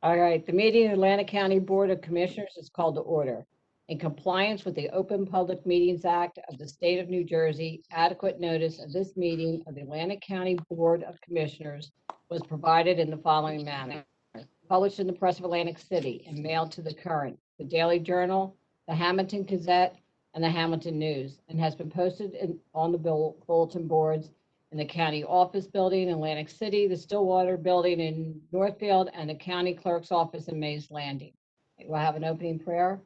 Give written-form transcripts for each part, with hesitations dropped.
All right, the meeting of the Atlantic County Board of Commissioners is called to order. In compliance with the Open Public Meetings Act of the State of New Jersey, adequate notice of this meeting of the Atlantic County Board of Commissioners was provided in the following manner. Published in the Press of Atlantic City and mailed to the Current, the Daily Journal, the Hamilton Gazette, and the Hamilton News, and has been posted on the bulletin boards in the county office building in Atlantic City, the Stillwater building in Northfield, and the county clerk's office in Mays Landing. We'll have an opening prayer.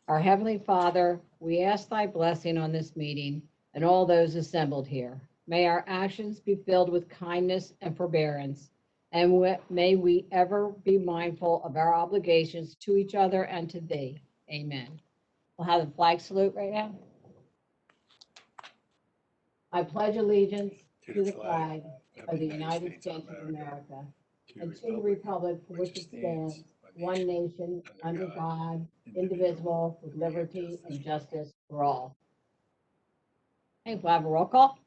Our Heavenly Father, we ask thy blessing on this meeting and all those assembled here. May our actions be filled with kindness and forbearance, and may we ever be mindful of our obligations to each other and to thee. Amen. We'll have the flag salute right now. I pledge allegiance to the flag of the United States of America and to the republic for which it stands, one nation, under God, indivisible, with liberty and justice for all. Hey, we'll have a roll call.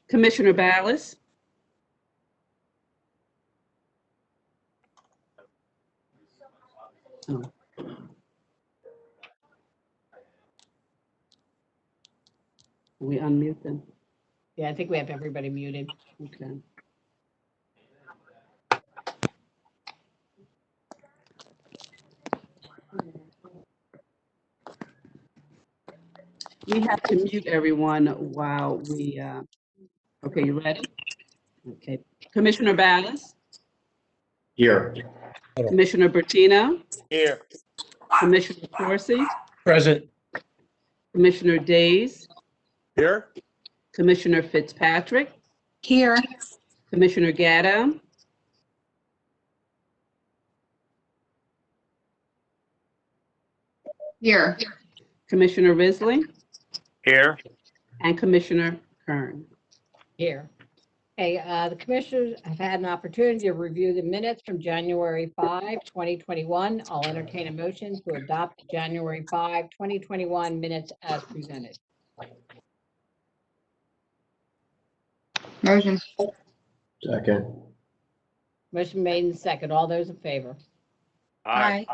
Commissioner Ballas. Oh. We unmute them. Yeah, I think we have everybody muted. Okay. We have to mute everyone while we, okay, you ready? Okay. Commissioner Ballas. Here. Commissioner Bertino. Here. Commissioner Corsi. Present. Commissioner Days. Here. Commissioner Fitzpatrick. Here. Commissioner Gatto. Here. Commissioner Risley. Here. And Commissioner Kern. Here. Okay, the commissioners have had an opportunity to review the minutes from January 5, 2021. I'll entertain a motion to adopt January 5, 2021 minutes as presented. Motion. Second. Motion made and second. All those in favor? Aye.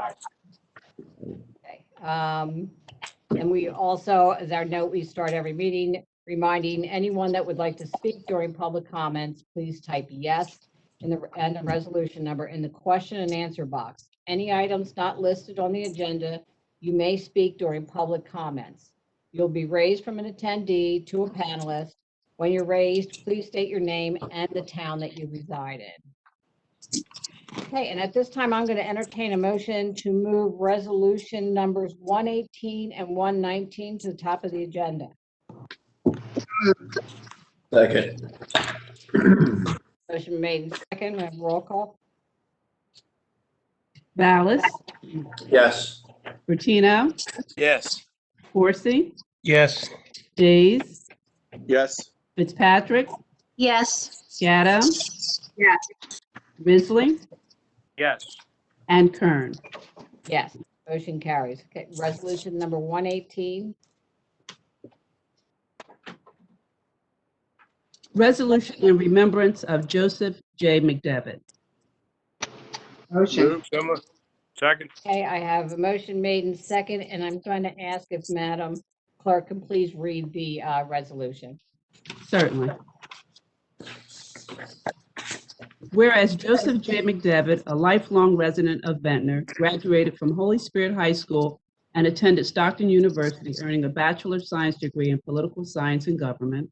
Okay. And we also, as our note, we start every meeting reminding anyone that would like to speak during public comments, please type yes in the resolution number in the question and answer box. Any items not listed on the agenda, you may speak during public comments. You'll be raised from an attendee to a panelist. When you're raised, please state your name and the town that you reside in. Okay, and at this time, I'm going to entertain a motion to move resolution numbers 118 and 119 to the top of the agenda. Second. Motion made and second. We have roll call. Ballas. Yes. Bertino. Yes. Corsi. Yes. Days. Yes. Fitzpatrick. Yes. Gatto. Yes. Risley. Yes. And Kern. Yes, motion carries. Okay, resolution number 118. Resolution in remembrance of Joseph J. McDevitt. Motion. Move. Someone. Second. Okay, I have a motion made and second, and I'm going to ask if Madam Clerk can please read the resolution. Certainly. Whereas Joseph J. McDevitt, a lifelong resident of Ventnor, graduated from Holy Spirit High School and attended Stockton University, earning a Bachelor of Science degree in Political Science and Government.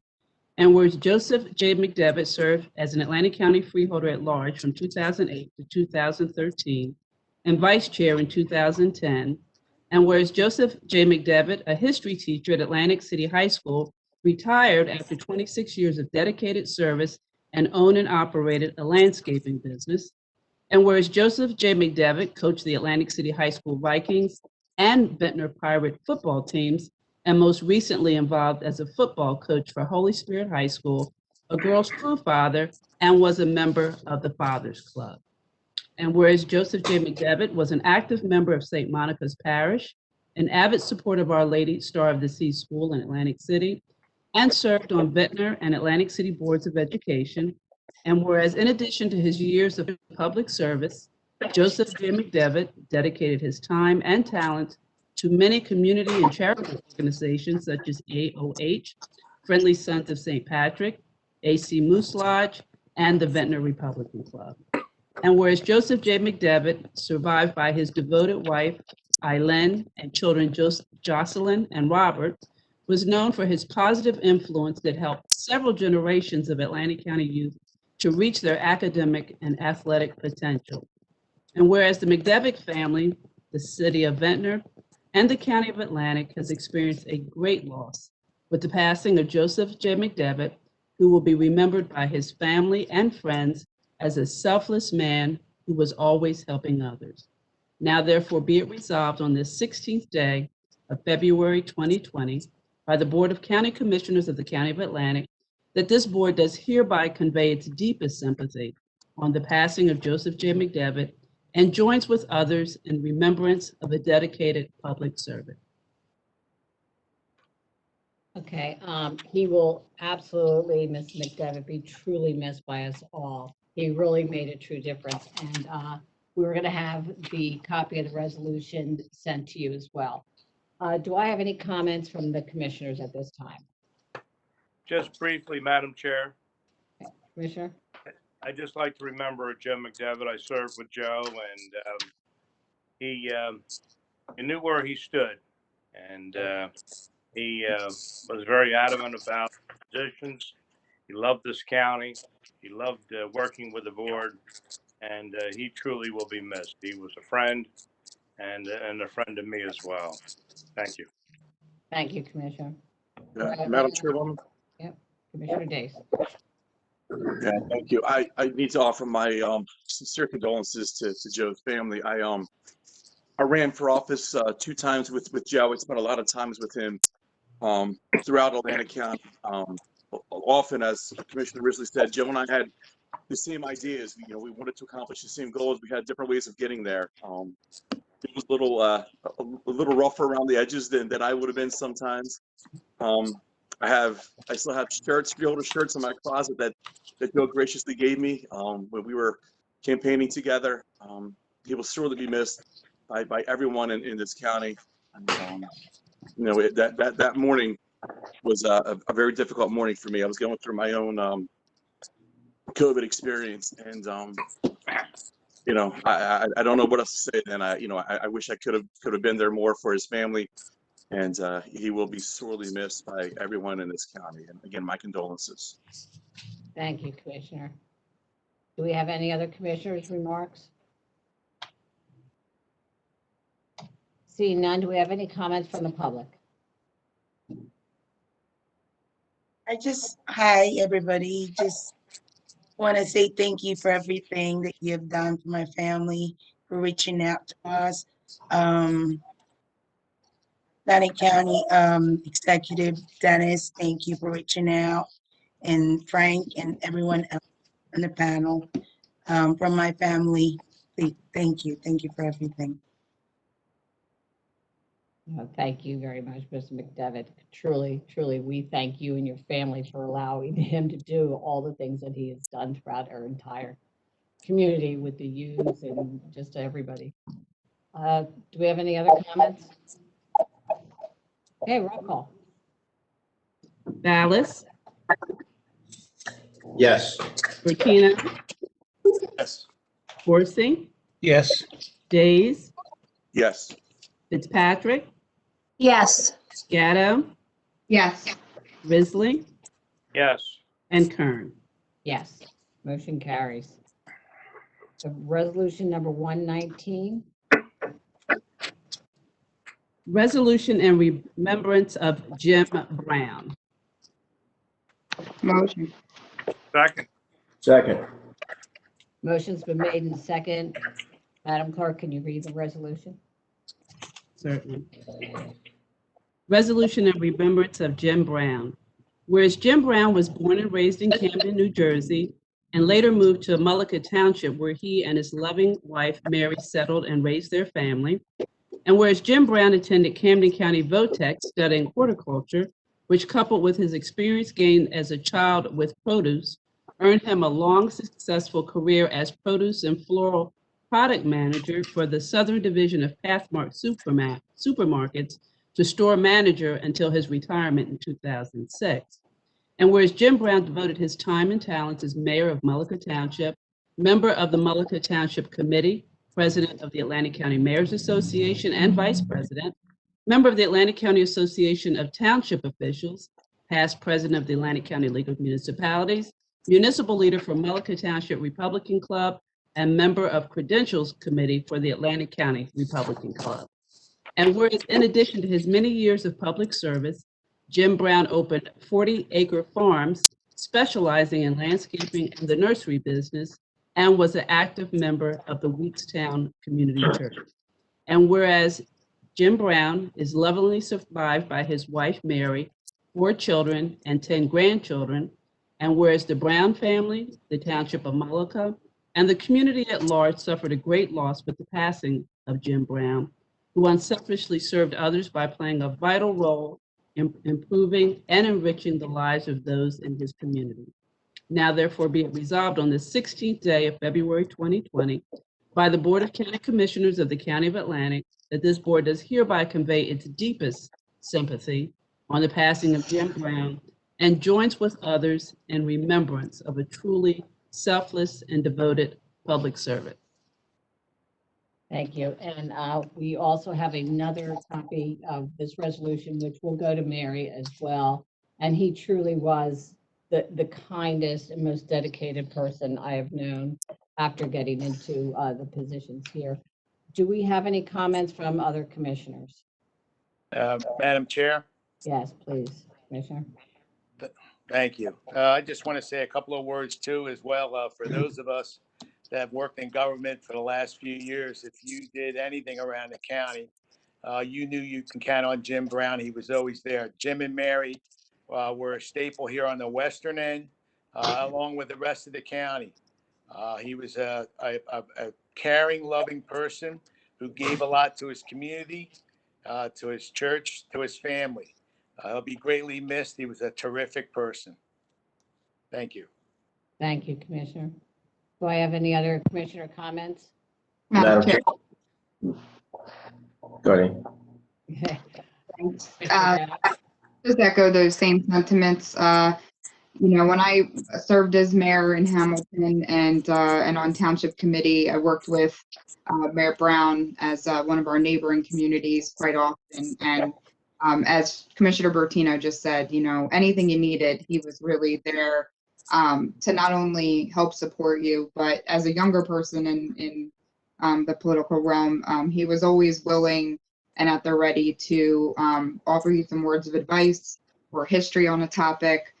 And whereas Joseph J. McDevitt served as an Atlantic County freeholder at large from 2008 to 2013 and vice chair in 2010. And whereas Joseph J. McDevitt, a history teacher at Atlantic City High School, retired after 26 years of dedicated service and owned and operated a landscaping business. And whereas Joseph J. McDevitt coached the Atlantic City High School Vikings and Ventnor Pirate football teams, and most recently involved as a football coach for Holy Spirit High School, a girls' crew father, and was a member of the Fathers Club. And whereas Joseph J. McDevitt was an active member of St. Monica's Parish, an avid supporter of Our Lady Star of the Sea School in Atlantic City, and served on Ventnor and Atlantic City Boards of Education. And whereas in addition to his years of public service, Joseph J. McDevitt dedicated his time and talent to many community and charitable organizations such as AOH, Friendly Sons of St. Patrick, AC Moose Lodge, and the Ventnor Republican Club. And whereas Joseph J. McDevitt, survived by his devoted wife, Eileen, and children Jocelyn and Robert, was known for his positive influence that helped several generations of Atlantic County youth to reach their academic and athletic potential. And whereas the McDevitt family, the city of Ventnor, and the county of Atlantic has experienced a great loss with the passing of Joseph J. McDevitt, who will be remembered by his family and friends as a selfless man who was always helping others. Now therefore be it resolved on this 16th day of February 2020 by the Board of County Commissioners of the County of Atlantic that this board does hereby convey its deepest sympathy on the passing of Joseph J. McDevitt and joins with others in remembrance of a dedicated public servant. Okay, he will absolutely, Mr. McDevitt, be truly missed by us all. He really made a true difference, and we're going to have the copy of the resolution sent to you as well. Do I have any comments from the commissioners at this time? Just briefly, Madam Chair, Commissioner? I'd just like to remember Joe McDevitt. I served with Joe, and he knew where he stood, and he was very adamant about positions. He loved this county. He loved working with the board, and he truly will be missed. He was a friend and a friend to me as well. Thank you. Thank you, Commissioner. Madam Chairwoman? Commissioner Dace. Yeah, thank you. I need to offer my sincere condolences to Joe's family. I ran for office 2 times with Joe. I spent a lot of times with him throughout Atlantic County. Often, as Commissioner originally said, Joe and I had the same ideas. We wanted to accomplish the same goals. We had different ways of getting there. It was a little rougher around the edges than I would have been sometimes. I still have real shirts in my closet that Joe graciously gave me when we were campaigning together. He will surely be missed by everyone in this county. And, that morning was a very difficult morning for me. I was going through my own COVID experience, and I don't know what else to say. And I wish I could have been there more for his family. And he will be sorely missed by everyone in this county. And again, my condolences. Thank you, Commissioner. Do we have any other commissioners' remarks? Seeing none, do we have any comments from the public? Hi, everybody. Just want to say thank you for everything that you've done for my family, for reaching out to us. Atlantic County Executive Dennis, thank you for reaching out. And Frank and everyone else on the panel. From my family, thank you. Thank you for everything. Thank you very much, Mr. McDevitt. Truly, truly, we thank you and your family for allowing him to do all the things that he has done throughout our entire community with the youth and just everybody. Do we have any other comments? Okay, roll call. Ballas, Yes. Burkina, Yes. Horsey, Yes. Days, Yes. Fitzpatrick, Yes. Gatto, Yes. Risley, Yes. and Kern. Yes, motion carries. So resolution number 119. Resolution in remembrance of Jim Brown. Motion. Second. Second. Motion's been made in second. Madam Clerk, can you read the resolution? Certainly. Resolution in remembrance of Jim Brown. Whereas Jim Brown was born and raised in Camden, New Jersey, and later moved to Mullica Township, where he and his loving wife, Mary, settled and raised their family. And whereas Jim Brown attended Camden County Votech studying horticulture, which, coupled with his experience gained as a child with produce, earned him a long, successful career as produce and floral product manager for the Southern Division of Pathmark Supermarkets to store manager until his retirement in 2006. And whereas Jim Brown devoted his time and talents as mayor of Mullica Township, member of the Mullica Township Committee, president of the Atlantic County Mayors Association and vice president, member of the Atlantic County Association of Township Officials, past president of the Atlantic County League of Municipalities, municipal leader for Mullica Township Republican Club, and member of Credentials Committee for the Atlantic County Republican Club. And whereas in addition to his many years of public service, Jim Brown opened 40-acre farms specializing in landscaping and the nursery business, and was an active member of the Weekstown Community Church. And whereas Jim Brown is lovingly survived by his wife, Mary, 4 children, and 10 grandchildren, and whereas the Brown family, the Township of Mullica, and the community at large suffered a great loss with the passing of Jim Brown, who unselfishly served others by playing a vital role in improving and enriching the lives of those in his community. Now therefore be it resolved on the 16th day of February 2020 by the Board of County Commissioners of the County of Atlantic that this board does hereby convey its deepest sympathy on the passing of Jim Brown and joins with others in remembrance of a truly selfless and devoted public servant. Thank you. And we also have another copy of this resolution, which will go to Mary as well. And he truly was the kindest and most dedicated person I have known after getting into the positions here. Do we have any comments from other commissioners? Madam Chair, Yes, please, Commissioner. thank you. I just want to say a couple of words too as well. For those of us that have worked in government for the last few years, if you did anything around the county, you knew you can count on Jim Brown. He was always there. Jim and Mary were a staple here on the western end, along with the rest of the county. He was a caring, loving person who gave a lot to his community, to his church, to his family. He'll be greatly missed. He was a terrific person. Thank you. Thank you, Commissioner. Do I have any other commissioner comments? Madam Chair. Go ahead. Thanks. Just echo those same sentiments. When I served as mayor in Hamilton and on township committee, I worked with Mayor Brown as one of our neighboring communities quite often. And as Commissioner Bertino just said, anything you needed, he was really there to not only help support you, but as a younger person in the political realm, he was always willing and at the ready to offer you some words of advice or history on a topic,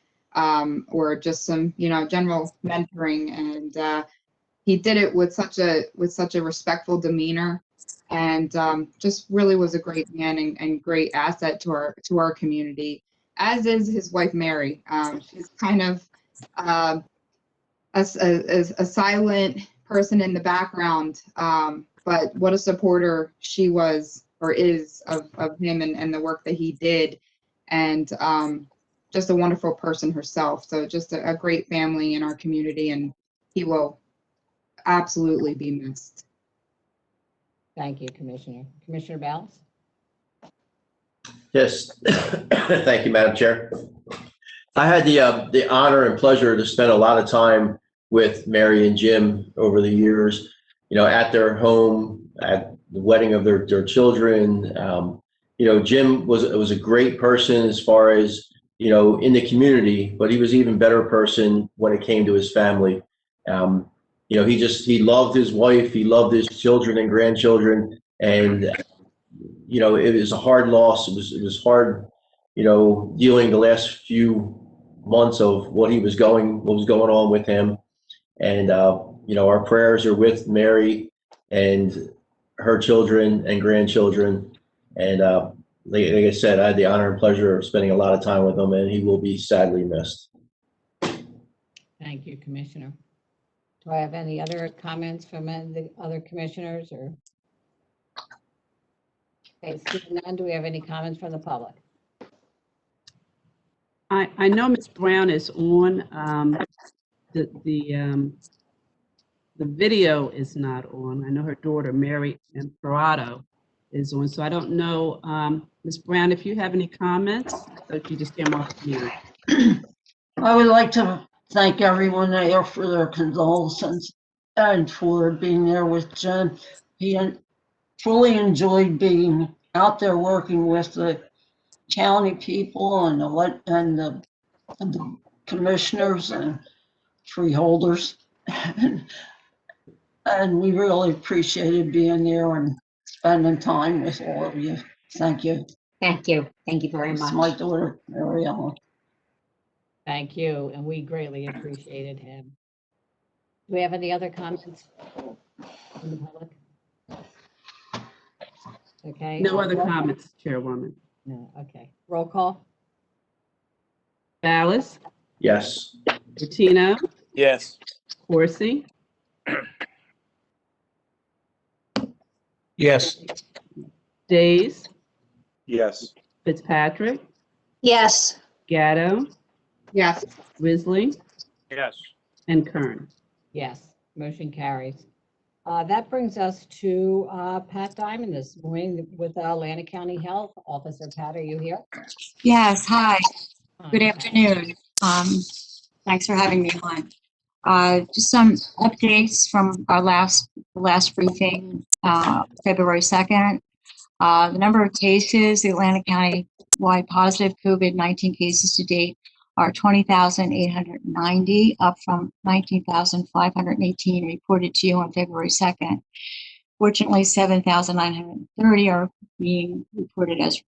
or just some, general mentoring. And he did it with such a respectful demeanor, and just really was a great man and great asset to our community. As is his wife Mary. She's kind of a silent person in the background, but what a supporter she was or is of him and the work that he did, and just a wonderful person herself. So just a great family in our community, and he will absolutely be missed. Thank you, Commissioner. Commissioner Ballas? Yes, thank you, Madam Chair. I had the honor and pleasure to spend a lot of time with Mary and Jim over the years, at their home, at the wedding of their children. Jim was a great person as far as, in the community, but he was an even better person when it came to his family. He loved his wife, he loved his children and grandchildren, and it was a hard loss. It was hard, dealing the last few months of what was going on with him. And our prayers are with Mary and her children and grandchildren. And like I said, I had the honor and pleasure of spending a lot of time with him, and he will be sadly missed. Thank you, Commissioner. Do I have any other comments from the other commissioners or? Okay, seeing none, do we have any comments from the public? I know Ms. Brown is on. The video is not on. I know her daughter, Mary Imperato, is on. So I don't know, Ms. Brown, if you have any comments, so if you just came off mute. I would like to thank everyone there for their condolences and for being there with Jen. He fully enjoyed being out there working with the county people and the commissioners and freeholders. And we really appreciated being there and spending time with all of you. Thank you. Thank you. Thank you very It's my much. daughter, Mary Ellen. Thank you, and we greatly appreciated him. Do we have any other comments from the public? Okay. No other comments, Chairwoman. No, okay. Roll call? Ballas, Yes. Patino, Yes. Corsi, Yes. Days, Yes. Fitzpatrick, Yes. Gatto, Yes. Risley, Yes. and Kern. Yes, motion carries. That brings us to Pat Diamond this morning with Atlantic County Health Officer. Pat, are you here? Yes, hi, good Hi. afternoon. Thanks for having me on. Just some updates from our last briefing, February 2nd. The number of cases, the Atlantic County-wide positive COVID-19 cases to date are 20,890, up from 19,518 reported to you on February 2nd. Fortunately, 7,930 are being reported as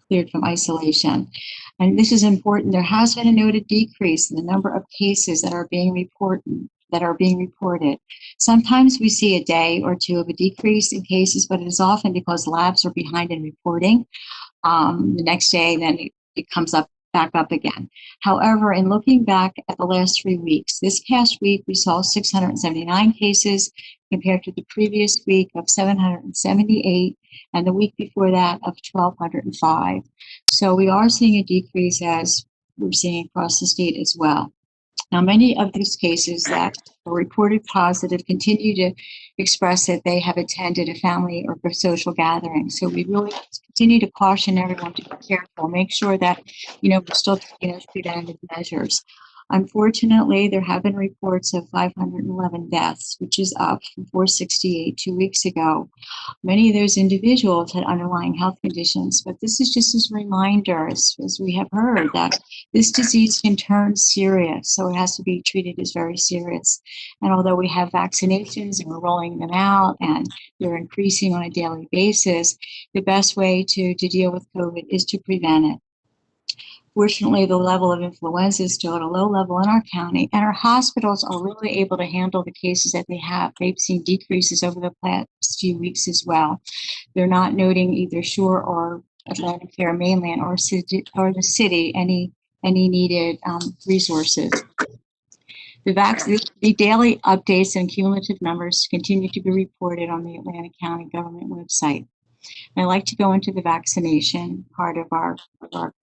cleared from isolation. And this is important. There has been a noted decrease in the number of cases that are being reported. Sometimes we see a day or two of a decrease in cases, but it is often because labs are behind in reporting. The next day, then it comes back up again. However, in looking back at the last 3 weeks, this past week we saw 679 cases compared to the previous week of 778, and the week before that of 1,205. So we are seeing a decrease as we're seeing across the state as well. Now, many of these cases that were reported positive continue to express that they have attended a family or a social gathering. So we really continue to caution everyone to be careful, make sure that, we're still taking those preventative measures. Unfortunately, there have been reports of 511 deaths, which is up from 468 2 weeks ago. Many of those individuals had underlying health conditions, but this is just as a reminder, as we have heard, that this disease can turn serious, so it has to be treated as very serious. And although we have vaccinations and we're rolling them out and they're increasing on a daily basis, the best way to deal with COVID is to prevent it. Fortunately, the level of influenza is still at a low level in our county, and our hospitals are really able to handle the cases that they have. They've seen decreases over the past few weeks as well. They're not noting either Shore or Atlantic Care Mainland or the city any needed resources. The daily updates and cumulative numbers continue to be reported on the Atlantic County government website. And I'd like to go into the vaccination part of our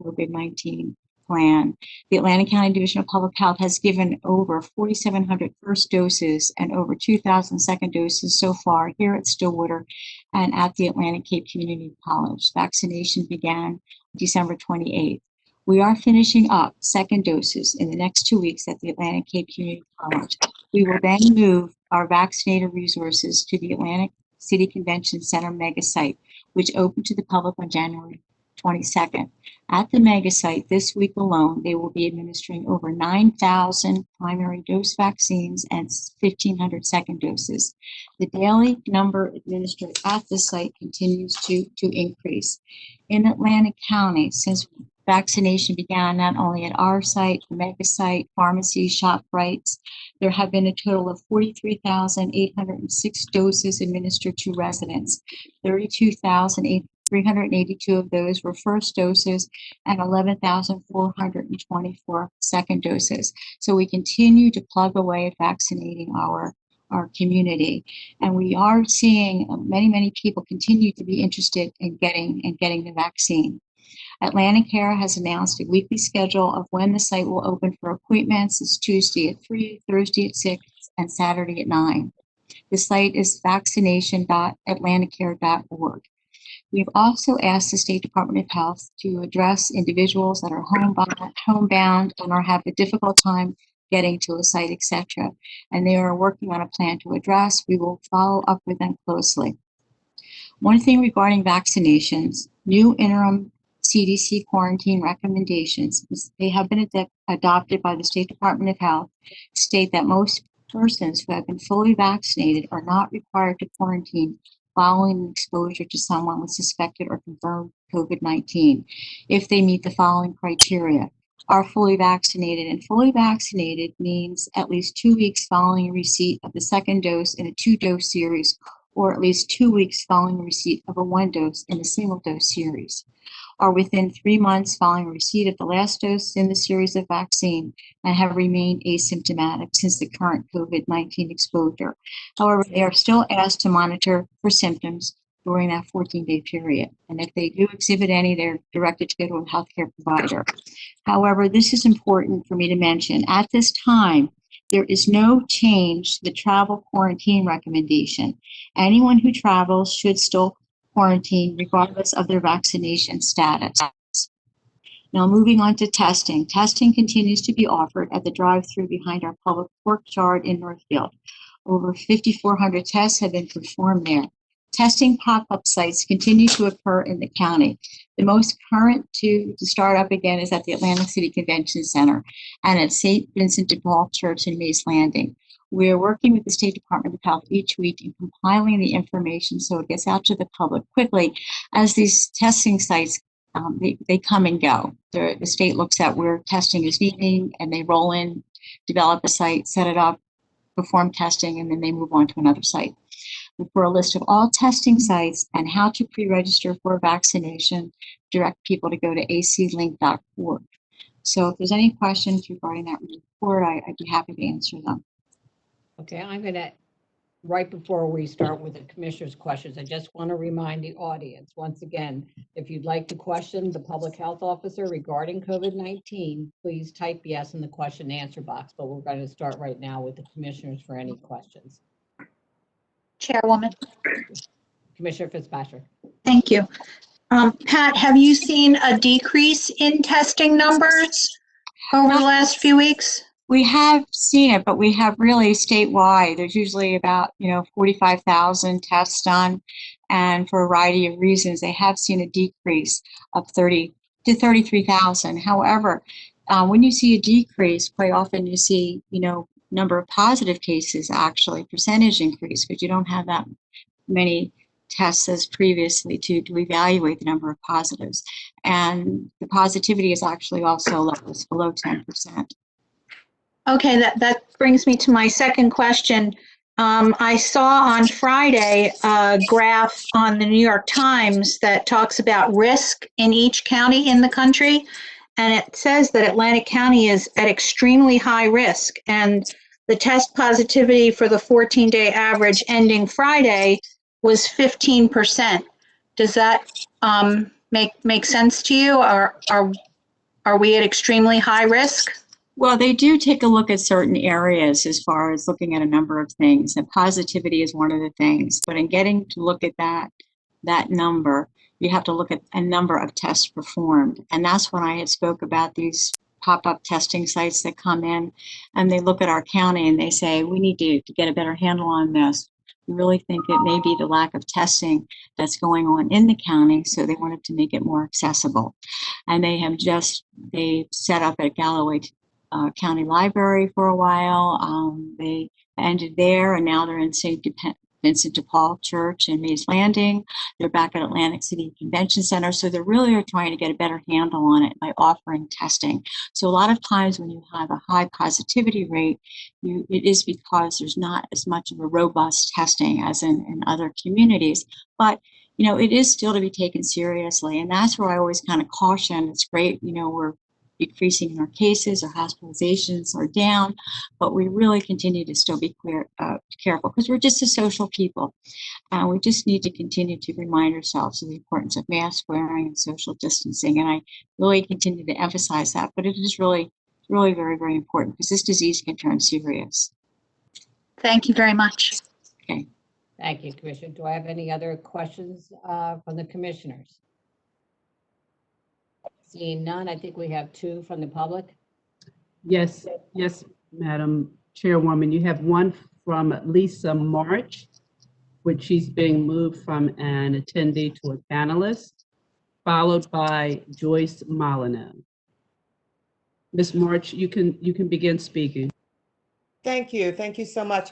COVID-19 plan. The Atlantic County Division of Public Health has given over 4,700 first doses and over 2,000 second doses so far here at Stillwater and at the Atlantic Cape Community College. Vaccination began December 28th. We are finishing up second doses in the next 2 weeks at the Atlantic Cape Community College. We will then move our vaccinator resources to the Atlantic City Convention Center mega site, which opened to the public on January 22nd. At the mega site this week alone, they will be administering over 9,000 primary dose vaccines and 1,500 second doses. The daily number administered at the site continues to increase. In Atlantic County, since vaccination began not only at our site, the mega site, pharmacies, ShopRites, there have been a total of 43,806 doses administered to residents. 32,382 of those were first doses and 11,424 second doses. So we continue to plug away at vaccinating our community. And we are seeing many people continue to be interested in getting the vaccine. Atlanticare has announced a weekly schedule of when the site will open for appointments. It's Tuesday at 3, Thursday at 6, and Saturday at 9. The site is vaccination.atlanticare.org. We've also asked the State Department of Health to address individuals that are homebound and or have a difficult time getting to a site, etc. And they are working on a plan to address. We will follow up with them closely. One thing regarding vaccinations, new interim CDC quarantine recommendations, they have been adopted by the State Department of Health, state that most persons who have been fully vaccinated are not required to quarantine following an exposure to someone with suspected or confirmed COVID-19 if they meet the following criteria. Are fully vaccinated, and fully vaccinated means at least 2 weeks following receipt of the second dose in a 2-dose series, or at least 2 weeks following receipt of a 1-dose in a single-dose series, are within 3 months following receipt of the last dose in the series of vaccine and have remained asymptomatic since the current COVID-19 exposure. However, they are still asked to monitor for symptoms during that 14-day period. And if they do exhibit any, they're directed to go to a healthcare provider. However, this is important for me to mention. At this time, there is no change to the travel quarantine recommendation. Anyone who travels should still quarantine regardless of their vaccination status. Now, moving on to testing. Testing continues to be offered at the drive-thru behind our public pork yard in Northfield. Over 5,400 tests have been performed there. Testing pop-up sites continue to occur in the county. The most current to start up again is at the Atlantic City Convention Center and at St. Vincent de Paul Church in Mays Landing. We are working with the State Department of Health each week in compiling the information so it gets out to the public quickly as these testing sites, they come and go. The state looks at where testing is needing and they roll in, develop a site, set it up, perform testing, and then they move on to another site. For a list of all testing sites and how to pre-register for vaccination, direct people to go to aclink.org. So if there's any questions regarding that report, I'd be happy to answer them. Okay, I'm gonna, right before we start with the commissioner's questions, I just want to remind the audience, once again, if you'd like to question the public health officer regarding COVID-19, please type yes in the question and answer box, but we're going to start right now with the commissioners for any questions. Chairwoman, Commissioner Fitzpatrick. thank you. Pat, have you seen a decrease in testing numbers over the last few weeks? We have seen it, but we have really statewide. There's usually about 45,000 tests done, and for a variety of reasons, they have seen a decrease of 30 to 33,000. However, when you see a decrease, quite often you see number of positive cases actually percentage increase because you don't have that many tests as previously to evaluate the number of positives, and the positivity is actually also levels below 10%. Okay, that brings me to my second question. I saw on Friday a graph on the New York Times that talks about risk in each county in the country. And it says that Atlantic County is at extremely high risk. And the test positivity for the 14-day average ending Friday was 15%. Does that make sense to you? Or are we at extremely high risk? Well, they do take a look at certain areas as far as looking at a number of things, and positivity is one of the things. But in getting to look at that number, you have to look at a number of tests performed. And that's when I had spoke about these pop-up testing sites that come in and they look at our county and they say, we need to get a better handle on this. We really think it may be the lack of testing that's going on in the county, so they wanted to make it more accessible. And they set up at Galloway County Library for a while. They ended there, and now they're in St. Vincent de Paul Church in Mays Landing. They're back at Atlantic City Convention Center. So they really are trying to get a better handle on it by offering testing. So a lot of times when you have a high positivity rate, it is because there's not as much of a robust testing as in other communities. But it is still to be taken seriously. And that's where I always kind of caution. It's great, we're decreasing in our cases, our hospitalizations are down, but we really continue to still be careful because we're just a social people. We just need to continue to remind ourselves of the importance of mask wearing and social distancing. And I really continue to emphasize that, but it is really very, very important because this disease can turn serious. Thank you very much. Okay. Thank you, Commissioner. Do I have any other questions from the commissioners? Seeing none, I think we have two from the public. Yes, yes, Madam Chairwoman, you have one from Lisa March, which she's being moved from an attendee to a panelist, followed by Joyce Molyneux. Ms. March, you can begin speaking. Thank you. Thank you so much.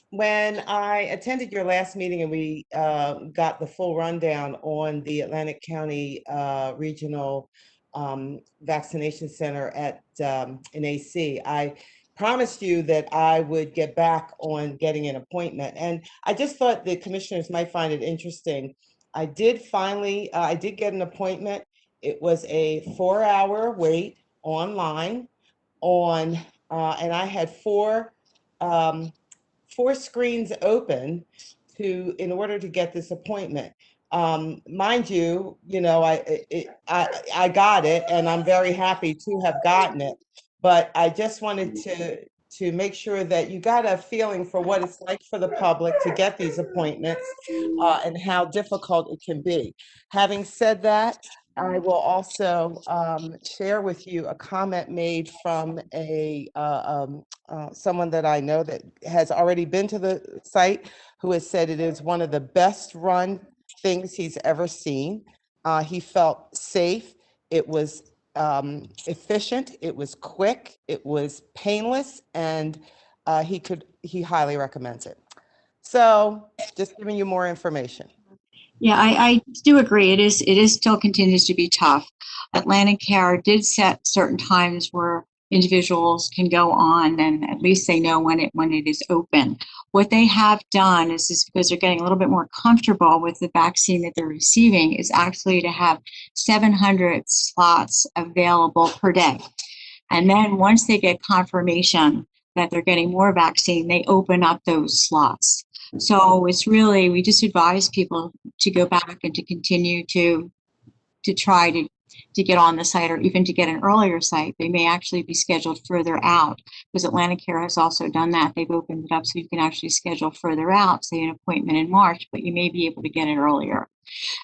When I attended your last meeting and we got the full rundown on the Atlantic County Regional Vaccination Center at in AC, I promised you that I would get back on getting an appointment. And I just thought the commissioners might find it interesting. I did get an appointment. It was a 4-hour wait online and I had four screens open in order to get this appointment. Mind you, I got it, and I'm very happy to have gotten it. But I just wanted to make sure that you got a feeling for what it's like for the public to get these appointments and how difficult it can be. Having said that, I will also share with you a comment made from someone that I know that has already been to the site, who has said it is one of the best run things he's ever seen. He felt safe. It was efficient. It was quick. It was painless, and he highly recommends it. So just giving you more information. Yeah, I do agree. It is still continues to be tough. Atlantic Care did set certain times where individuals can go on, and at least they know when it is open. What they have done is because they're getting a little bit more comfortable with the vaccine that they're receiving, is actually to have 700 slots available per day. And then once they get confirmation that they're getting more vaccine, they open up those slots. So it's really, we just advise people to go back and to continue to try to get on the site, or even to get an earlier site. They may actually be scheduled further out, because Atlantic Care has also done that. They've opened it up so you can actually schedule further out, say an appointment in March, but you may be able to get it earlier.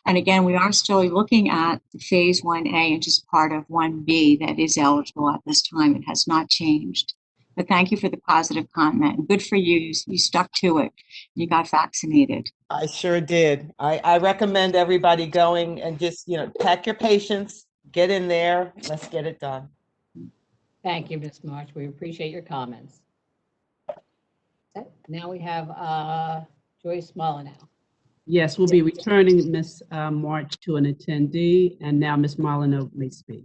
And again, we are still looking at phase 1A and just part of 1B that is eligible at this time. It has not changed. But thank you for the positive comment. And good for you. You stuck to it. You got vaccinated. I sure did. I recommend everybody going and just, pack your patience, get in there. Let's get it done. Thank you, Ms. March. We appreciate your comments. Okay, now we have Joyce Molyneux. Yes, we'll be returning Ms. March to an attendee, and now Ms. Molyneux may speak.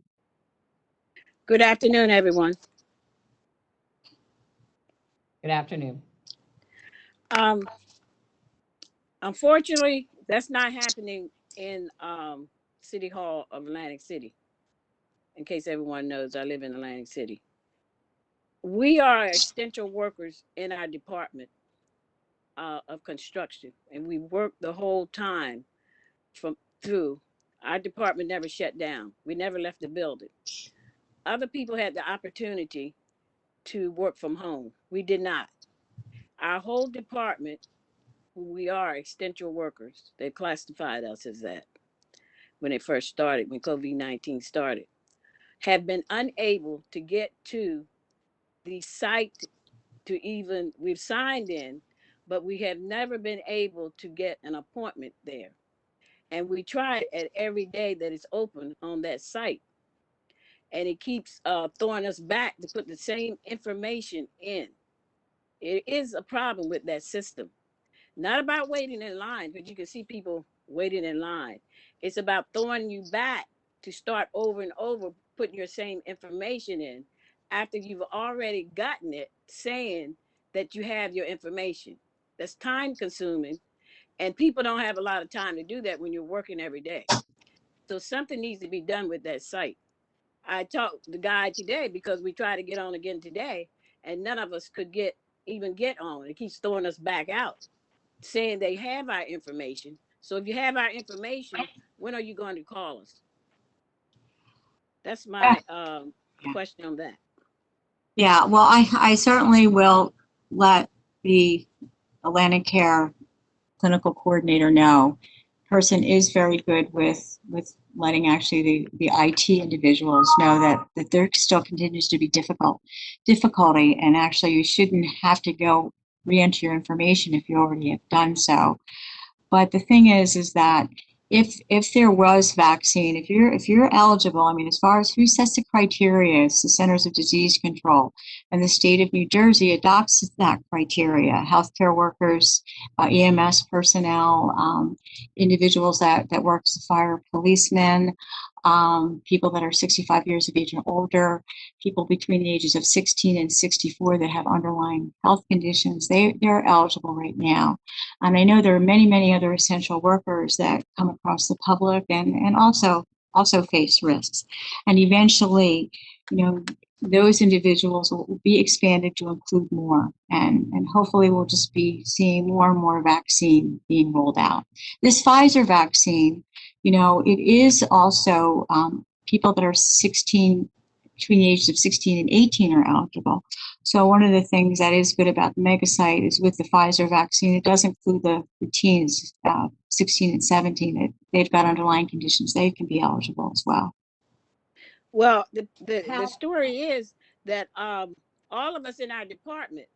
Good afternoon, everyone. Good afternoon. Unfortunately, that's not happening in City Hall of Atlantic City. In case everyone knows, I live in Atlantic City. We are essential workers in our department of construction, and we work the whole time through. Our department never shut down. We never left the building. Other people had the opportunity to work from home. We did not. Our whole department, we are essential workers. They classified us as that when it first started, when COVID-19 started, have been unable to get to the site we've signed in, but we have never been able to get an appointment there. And we try at every day that it's open on that site. And it keeps throwing us back to put the same information in. It is a problem with that system. Not about waiting in line, because you can see people waiting in line. It's about throwing you back to start over and over, putting your same information in after you've already gotten it, saying that you have your information. That's time consuming, and people don't have a lot of time to do that when you're working every day. So something needs to be done with that site. I talked to the guy today because we tried to get on again today, and none of us could even get on. It keeps throwing us back out, saying they have our information. So if you have our information, when are you going to call us? That's my question on that. Yeah, well, I certainly will let the Atlantic Care clinical coordinator know. Person is very good with letting actually the IT individuals know that there still continues to be difficulty, and actually you shouldn't have to go re-enter your information if you already have done so. But the thing is that if there was vaccine, if you're eligible, I mean, as far as who sets the criteria, it's the Centers of Disease Control, and the state of New Jersey adopts that criteria. Healthcare workers, EMS personnel, individuals that work as fire policemen, people that are 65 years of age and older, people between the ages of 16 and 64 that have underlying health conditions, they're eligible right now. And I know there are many, many other essential workers that come across the public and also face risks. And eventually, those individuals will be expanded to include more. And hopefully we'll just be seeing more and more vaccine being rolled out. This Pfizer vaccine, it is also people that are 16, between the ages of 16 and 18 are eligible. So one of the things that is good about the mega site is with the Pfizer vaccine, it does include the teens, 16 and 17, that they've got underlying conditions. They can be eligible as well. Well, the story is that all of us in our department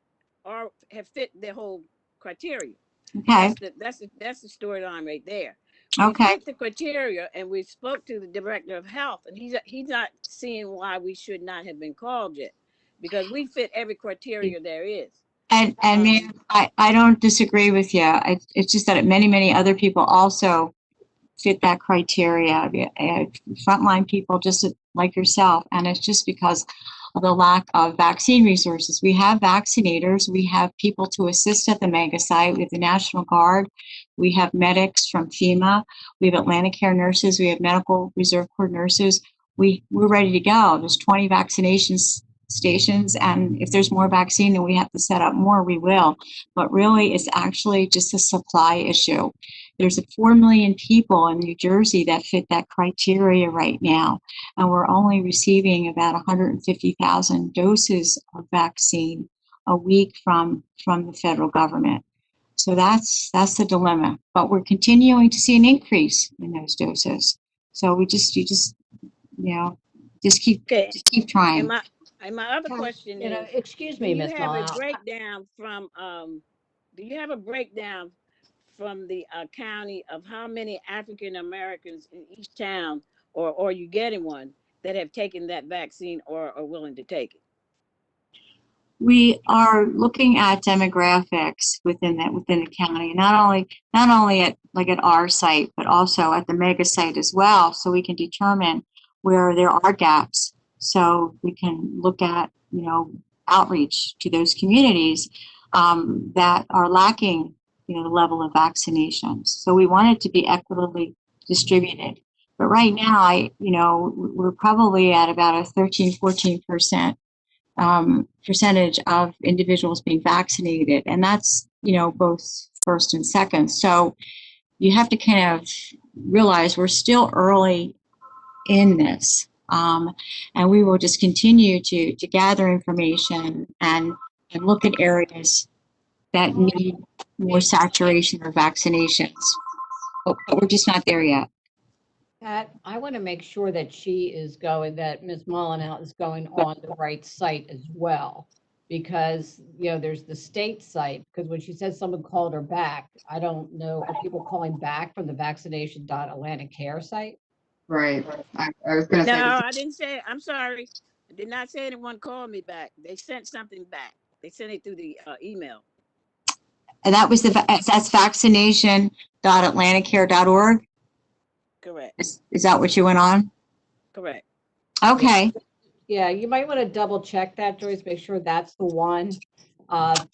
have fit the whole criteria. Okay. That's the storyline right there. Okay. We fit the criteria, and we spoke to the director of health, and he's not seeing why we should not have been called yet, because we fit every criteria there is. And ma'am, I don't disagree with you. It's just that many, many other people also fit that criteria. Frontline people just like yourself, and it's just because of the lack of vaccine resources. We have vaccinators, we have people to assist at the mega site, we have the National Guard, we have medics from FEMA, we have Atlantic Care nurses, we have Medical Reserve Corps nurses. We're ready to go. There's 20 vaccination stations, and if there's more vaccine and we have to set up more, we will. But really, it's actually just a supply issue. There's 4 million people in New Jersey that fit that criteria right now, and we're only receiving about 150,000 doses of vaccine a week from the federal government. So that's the dilemma. But we're continuing to see an increase in those doses. So you just keep trying. And my other question is, excuse me, Ms. do you have a Mullin. breakdown from the county of how many African Americans in each town, or are you getting one, that have taken that vaccine or are willing to take it? We are looking at demographics within the county, not only at our site, but also at the mega site as well, so we can determine where there are gaps. So we can look at outreach to those communities that are lacking the level of vaccinations. So we want it to be equitably distributed. But right now, we're probably at about a 13-14% percentage of individuals being vaccinated, and that's both first and second. So you have to kind of realize we're still early in this, and we will just continue to gather information and look at areas that need more saturation or vaccinations, but we're just not there yet. Pat, I want to make sure that that Ms. Mullin is going on the right site as well. Because, there's the state site, because when she says someone called her back, I don't know, are people calling back from the vaccination.Atlantic Care site? Right. I was going to say. No, I didn't say, I'm sorry. I did not say anyone called me back. They sent something back. They sent it through the email. And that's vaccination.atlanticcare.org. Correct. Is that what you went on? Correct. Yeah, you might want to double check that, Joyce, make sure that's the one. Because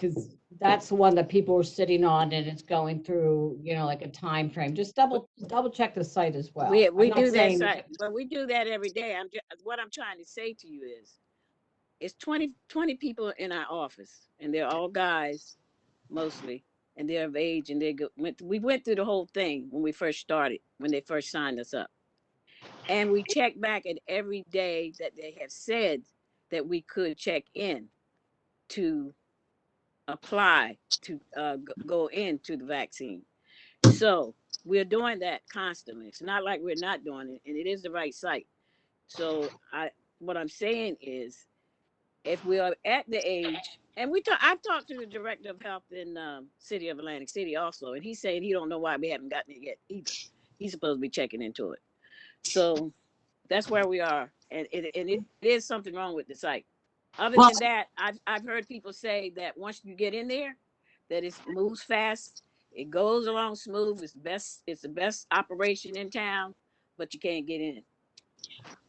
because that's the one that people are sitting on and it's going through, like a time frame. Just double check the site as well. We I'm not do that saying- site, but we do that every day. What I'm trying to say to you is, it's 20 people in our office, and they're all guys mostly, and they're of age, and we went through the whole thing when we first started, when they first signed us up. And we check back at every day that they have said that we could check in to apply to go into the vaccine. So we're doing that constantly. It's not like we're not doing it, and it is the right site. So what I'm saying is, if we are at the age, and I've talked to the director of health in City of Atlantic City also, and he's saying he don't know why we haven't gotten it yet either. He's supposed to be checking into it. So that's where we are, and it is something wrong with the site. Other Well- than that, I've heard people say that once you get in there, that it moves fast, it goes along smooth. It's the best operation in town, but you can't get in.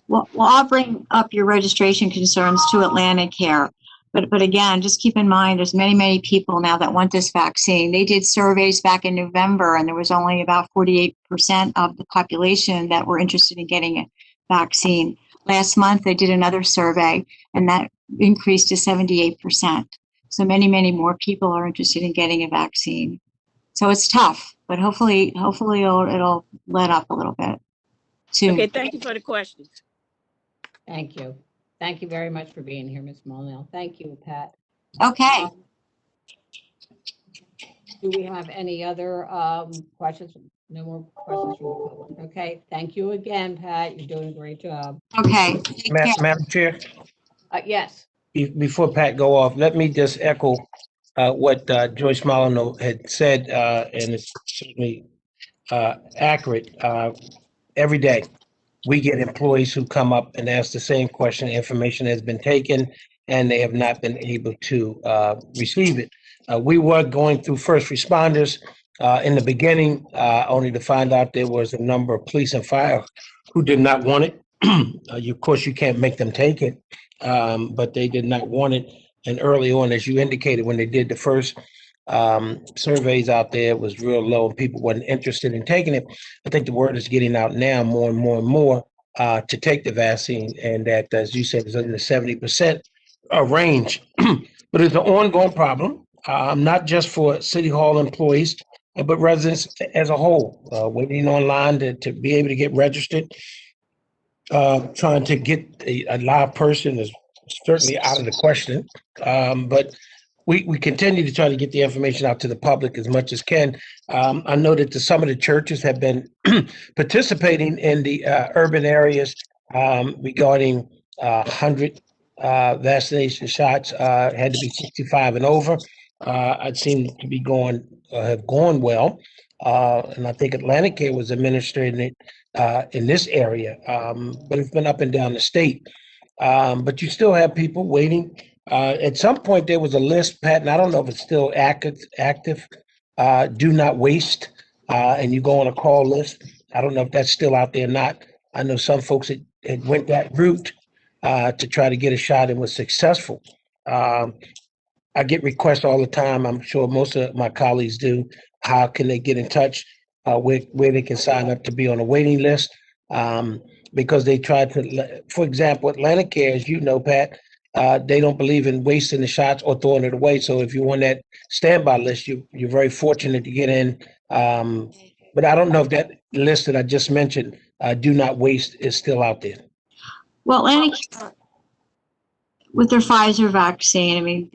Well, I'll bring up your registration concerns to Atlantic Care. But again, just keep in mind, there's many people now that want this vaccine. They did surveys back in November, and there was only about 48% of the population that were interested in getting a vaccine. Last month, they did another survey, and that increased to 78%. So many more people are interested in getting a vaccine. So it's tough, but hopefully it'll let up a little bit soon. Okay, thank you for the questions. Thank you. Thank you very much for being here, Ms. Molyneux. Thank you, Pat. Okay. Do we have any other questions? No more questions from the public. Okay, thank you again, Pat. You're doing a great job. Okay. Take care. Madam Chair, Yes, before Pat go off, let me just echo what Joyce Molyneux had said, and it's certainly accurate. Every day, we get employees who come up and ask the same question. Information has been taken, and they have not been able to receive it. We were going through first responders in the beginning, only to find out there was a number of police and fire who did not want it. Of course, you can't make them take it, but they did not want it. And early on, as you indicated, when they did the first surveys out there, it was real low and people weren't interested in taking it. I think the word is getting out now more and more to take the vaccine, and that, as you said, is in the 70% range. But it's an ongoing problem, not just for City Hall employees, but residents as a whole, waiting online to be able to get registered. Trying to get a live person is certainly out of the question, but we continue to try to get the information out to the public as much as can. I know that some of the churches have been participating in the urban areas regarding 100 vaccination shots had to be 65 and over. It seemed to be have gone well. And I think Atlantic Care was administering it in this area, but it's been up and down the state. But you still have people waiting. At some point, there was a list, Pat, and I don't know if it's still active. Do not waste, and you go on a call list. I don't know if that's still out there or not. I know some folks had went that route to try to get a shot and was successful. I get requests all the time. I'm sure most of my colleagues do. How can they get in touch where they can sign up to be on a waiting list? Because they try to, for example, Atlantic Care, as you know, Pat, they don't believe in wasting the shots or throwing it away. So if you're on that standby list, you're very fortunate to get in. But I don't know if that list that I just mentioned, do not waste, is still out there. Well, with their Pfizer vaccine, I mean,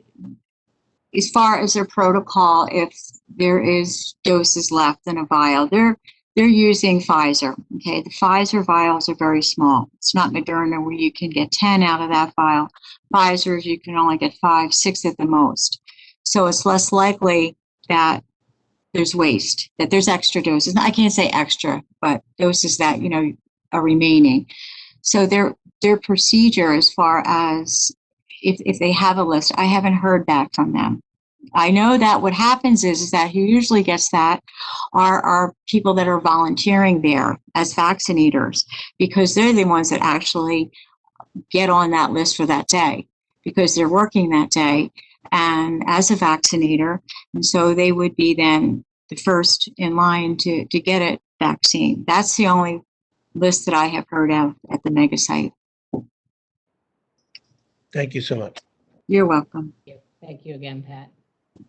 as far as their protocol, if there is doses left in a vial, they're using Pfizer. Okay, the Pfizer vials are very small. It's not Moderna where you can get 10 out of that vial. Pfizer's you can only get 5, 6 at the most. So it's less likely that there's waste, that there's extra doses. I can't say extra, but doses that are remaining. So their procedure, as far as if they have a list, I haven't heard that from them. I know that what happens is that who usually gets that are people that are volunteering there as vaccinators, because they're the ones that actually get on that list for that day, because they're working that day. and as a vaccinator. And so they would be then the first in line to get a vaccine. That's the only list that I have heard of at the mega site. Thank you so much. You're welcome. Thank you again, Pat.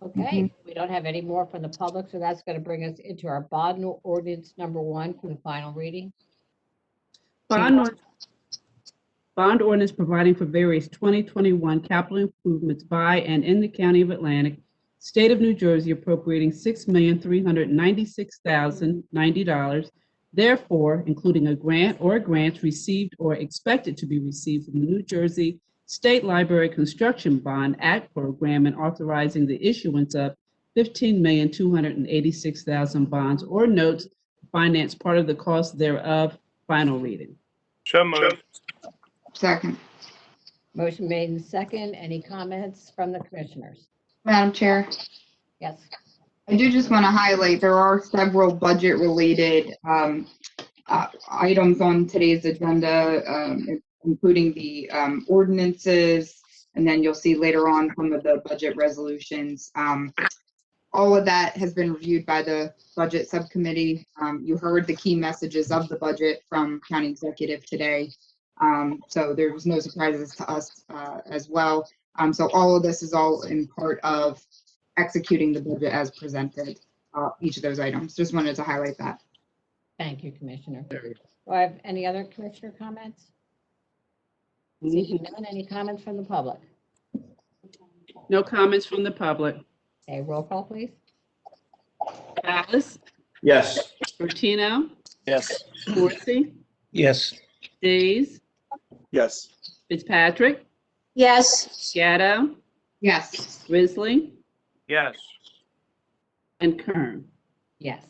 Okay, we don't have any more from the public, so that's going to bring us into our bond ordinance number 1 for the final reading. Bond ordinance providing for various 2021 capital improvements by and in the County of Atlantic, State of New Jersey appropriating $6,396,090, therefore, including a grant or grants received or expected to be received from the New Jersey State Library Construction Bond Act program, and authorizing the issuance of 15,286,000 bonds or notes to finance part of the cost thereof. Final reading. So moved. Second. Motion made and second. Any comments from the commissioners? Madam Chair, Yes. I do just want to highlight there are several budget-related items on today's agenda, including the ordinances, and then you'll see later on some of the budget resolutions. All of that has been reviewed by the budget subcommittee. You heard the key messages of the budget from county executive today. So there was no surprises to us as well. So all of this is all in part of executing the budget as presented, each of those items. Just wanted to highlight that. Thank you, Commissioner. Do I have any other commissioner comments? Seeing none, any comments from the public? No comments from the public. Okay, roll call, please. Alice, Yes. Bertino, Yes. Dorsey, Yes. Days, Yes. Fitzpatrick, Yes. Gatto, Yes. Risley, Yes. and Kern. Yes,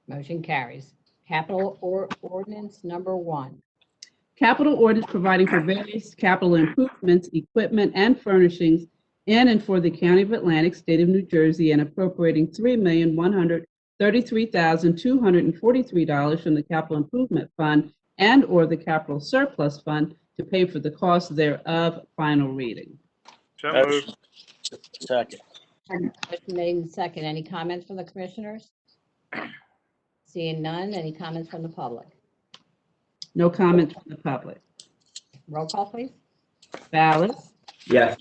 motion carries. Capital ordinance number 1. Capital ordinance providing for various capital improvements, equipment, and furnishings in and for the County of Atlantic, State of New Jersey, and appropriating $3,133,243 from the Capital Improvement Fund and/or the Capital Surplus Fund to pay for the cost thereof. Final reading. So moved. Second. Motion made and second. Any comments from the commissioners? Seeing none, any comments from the public? No comments from the public. Roll call, please. Ballas, Yes.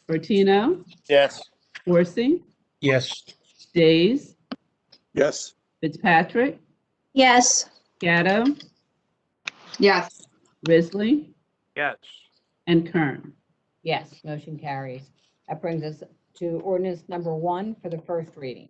Bertino, Yes. Dorsey, Yes. Days, Yes. Fitzpatrick, Yes. Gatto, Yes. Risley, Yes. and Kern. Yes, motion carries. That brings us to ordinance number 1 for the first reading.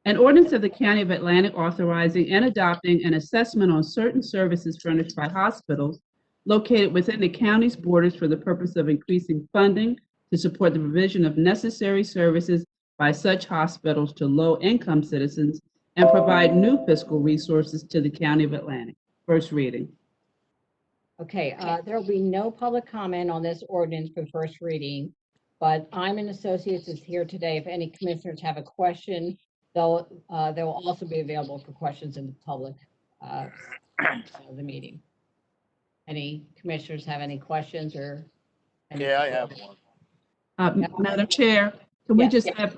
An ordinance of the County of Atlantic authorizing and adopting an assessment on certain services furnished by hospitals located within the county's borders for the purpose of increasing funding to support the provision of necessary services by such hospitals to low-income citizens and provide new fiscal resources to the County of Atlantic. First reading. Okay, there will be no public comment on this ordinance for first reading, but I'm an Associates is here today. If any commissioners have a question, they will also be available for questions in the public of the meeting. Any commissioners have any questions or? Yeah, I have one. Madam Chair, can we Yes. just have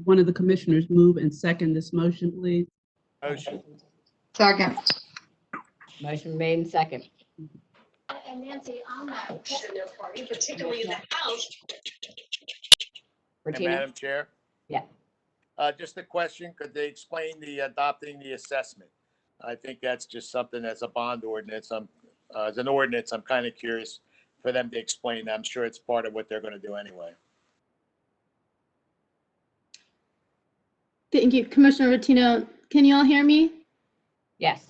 one of the commissioners move and second this motion, please? Motion. Second. Motion made and second. And Nancy, on that dinner party, particularly in the house. And Bertino? Madam Chair? Yeah. Just a question, could they explain the adopting the assessment? I think that's just something as a bond ordinance. As an ordinance, I'm kind of curious for them to explain. I'm sure it's part of what they're going to do anyway. Thank you, Commissioner Rottino. Can you all hear me? Yes.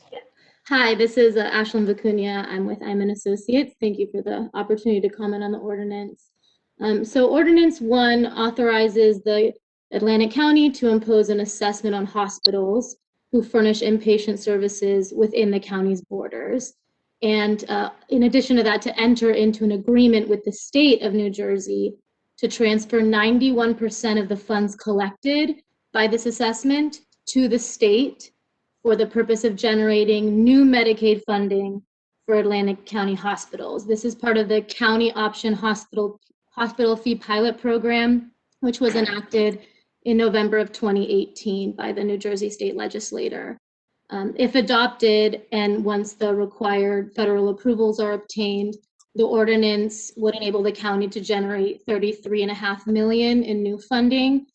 Hi, this is Ashlyn Vicuña. I'm with Iman Associates. Thank you for the opportunity to comment on the ordinance. So Ordinance 1 authorizes the Atlantic County to impose an assessment on hospitals who furnish inpatient services within the county's borders. And in addition to that, to enter into an agreement with the state of New Jersey to transfer 91% of the funds collected by this assessment to the state for the purpose of generating new Medicaid funding for Atlantic County hospitals. This is part of the County Option Hospital Fee Pilot Program which was enacted in November of 2018 by the New Jersey State Legislature. If adopted, and once the required federal approvals are obtained, the ordinance would enable the county to generate $33.5 million in new funding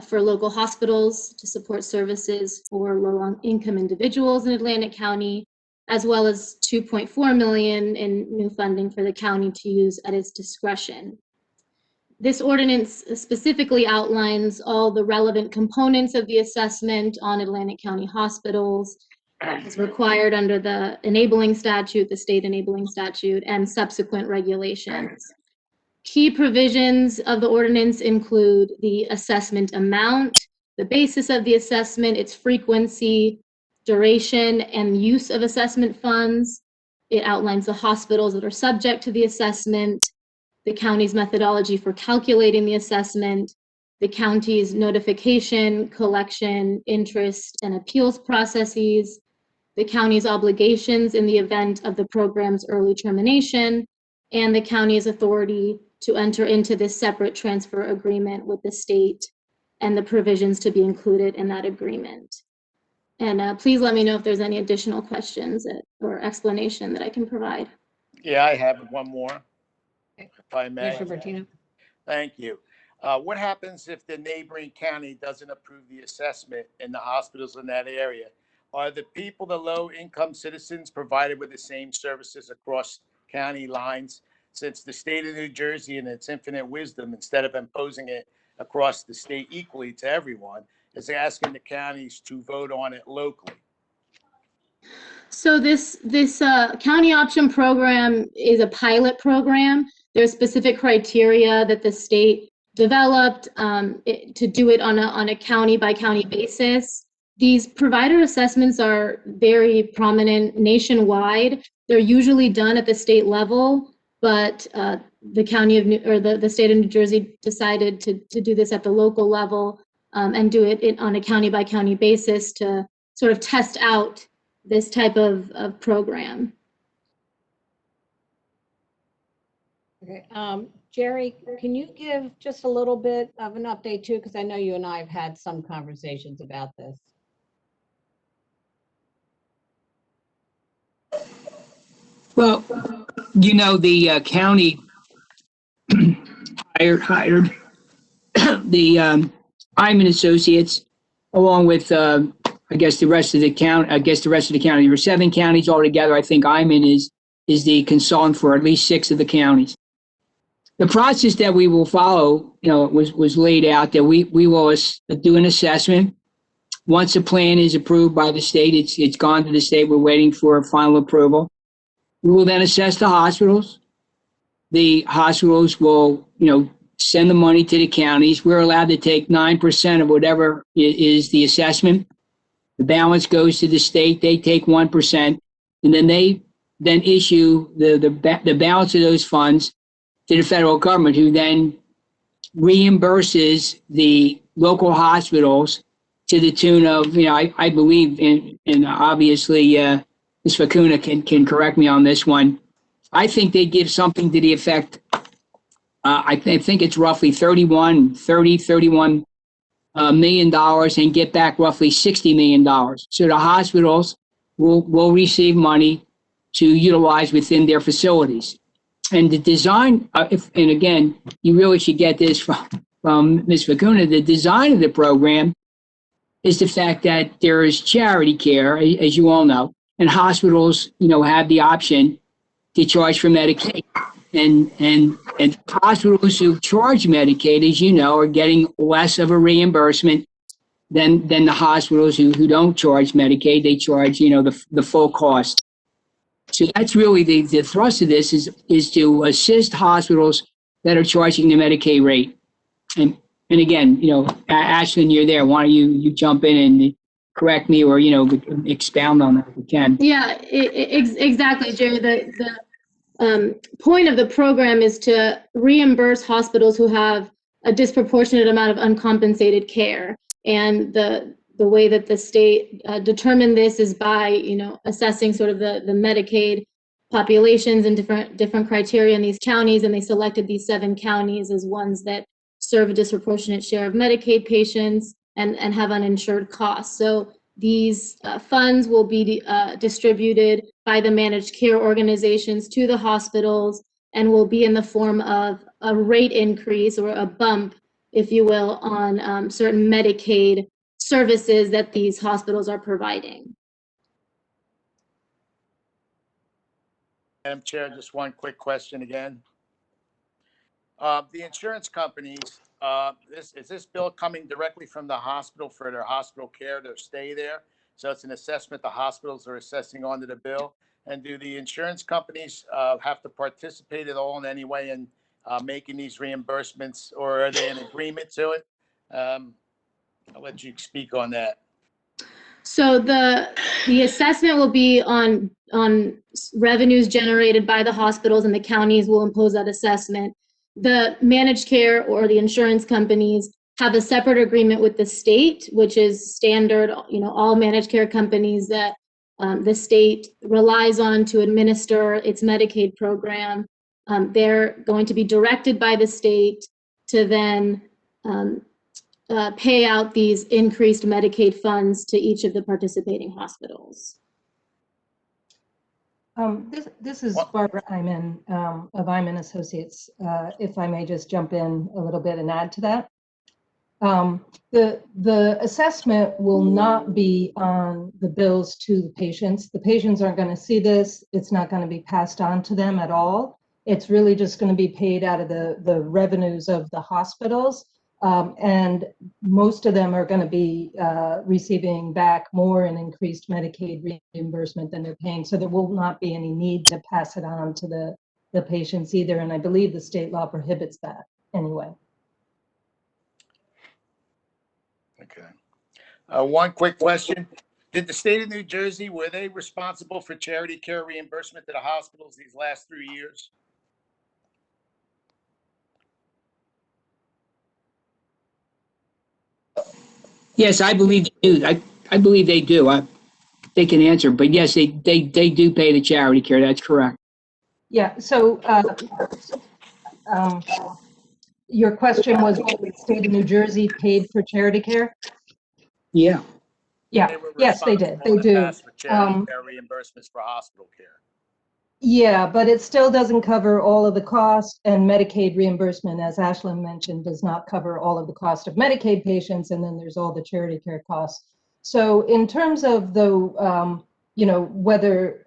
for local hospitals to support services for low-income individuals in Atlantic County, as well as $2.4 million in new funding for the county to use at its discretion. This ordinance specifically outlines all the relevant components of the assessment on Atlantic County hospitals as required under the enabling statute, the state enabling statute, and subsequent regulations. Key provisions of the ordinance include the assessment amount, the basis of the assessment, its frequency, duration, and use of assessment funds. It outlines the hospitals that are subject to the assessment, the county's methodology for calculating the assessment, the county's notification, collection, interest, and appeals processes, the county's obligations in the event of the program's early termination, and the county's authority to enter into this separate transfer agreement with the state and the provisions to be included in that agreement. And please let me know if there's any additional questions or explanation that I can provide. Yeah, I have one more, if I may. Commissioner Bertino? Thank you. What happens if the neighboring county doesn't approve the assessment in the hospitals in that area? Are the people, the low-income citizens, provided with the same services across county lines? Since the state of New Jersey, in its infinite wisdom, instead of imposing it across the state equally to everyone, is asking the counties to vote on it locally. So this county option program is a pilot program. There's specific criteria that the state developed to do it on a county by county basis. These provider assessments are very prominent nationwide. They're usually done at the state level, but the county of the state of New Jersey decided to do this at the local level and do it on a county by county basis to sort of test out this type of program. Okay, Jerry, can you give just a little bit of an update too? Because I know you and I have had some conversations about this. Well, you know, the county hired the Hyman Associates, along with I guess the rest of the county. There were 7 counties altogether. I think Hyman is the consultant for at least 6 of the counties. The process that we will follow, you know, was laid out that we will do an assessment. Once a plan is approved by the state, it's gone to the state. We're waiting for a final approval. We will then assess the hospitals. The hospitals will, you know, send the money to the counties. We're allowed to take 9% of whatever is the assessment. The balance goes to the state. They take 1%, and then they issue the balance of those funds to the federal government, who then reimburses the local hospitals to the tune of, you know, I believe, and obviously Ms. Facuna can correct me on this one. I think they give something to the effect, I think it's roughly $31 million and get back roughly $60 million. So the hospitals will receive money to utilize within their facilities. And the design, and again, you really should get this from Ms. Facuna, the design of the program is the fact that there is charity care, as you all know, and hospitals, you know, have the option to charge for Medicaid. And hospitals who charge Medicaid, as you know, are getting less of a reimbursement than the hospitals who don't charge Medicaid. They charge, you know, the full cost. So that's really the thrust of this is to assist hospitals that are charging the Medicaid rate. And again, you know, Ashlyn, you're there. Why don't you jump in and correct me, or, you know, expound on that if you can. Yeah, exactly, Jerry. The point of the program is to reimburse hospitals who have a disproportionate amount of uncompensated care. And the way that the state determined this is by, you know, assessing sort of the Medicaid populations and different criteria in these counties. And they selected these 7 counties as ones that serve a disproportionate share of Medicaid patients and have uninsured costs. So these funds will be distributed by the managed care organizations to the hospitals and will be in the form of a rate increase or a bump, if you will, on certain Medicaid services that these hospitals are providing. Madam Chair, just one quick question again. The insurance companies, is this bill coming directly from the hospital for their hospital care to stay there? So it's an assessment the hospitals are assessing onto the bill? And do the insurance companies have to participate at all in any way in making these reimbursements, or are they in agreement to it? I'll let you speak on that. So the assessment will be on revenues generated by the hospitals, and the counties will impose that assessment. The managed care or the insurance companies have a separate agreement with the state, which is standard. All managed care companies that the state relies on to administer its Medicaid program, they're going to be directed by the state to then pay out these increased Medicaid funds to each of the participating hospitals. This is Barbara Hyman of Hyman Associates. If I may just jump in a little bit and add to that. The assessment will not be on the bills to the patients. The patients aren't going to see this. It's not going to be passed on to them at all. It's really just going to be paid out of the revenues of the hospitals. And most of them are going to be receiving back more in increased Medicaid reimbursement than they're paying. So there will not be any need to pass it on to the patients either. And I believe the state law prohibits that anyway. Okay. One quick question. Did the state of New Jersey, were they responsible for charity care reimbursement to the hospitals these last 3 years? Yes, I believe they do. I believe they do. They can answer, but yes, they do pay the charity care. That's correct. Yeah, so your question was, the state of New Jersey paid for charity care? Yeah. Yeah, yes, they did. They do. For charity care reimbursements for hospital care. Yeah, but it still doesn't cover all of the cost, and Medicaid reimbursement, as Ashlyn mentioned, does not cover all of the cost of Medicaid patients, and then there's all the charity care costs. So in terms of whether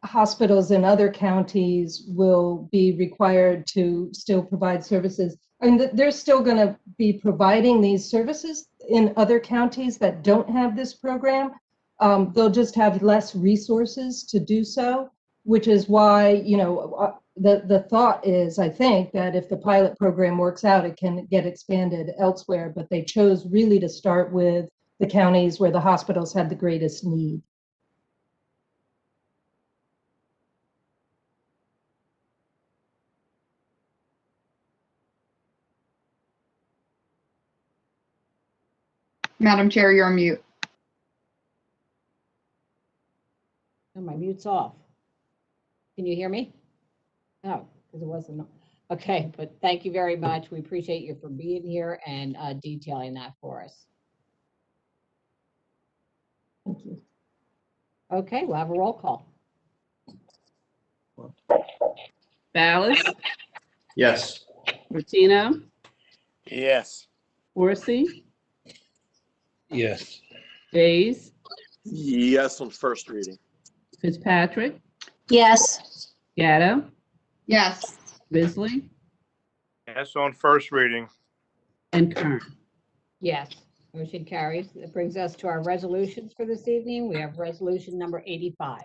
hospitals in other counties will be required to still provide services, and they're still going to be providing these services in other counties that don't have this program. They'll just have less resources to do so, which is why, the thought is, I think, that if the pilot program works out, it can get expanded elsewhere, but they chose really to start with the counties where the hospitals had the greatest need. Madam Chair, you're on mute. Oh, my mute's off. Can you hear me? No, because it wasn't. Okay, but thank you very much. We appreciate you for being here and detailing that for us. Thank you. Okay, we'll have a roll call. Ballas, Yes. Martino, Yes. Horsey, Yes. Days, Yes on first reading. Fitzpatrick, Yes. Gatto, Yes. Bisley, Yes, on first reading. and Kern. Yes, motion carries. That brings us to our resolutions for this evening. We have resolution number 85.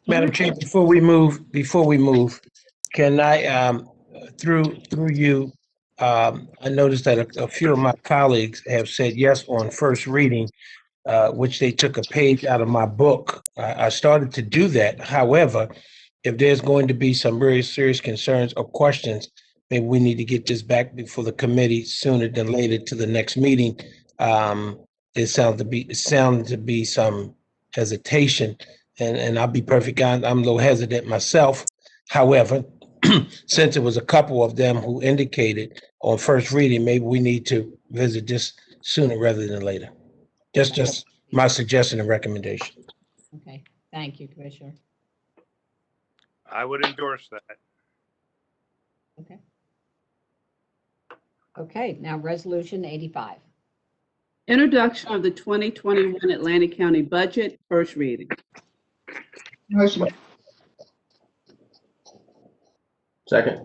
Madam Chair, before we move, can I, through you, I noticed that a few of my colleagues have said yes on first reading, which they took a page out of my book. I started to do that. However, if there's going to be some very serious concerns or questions, maybe we need to get this back before the committee sooner than later to the next meeting. It sounded to be some hesitation, and I'll be perfectly honest, I'm a little hesitant myself. However, since it was a couple of them who indicated on first reading, maybe we need to visit this sooner rather than later. Just my suggestion and recommendation. Okay, thank you, Commissioner. I would endorse that. Okay. Okay, now Resolution 85. Introduction of the 2021 Atlantic County budget, first reading. Motion. Second.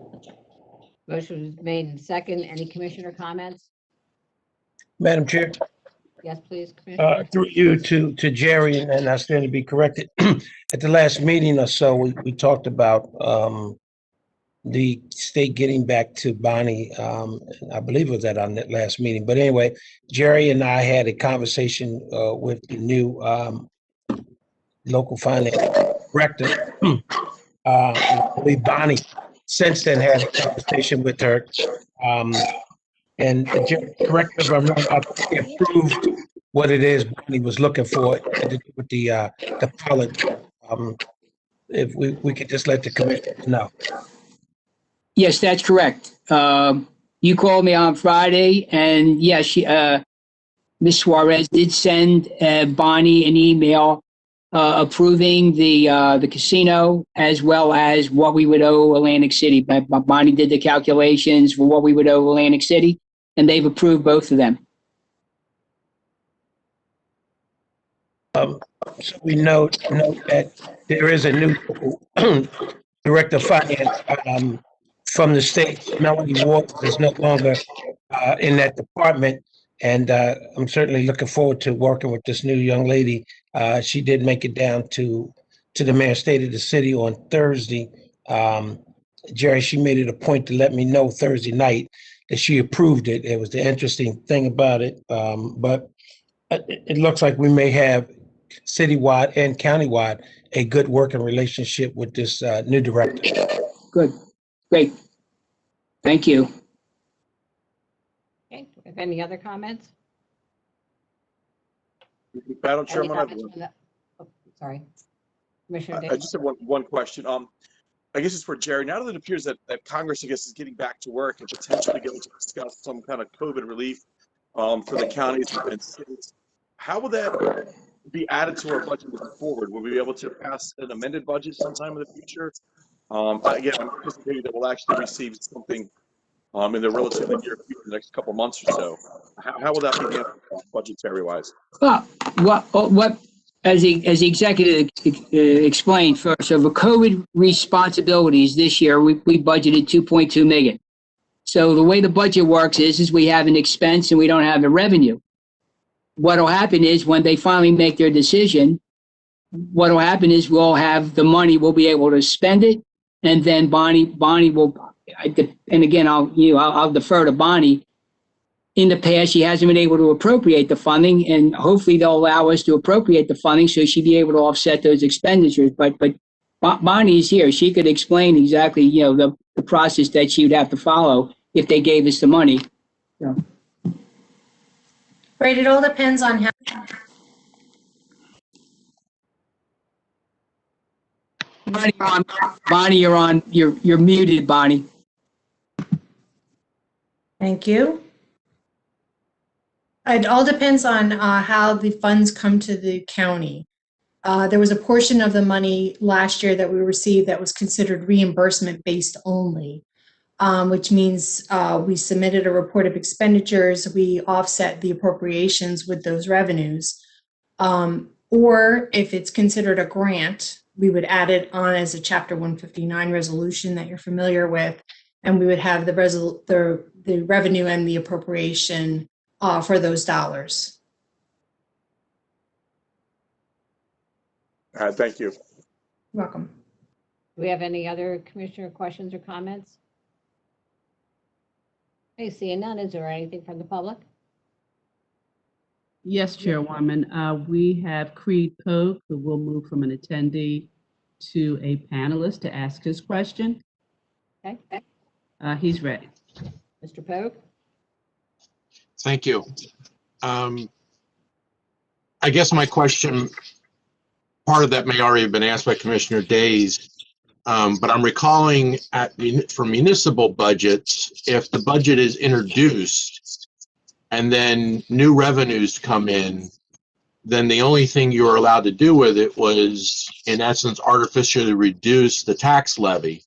Motion is made and second. Any commissioner comments? Madam Chair, Yes, please, Commissioner. through you to Jerry, and I stand to be corrected. At the last meeting or so, we talked about the state getting back to Bonnie. I believe it was at our last meeting. But anyway, Jerry and I had a conversation with the new local finance director. I believe Bonnie since then had a conversation with her. And Jerry, correct me if I'm wrong, I think he approved what it is Bonnie was looking for to do with the pilot. If we could just let the commissioners know. Yes, that's correct. You called me on Friday, and yes, Ms. Suarez did send Bonnie an email approving the casino as well as what we would owe Atlantic City. But Bonnie did the calculations for what we would owe Atlantic City, and they've approved both of them. So we note that there is a new director of finance from the state. Melanie Waters is no longer in that department. And I'm certainly looking forward to working with this new young lady. She did make it down to the mayor state of the city on Thursday. Jerry, she made it a point to let me know Thursday night that she approved it. It was the interesting thing about it. But it looks like we may have citywide and countywide a good working relationship with this new director. Good. Great. Thank you. Okay, do we have any other comments? Madam Any Chairman, I have comments one. from the- oh, sorry. Commissioner I Davis? just have one question. I guess it's for Jerry. Now that it appears that Congress, I guess, is getting back to work and potentially going to discuss some kind of COVID relief for the counties and cities, how will that be added to our budget moving forward? Will we be able to pass an amended budget sometime in the future? Again, I'm anticipating that we'll actually receive something in the relatively near future, the next couple months or so. How will that be handled budgetary wise? What as the executive explained first, so the COVID responsibilities this year, we budgeted 2.2 million. So the way the budget works is we have an expense and we don't have the revenue. What'll happen is when they finally make their decision, what'll happen is we'll have the money, we'll be able to spend it, and then Bonnie will. And again, I'll defer to Bonnie. In the past, she hasn't been able to appropriate the funding, and hopefully they'll allow us to appropriate the funding so she'd be able to offset those expenditures. But Bonnie's here; she could explain exactly, the process that she would have to follow if they gave us the money. So. Right, it all depends on how. Bonnie, you're muted, Bonnie. Thank you. It all depends on how the funds come to the county. There was a portion of the money last year that we received that was considered reimbursement based only, which means we submitted a report of expenditures, we offset the appropriations with those revenues. Or if it's considered a grant, we would add it on as a Chapter 159 resolution that you're familiar with, and we would have the revenue and the appropriation for those dollars. All right, thank you. You're welcome. Do we have any other commissioner questions or comments? Okay, seeing none, is there anything from the public? Yes, Chairwoman. We have Creed Pogue, who will move from an attendee to a panelist to ask his question. Okay, He's ready. Mr. Pogue? Thank you. I guess my question, part of that may already have been asked by Commissioner Days. But I'm recalling for municipal budgets, if the budget is introduced and then new revenues come in, then the only thing you were allowed to do with it was, in essence, artificially reduce the tax levy.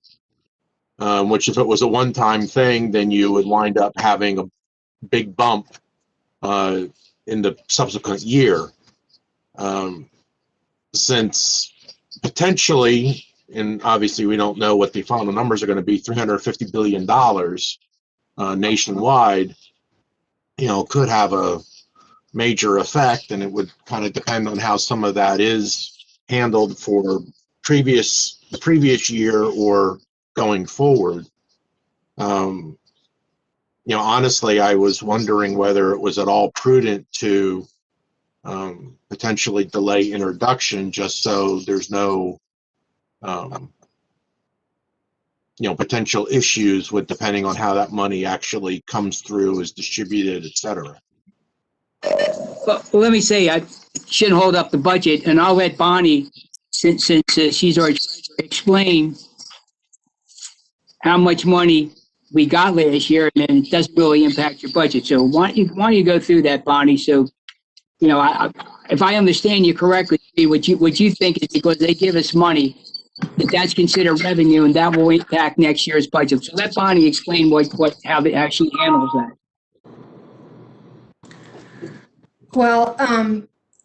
Which if it was a one-time thing, then you would wind up having a big bump in the subsequent year. Since potentially, and obviously we don't know what the final numbers are going to be, $350 billion nationwide, could have a major effect, and it would kind of depend on how some of that is handled for the previous year or going forward. Honestly, I was wondering whether it was at all prudent to potentially delay introduction just so there's no potential issues with depending on how that money actually comes through, is distributed, et cetera. Well, let me say, I shouldn't hold up the budget, and I'll let Bonnie, since she's already explained how much money we got last year, and it doesn't really impact your budget. So why don't you go through that, Bonnie? So, if I understand you correctly, what you think is because they give us money, that's considered revenue, and that will impact next year's budget. So let Bonnie explain how she handles that. Well,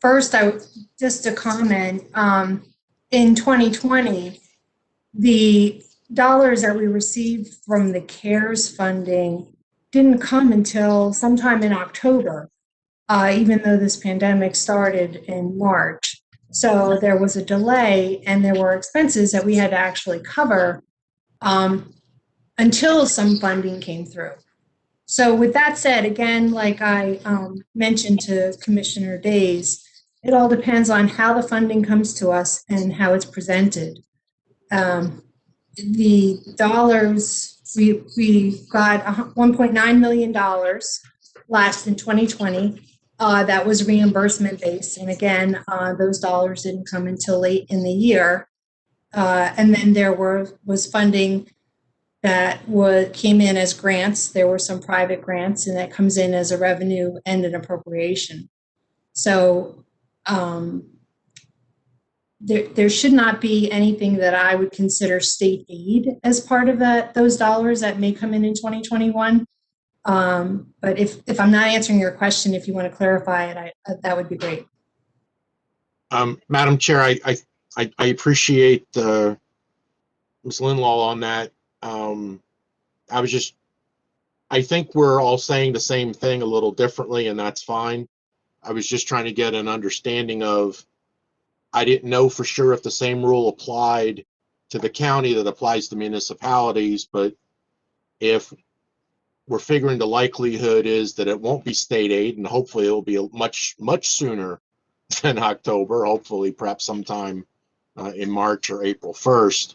first, just a comment. In 2020, the dollars that we received from the CARES funding didn't come until sometime in October, even though this pandemic started in March. So there was a delay, and there were expenses that we had to actually cover until some funding came through. So with that said, again, like I mentioned to Commissioner Days, it all depends on how the funding comes to us and how it's presented. The dollars, we got $1.9 million last in 2020. That was reimbursement based. And again, those dollars didn't come until late in the year. And then there was funding that came in as grants. There were some private grants, and that comes in as a revenue and an appropriation. So there should not be anything that I would consider state aid as part of those dollars that may come in 2021. But if I'm not answering your question, if you want to clarify it, that would be great. Madam Chair, I appreciate Ms. Linlaw on that. I think we're all saying the same thing a little differently, and that's fine. I was just trying to get an understanding of, I didn't know for sure if the same rule applied to the county that applies to municipalities, but if we're figuring the likelihood is that it won't be state aid, and hopefully it'll be much, much sooner than October, hopefully perhaps sometime in March or April 1st,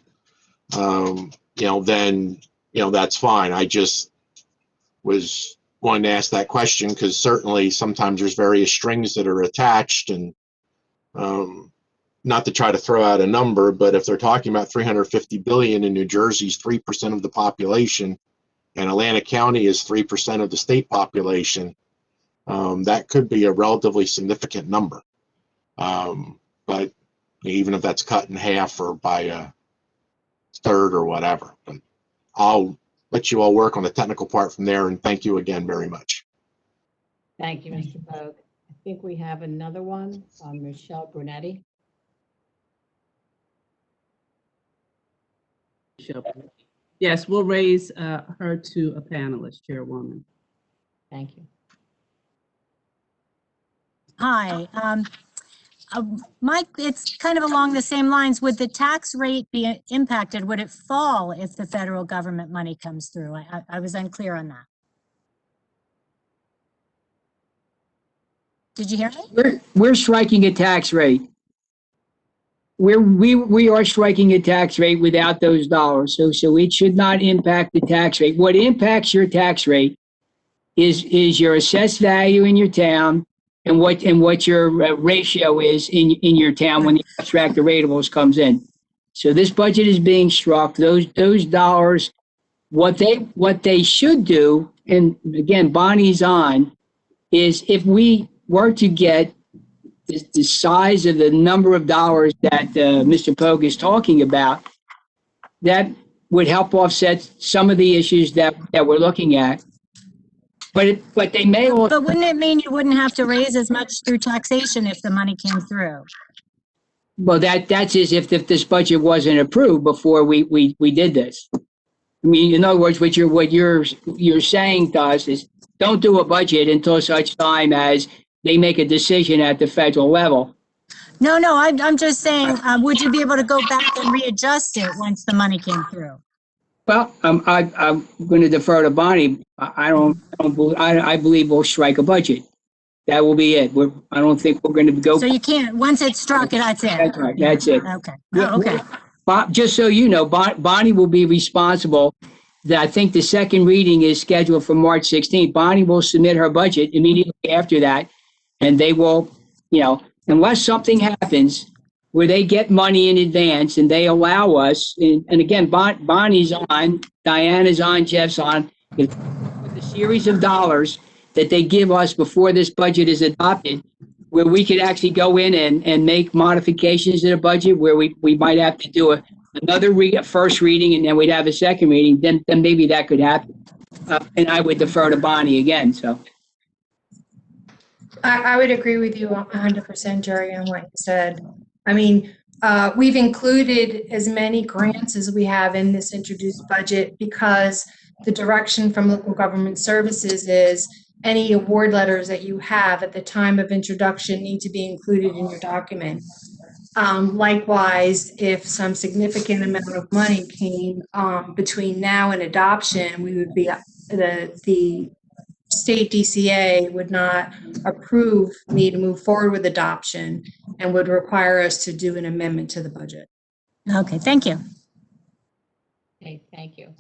then, that's fine. I just was going to ask that question because certainly sometimes there's various strings that are attached, and not to try to throw out a number, but if they're talking about $350 billion in New Jersey's 3% of the population, and Atlantic County is 3% of the state population, that could be a relatively significant number. But even if that's cut in half or by a third or whatever, but I'll let you all work on the technical part from there, and thank you again very much. Thank you, Mr. Vogt. I think we have another one, Michelle Brunetti. Yes, we'll raise her to a panelist, Chairwoman. Thank you. Hi. Mike, it's kind of along the same lines. Would the tax rate be impacted? Would it fall if the federal government money comes through? I was unclear on that. Did you hear me? We're striking a tax rate. We are striking a tax rate without those dollars. So it should not impact the tax rate. What impacts your tax rate is your assessed value in your town and what your ratio is in your town when the abstract ratables comes in. So this budget is being struck. Those dollars, what they should do, and again, Bonnie's on, is if we were to get the size of the number of dollars that Mr. Pogue is talking about, that would help offset some of the issues that we're looking at. But they may also. But wouldn't it mean you wouldn't have to raise as much through taxation if the money came through? Well, that's as if this budget wasn't approved before we did this. I mean, in other words, what you're saying to us is don't do a budget until such time as they make a decision at the federal level. No, I'm just saying, would you be able to go back and readjust it once the money came through? Well, I'm going to defer to Bonnie. I believe we'll strike a budget. That will be it. I don't think we're going to go. So you can't, once it's struck, that's it? That's right, that's it. Okay. Oh, okay. Just so you know, Bonnie will be responsible. I think the second reading is scheduled for March 16th. Bonnie will submit her budget immediately after that, and they will, unless something happens where they get money in advance and they allow us, and again, Bonnie's on, Diana's on, Jeff's on, with a series of dollars that they give us before this budget is adopted, where we could actually go in and make modifications to the budget, where we might have to do another first reading and then we'd have a second reading, then maybe that could happen. And I would defer to Bonnie again, so. I would agree with you 100%, Jerry, on what you said. I mean, we've included as many grants as we have in this introduced budget because the direction from local government services is any award letters that you have at the time of introduction need to be included in your document. Likewise, if some significant amount of money came between now and adoption, we would be the state DCA would not approve me to move forward with adoption and would require us to do an amendment to the budget. Okay, thank you. Okay, thank you.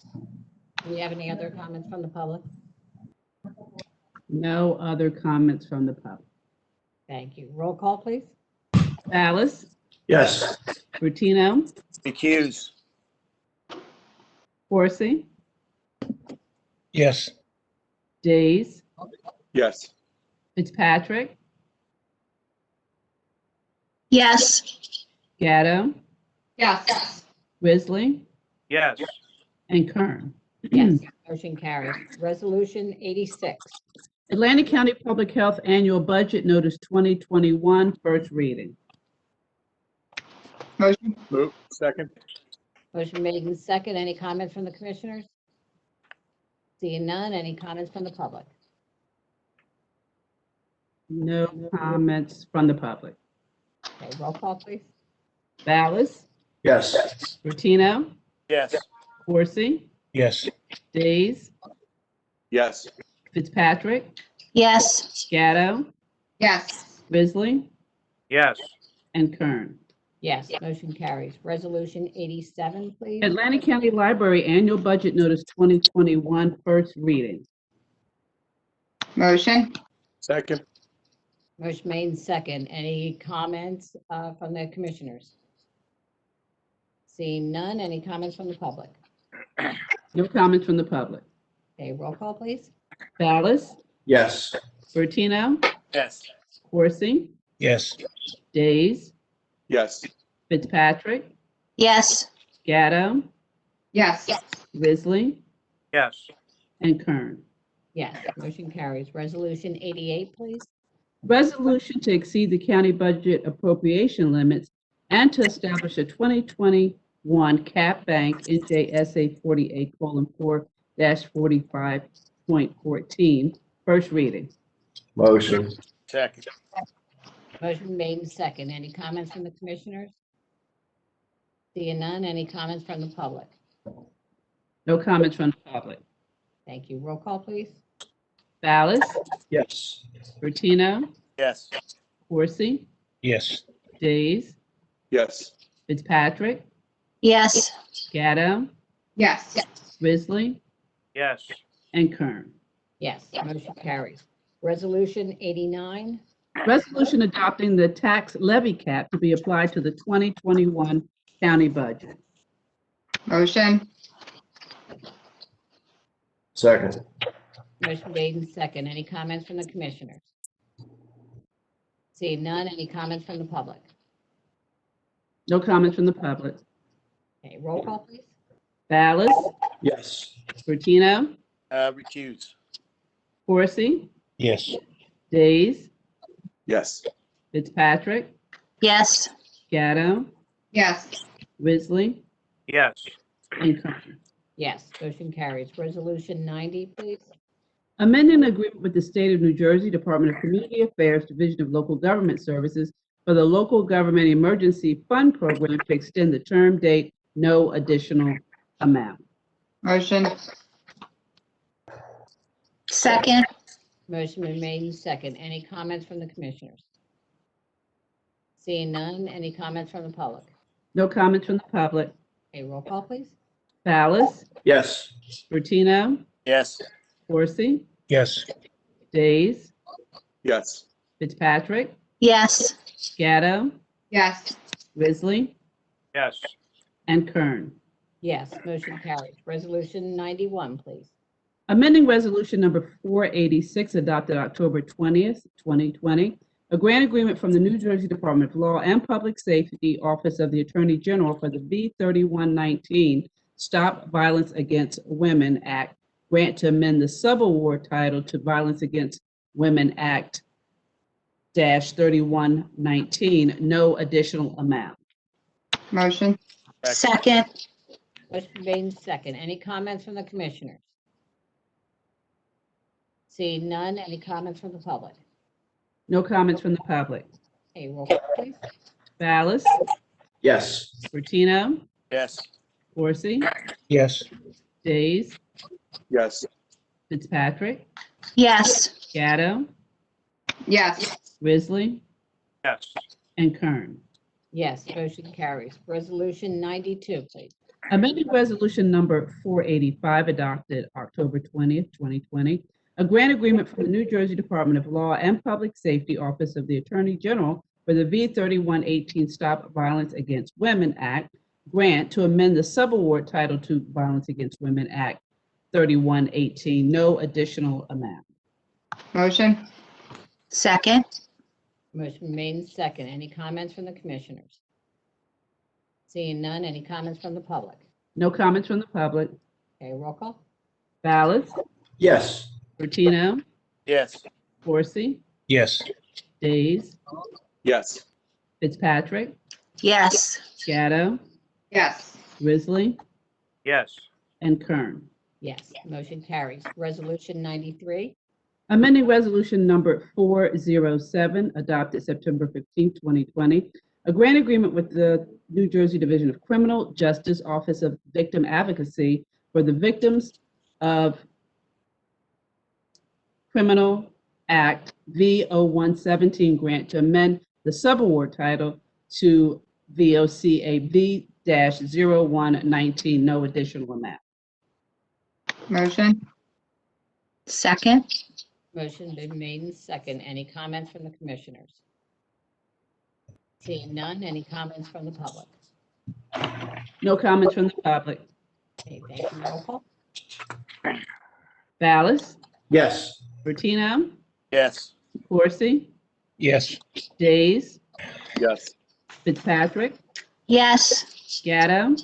Do we have any other comments from the public? No other comments from the public. Thank you. Roll call, please. Ballas, Yes. Rutino, Recuse. Horsey, Yes. Days, Yes. Fitzpatrick, Yes. Gatto, Yes. Risley, Yes. and Kern. Yes, motion carries. Resolution 86. Atlantic County Public Health Annual Budget Notice 2021, first reading. Motion. Move. Second. Motion made in second. Any comments from the commissioners? Seeing none, any comments from the public? No comments from the public. Okay, roll call, please. Ballas, Yes. Rutino, Yes. Horsey, Yes. Days, Yes. Fitzpatrick, Yes. Gatto, Yes. Risley, Yes. and Kern. Yes, motion carries. Resolution 87, please. Atlantic County Library Annual Budget Notice 2021, first reading. Motion. Second. Motion made in second. Any comments from the commissioners? Seeing none, any comments from the public? No comments from the public. Okay, roll call, please. Ballas, Yes. Bertino, Yes. Horsey, Yes. Days, Yes. Fitzpatrick, Yes. Gatto, Yes. Risley, Yes. and Kern. Yes, motion carries. Resolution 88, please. Resolution to exceed the county budget appropriation limits and to establish a 2021 cap bank NJSA 48:4-45.14, first reading. Motion. Second. Motion made in second. Any comments from the commissioners? Seeing none, any comments from the public? No comments from the public. Thank you. Roll call, please. Ballas, Yes. Bertino, Yes. Horsey, Yes. Days, Yes. Fitzpatrick, Yes. Gatto, Yes. Risley, Yes. and Kern. Yes, motion carries. Resolution 89. Resolution adopting the tax levy cap to be applied to the 2021 county budget. Motion. Second. Motion made in second. Any comments from the commissioners? Seeing none, any comments from the public? No comments from the public. Okay, roll call, please. Ballas, Yes. Bertino, Recuse. Corsi, Yes. Days, Yes. Fitzpatrick, Yes. Gatto, Yes. Risley, Yes. and Kern. Yes, motion carries. Resolution 90, please. Amending an agreement with the State of New Jersey Department of Community Affairs, Division of Local Government Services for the Local Government Emergency Fund Program to extend the term date, no additional amount. Motion. Second. Motion been made in second. Any comments from the commissioners? Seeing none, any comments from the public? No comments from the public. Okay, roll call, please. Ballas, Yes. Bertino, Yes. Corsi, Yes. Days, Yes. Fitzpatrick, Yes. Gatto, Yes. Risley, Yes. and Kern. Yes, motion carries. Resolution 91, please. Amending Resolution Number 486, adopted October 20th, 2020, a grant agreement from the New Jersey Department of Law and Public Safety Office of the Attorney General for the V3119 Stop Violence Against Women Act grant to amend the subaward title to Violence Against Women Act -3119, no additional amount. Motion. Second. Motion made in second. Any comments from the commissioners? Seeing none, any comments from the public? No comments from the public. Okay, roll call, please. Ballas, Yes. Bertino, Yes. Corsi, Yes. Days, Yes. Fitzpatrick, Yes. Gatto, Yes. Risley, Yes. and Kern. Yes, motion carries. Resolution 92, please. Amending Resolution Number 485, adopted October 20th, 2020, a grant agreement from the New Jersey Department of Law and Public Safety Office of the Attorney General for the V3118 Stop Violence Against Women Act grant to amend the subaward title to Violence Against Women Act 3118, no additional amount. Motion. Second. Motion made in second. Any comments from the commissioners? Seeing none, any comments from the public? No comments from the public. Okay, roll call. Ballas, Yes. Bertino, Yes. Corsi, Yes. Days, Yes. Fitzpatrick, Yes. Gatto, Yes. Risley, Yes. and Kern. Yes, motion carries. Resolution 93. Amending Resolution Number 407, adopted September 15, 2020, a grant agreement with the New Jersey Division of Criminal Justice Office of Victim Advocacy for the Victims of Criminal Act V0117 grant to amend the subaward title to VOCA V-0119, no additional amount. Motion. Second. Motion been made in second. Any comments from the commissioners? Seeing none, any comments from the public? No comments from the public. Okay, thank you. Roll call. Ballas, Yes. Bertino, Yes. Corsi, Yes. Days, Yes. Fitzpatrick, Yes. Gatto,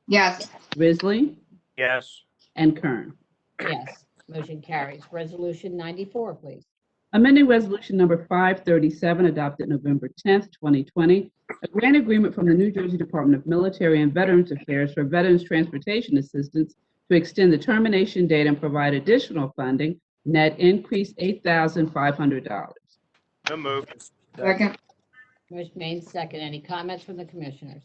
Yes. Risley, Yes. and Kern. Yes, motion carries. Resolution 94, please. Amending Resolution Number 537, adopted November 10th, 2020, a grant agreement from the New Jersey Department of Military and Veterans Affairs for Veterans Transportation Assistance to extend the termination date and provide additional funding, net increase $8,500. So moved. Second. Motion made in second. Any comments from the commissioners?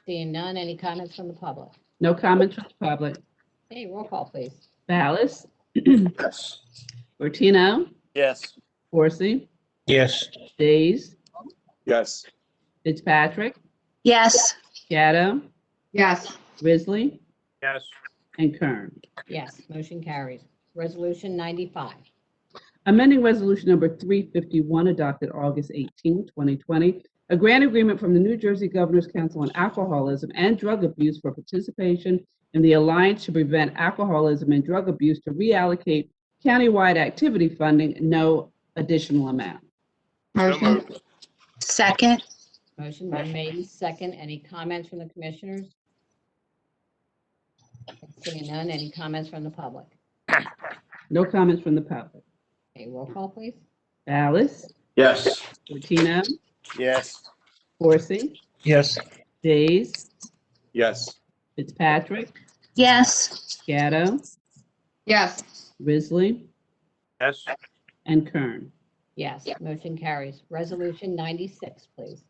Seeing none, any comments from the public? No comments from the public. Okay, roll call, please. Ballas, Yes. Bertino, Yes. Corsi, Yes. Days, Yes. Fitzpatrick, Yes. Gatto, Yes. Risley, Yes. and Kern. Yes, motion carries. Resolution 95. Amending Resolution Number 351, adopted August 18, 2020, a grant agreement from the New Jersey Governor's Council on Alcoholism and Drug Abuse for participation in the Alliance to Prevent Alcoholism and Drug Abuse to reallocate countywide activity funding, no additional amount. Motion. Second. Motion been made and second. Any comments from the commissioners? Seeing none, any comments from the public? No comments from the public. Okay, roll call, please. Ballas, Yes. Martino, Yes. Corsi, Yes. Days, Yes. Fitzpatrick, Yes. Gatto, Yes. Risley, Yes. and Kern. Yes, motion carries. Resolution 96, please.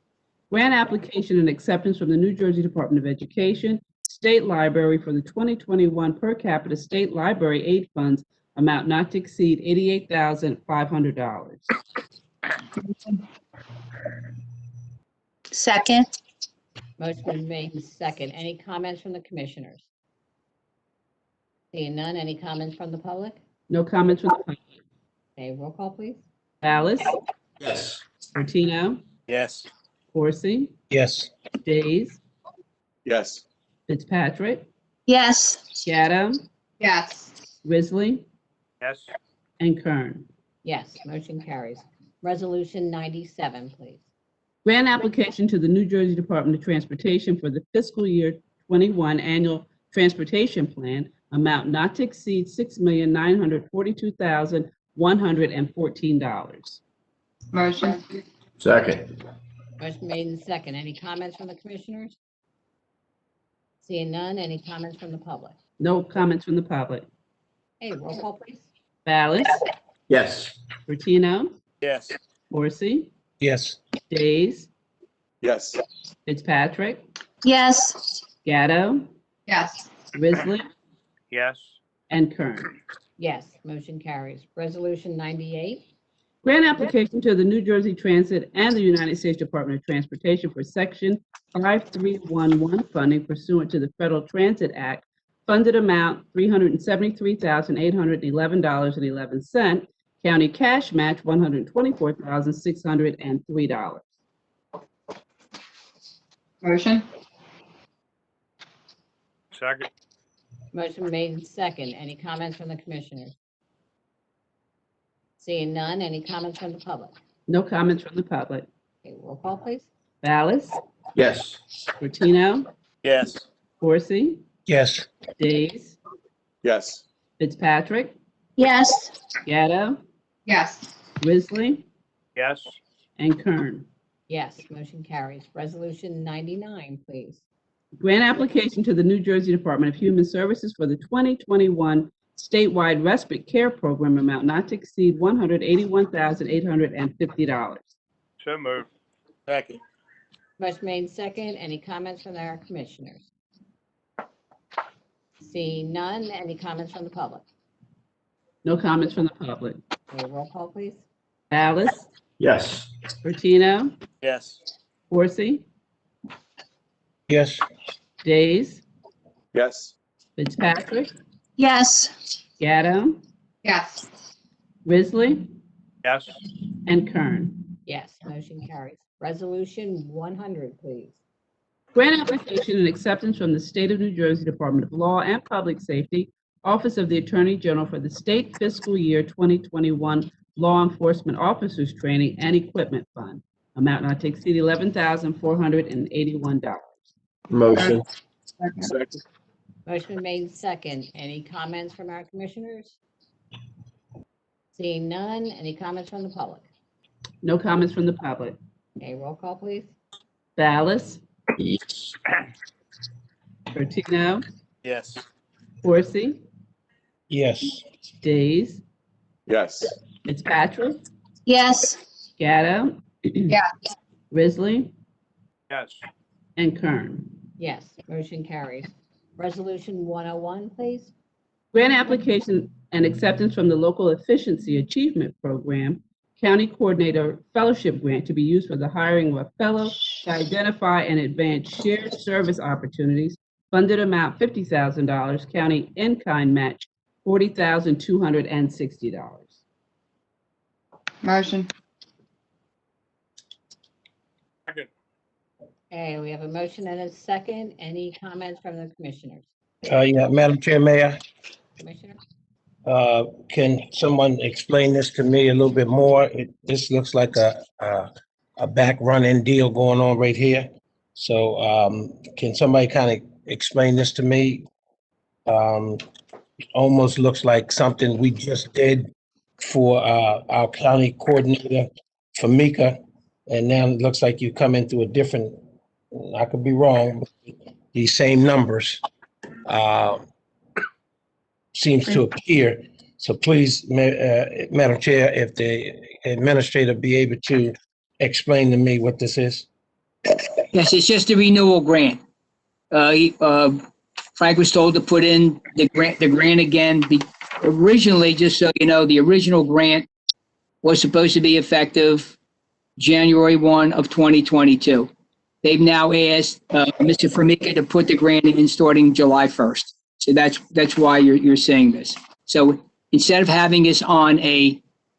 Grant application and acceptance from the New Jersey Department of Education, State Library for the 2021 per capita state library aid funds amount not to exceed $88,500. Second. Motion been made and second. Any comments from the commissioners? Seeing none, any comments from the public? No comments from the public. Okay, roll call, please. Ballas, Yes. Martino, Yes. Corsi, Yes. Days, Yes. Fitzpatrick, Yes. Gatto, Yes. Risley, Yes. and Kern. Yes, motion carries. Resolution 97, please. Grant application to the New Jersey Department of Transportation for the fiscal year 21 annual transportation plan, amount not to exceed $6,942,114. Motion. Second. Motion made and second. Any comments from the commissioners? Seeing none, any comments from the public? No comments from the public. Okay, roll call, please. Ballas, Yes. Bertino, Yes. Corsi, Yes. Days, Yes. Fitzpatrick, Yes. Gatto, Yes. Risley, Yes. and Kern. Yes, motion carries. Resolution 98. Grant application to the New Jersey Transit and the United States Department of Transportation for Section 5311 funding pursuant to the Federal Transit Act, funded amount $373,811.11, county cash match $124,603. Motion. Second. Motion made and second. Any comments from the commissioners? Seeing none, any comments from the public? No comments from the public. Okay, roll call, please. Ballas, Yes. Bertino, Yes. Corsi, Yes. Days, Yes. Fitzpatrick, Yes. Gatto, Yes. Risley, Yes. and Kern. Yes, motion carries. Resolution 99, please. Grant application to the New Jersey Department of Human Services for the 2021 statewide respite care program, amount not to exceed $181,850. So moved. Second. Motion made and second. Any comments from our commissioners? Seeing none, any comments from the public? No comments from the public. Okay, roll call, please. Ballas, Yes. Bertino, Yes. Corsi, Yes. Days, Yes. Fitzpatrick, Yes. Gatto, Yes. Risley, Yes. and Kern. Yes, motion carries. Resolution 100, please. Grant application and acceptance from the State of New Jersey Department of Law and Public Safety, Office of the Attorney General for the state fiscal year 2021 Law Enforcement Officers Training and Equipment Fund, amount not to exceed $11,481. Motion. Second. Motion made and second. Any comments from our commissioners? Seeing none, any comments from the public? No comments from the public. Okay, roll call, please. Ballas, Yes. Bertino, Yes. Corsi, Yes. Days, Yes. Fitzpatrick, Yes. Gatto, Yes. Risley, Yes. and Kern. Yes, motion carries. Resolution 101, please. Grant application and acceptance from the Local Efficiency Achievement Program, County Coordinator Fellowship Grant to be used for the hiring of a fellow to identify and advance shared service opportunities, funded amount $50,000, county in-kind match $40,260. Motion. Second. Okay, we have a motion and a second. Any comments from the commissioners? Yeah, Madam Chair, Mayor, Commissioner? can someone explain this to me a little bit more? This looks like a back running deal going on right here. So, can somebody kind of explain this to me? Almost looks like something we just did for, our county coordinator, Famika. And now it looks like you come into a different, I could be wrong, but these same numbers, seems to appear. So please, Madam Chair, if the administrator be able to explain to me what this is. Yes, it's just a renewal grant. Frank was told to put in the grant again. Originally, just so you know, the original grant was supposed to be effective January 1 of 2022. They've now asked Mr. Formica to put the grant in starting July 1st. So that's why you're saying this. So instead of having us on a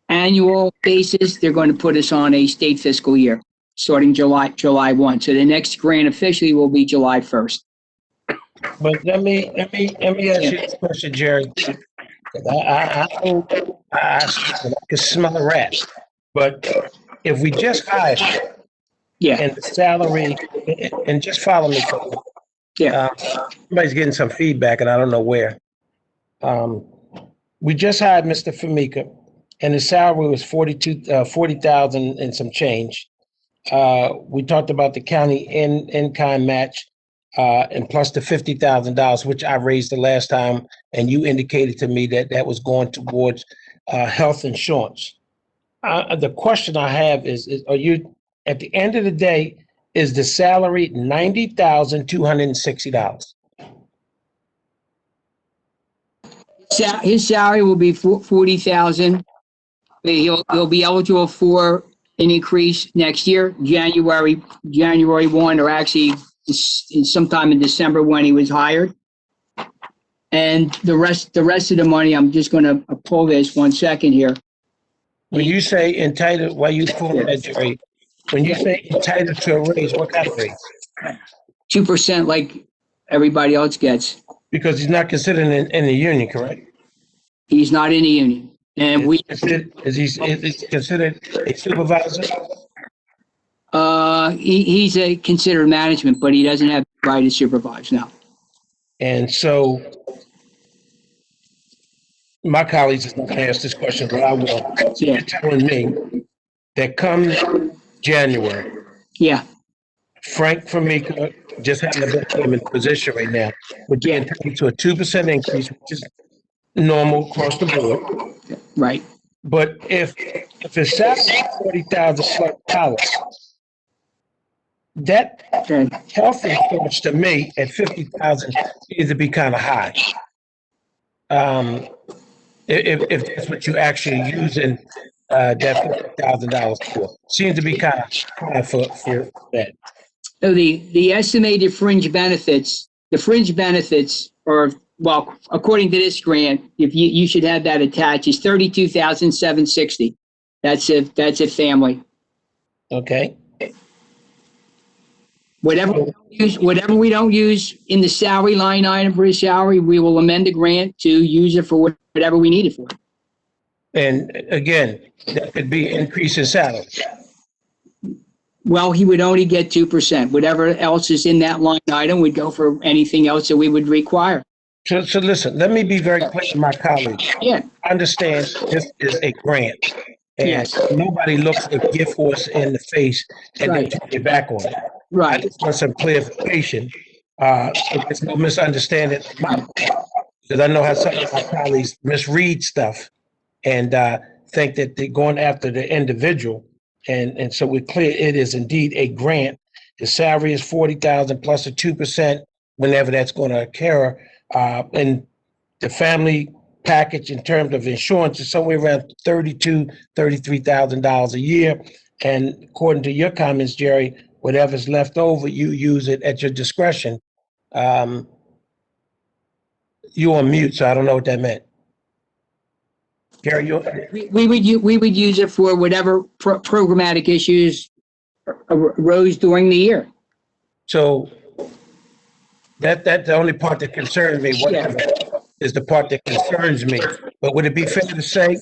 annual basis, they're going to put us on a state fiscal year, starting July 1. So the next grant officially will be July 1st. But let me ask you this question, Jerry. I can smell a rat. But if we just hired her, and the salary, and just follow me. Somebody's getting some feedback and I don't know where. We just hired Mr. Famika and his salary was 40,000 and some change. We talked about the county in-kind match, and plus the $50,000, which I raised the last time, and you indicated to me that that was going towards health insurance. The question I have is are you, at the end of the day, is the salary $90,260? His salary will be 40,000. He'll be eligible for an increase next year, January 1, or actually sometime in December when he was hired. And the rest of the money, I'm just going to pull this 1 second here. When you say entitled, why you pulling that, Jerry? When you say entitled to a raise, what kind of raise? 2% like everybody else gets. Because he's not considered in the union, correct? He's not in the union. And is he considered a supervisor? He's a considered management, but he doesn't have the right to supervise now. And so my colleagues is not going to ask this question, but I will. So you're telling me that come January, Frank Famika just having a bit him in position right now would be entitled to a 2% increase, which is normal across the board. Right. But if his salary is $40,000, that health insurance to me at 50,000 seems to be kind of high. If that's what you actually using that $50,000 for, seems to be kind of high for that. So the estimated fringe benefits, are, well, according to this grant, if you should have that attached, is $32,760. That's a family. Okay. Whatever we don't use in the salary line item for his salary, we will amend the grant to use it for whatever we need it for. And again, that could be increase in salary. Well, he would only get 2%. Whatever else is in that line item would go for anything else that we would require. So listen, let me be very clear to my colleagues. Yeah. Understand this is a grant. And nobody looks a gift horse in the face and then turn your back on it. Right. I just want some clarification. So there's no misunderstanding because I know how some of my colleagues misread stuff and think that they're going after the individual. And so we're clear it is indeed a grant. The salary is 40,000 plus a 2% whenever that's going to occur. And the family package in terms of insurance is somewhere around $33,000 a year. And according to your comments, Jerry, whatever's left over, you use it at your discretion. You on mute, so I don't know what that meant. Gary, we would use it for whatever programmatic issues arose during the year. So that's the only part that concerns me, whatever is the part that concerns me. But would it be fair to say,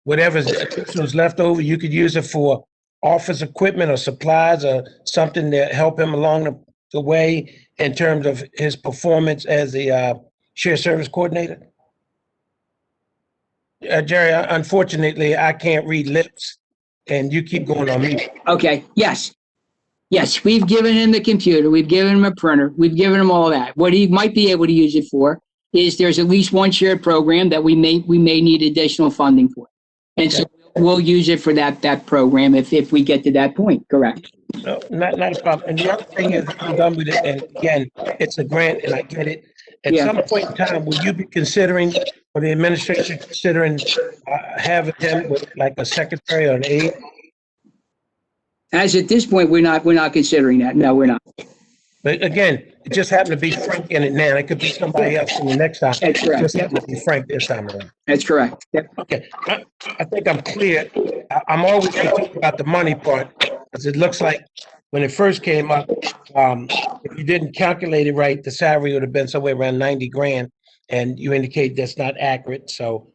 whatever's additional's left over, you could use it for office equipment or supplies or something to help him along the way in terms of his performance as the shared service coordinator? Jerry, unfortunately, I can't read lips, and you keep going on mute. Okay, yes. Yes, we've given him the computer, we've given him a printer, we've given him all that. What he might be able to use it for is there's at least one shared program that we may need additional funding for. And so we'll use it for that program if we get to that point, correct? No, not a problem. And the other thing is, I'm done with it, and again, it's a grant, and I get it. At some point in time, will you be considering, or the administration considering having him with like a secretary or an aide? As at this point, we're not considering that. No, we're not. But again, it just happened to be Frank in it now. It could be somebody else in the next time. That's correct. It just happened to be Frank this time around. That's correct. Yep. Okay, I think I'm clear. I'm always concerned about the money part, because it looks like when it first came up, if you didn't calculate it right, the salary would have been somewhere around 90 grand, and you indicate that's not accurate. So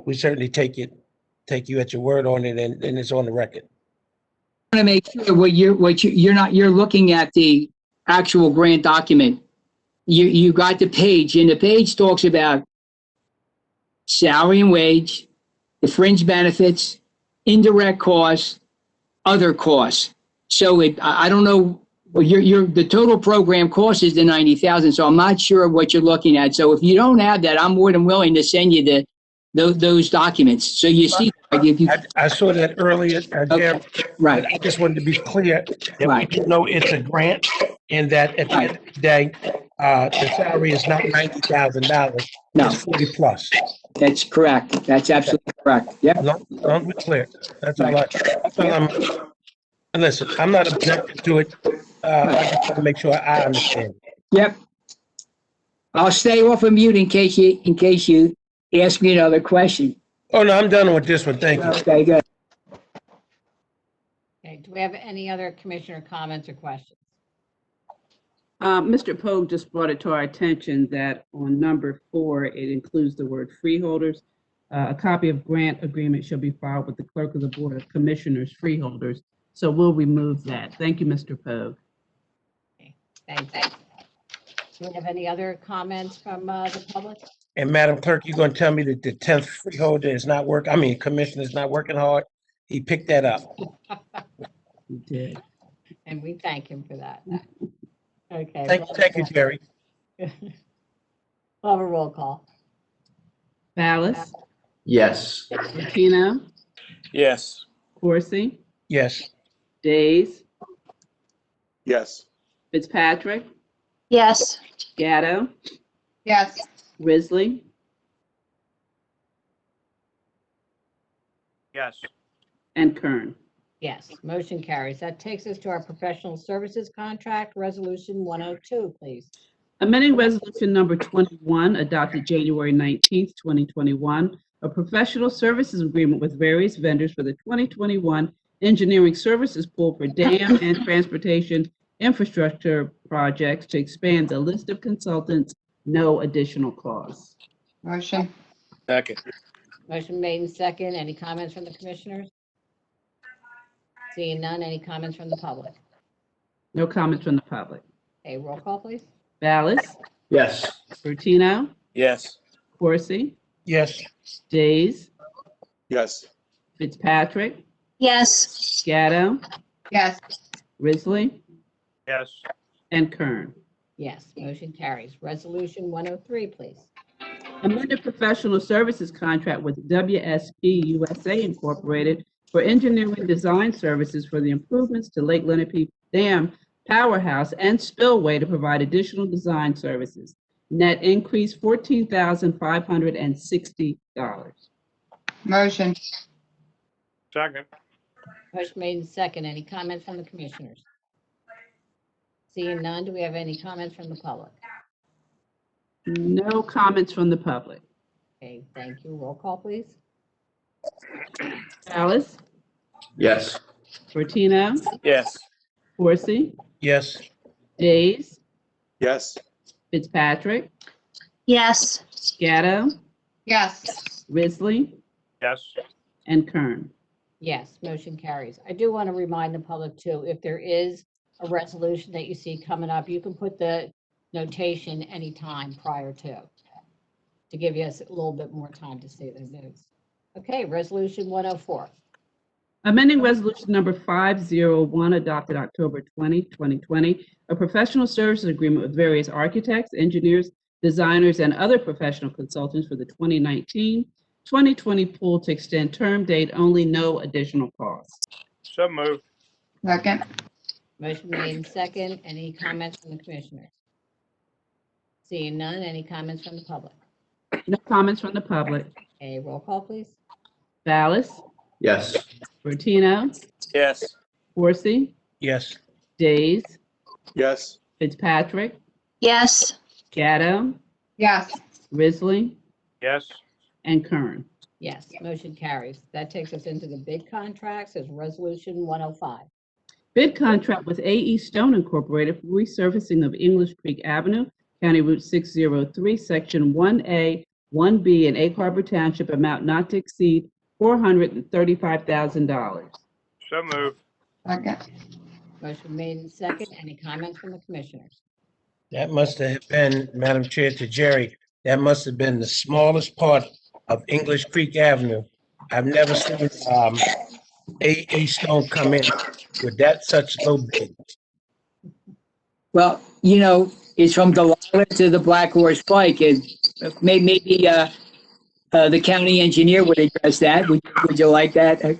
we certainly take you at your word on it, and it's on the record. I want to make sure you're looking at the actual grant document. You got the page, and the page talks about salary and wage, the fringe benefits, indirect costs, other costs. So I don't know, the total program cost is the 90,000. So I'm not sure what you're looking at. So if you don't have that, I'm more than willing to send you those documents. So you see, I saw that earlier, Jerry. Right. I just wanted to be clear that we do know it's a grant, and that at the end of the day, the salary is not $90,000. No. It's 40 plus. That's correct. That's absolutely correct. Yep. Long be clear. That's all I'm. And listen, I'm not objecting to it. I just want to make sure I understand. Yep. I'll stay off of mute in case you ask me another question. Oh, no, I'm done with this one. Thank you. Okay, good. Okay, do we have any other commissioner comments or questions? Mr. Pogue just brought it to our attention that on number 4, it includes the word freeholders. A copy of grant agreement shall be filed with the clerk of the Board of Commissioners, freeholders. So we'll remove that. Thank you, Mr. Pogue. Okay, thank you. Do we have any other comments from the public? And Madam Clerk, you're going to tell me that the 10th freeholder is not working, commissioner is not working hard? He picked that up. He did. And we thank him for that. Okay. Thank you, Jerry. We'll have a roll call. Ballas? Yes. Martino? Yes. Corsi? Yes. Days? Yes. Fitzpatrick? Yes. Gatto? Yes. Risley? Yes. And Kern. Yes, motion carries. That takes us to our professional services contract, resolution 102, please. Amending resolution number 21, adopted January 19th, 2021, a professional services agreement with various vendors for the 2021 engineering services pool for dam and transportation infrastructure projects to expand the list of consultants, no additional costs. Motion. Second. Motion made and second. Any comments from the commissioners? Seeing none, any comments from the public? No comments from the public. Okay, roll call, please. Ballas? Yes. Bertino? Yes. Corsi? Yes. Days? Yes. Fitzpatrick? Yes. Gatto? Yes. Risley? Yes. And Kern. Yes, motion carries. Resolution 103, please. Amended professional services contract with WSP USA Incorporated for engineering design services for the improvements to Lake Lenape Dam Powerhouse and Spillway to provide additional design services. Net increase $14,560. Motion. Second. Motion made and second. Any comments from the commissioners? Seeing none, do we have any comments from the public? No comments from the public. Okay, thank you. Roll call, please. Ballas? Yes. Bertino? Yes. Corsi? Yes. Days, Yes. Fitzpatrick, Yes. Gatto, Yes. Risley, Yes. and Kern. Yes, motion carries. I do want to remind the public too, if there is a resolution that you see coming up, you can put the notation anytime prior to give us a little bit more time to see the news. Okay, resolution 104. Amending Resolution Number 501, adopted October 20, 2020, a professional services agreement with various architects, engineers, designers, and other professional consultants for the 2019-2020 pool to extend term date only, no additional cost. So moved. Second. Motion made and second. Any comments from the commissioners? Seeing none, any comments from the public? No comments from the public. A roll call, please. Ballas, Yes. Bertino, Yes. Horsey, Yes. Days, Yes. Fitzpatrick, Yes. Gatto, Yes. Risley, Yes. and Kern. Yes, motion carries. That takes us into the bid contracts as resolution 105. Bid contract with A.E. Stone Incorporated for resurfacing of English Creek Avenue, County Route 603, Section 1A, 1B in Egg Harbor Township, amount not to exceed $435,000. So moved. Second. Motion made and second. Any comments from the commissioners? That must have been, Madam Chair, to Jerry, that must have been the smallest part of English Creek Avenue. I've never seen A Stone come in with that such low bid. Well, it's from Delilah to the Black Horse Pike, and maybe the county engineer would address that. Would you like that? No,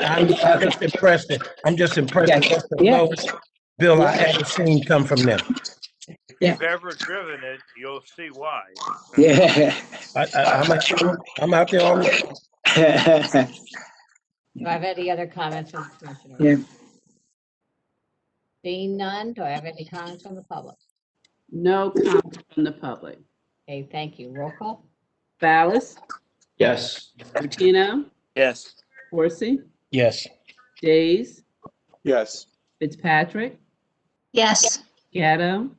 I'm just impressed. I'm just impressed that that's the Yeah. lowest bill I ever seen come from them. If Yeah. you've ever driven it, you'll see why. Yeah. I'm out there all the time. Do I have any other comments from the commissioners? Yeah. Seeing none, do I have any comments from the public? No comments from the public. Okay, thank you. Roll call? Ballas, Yes. Bertino, Yes. Horsey, Yes. Days, Yes. Fitzpatrick, Yes. Gatto,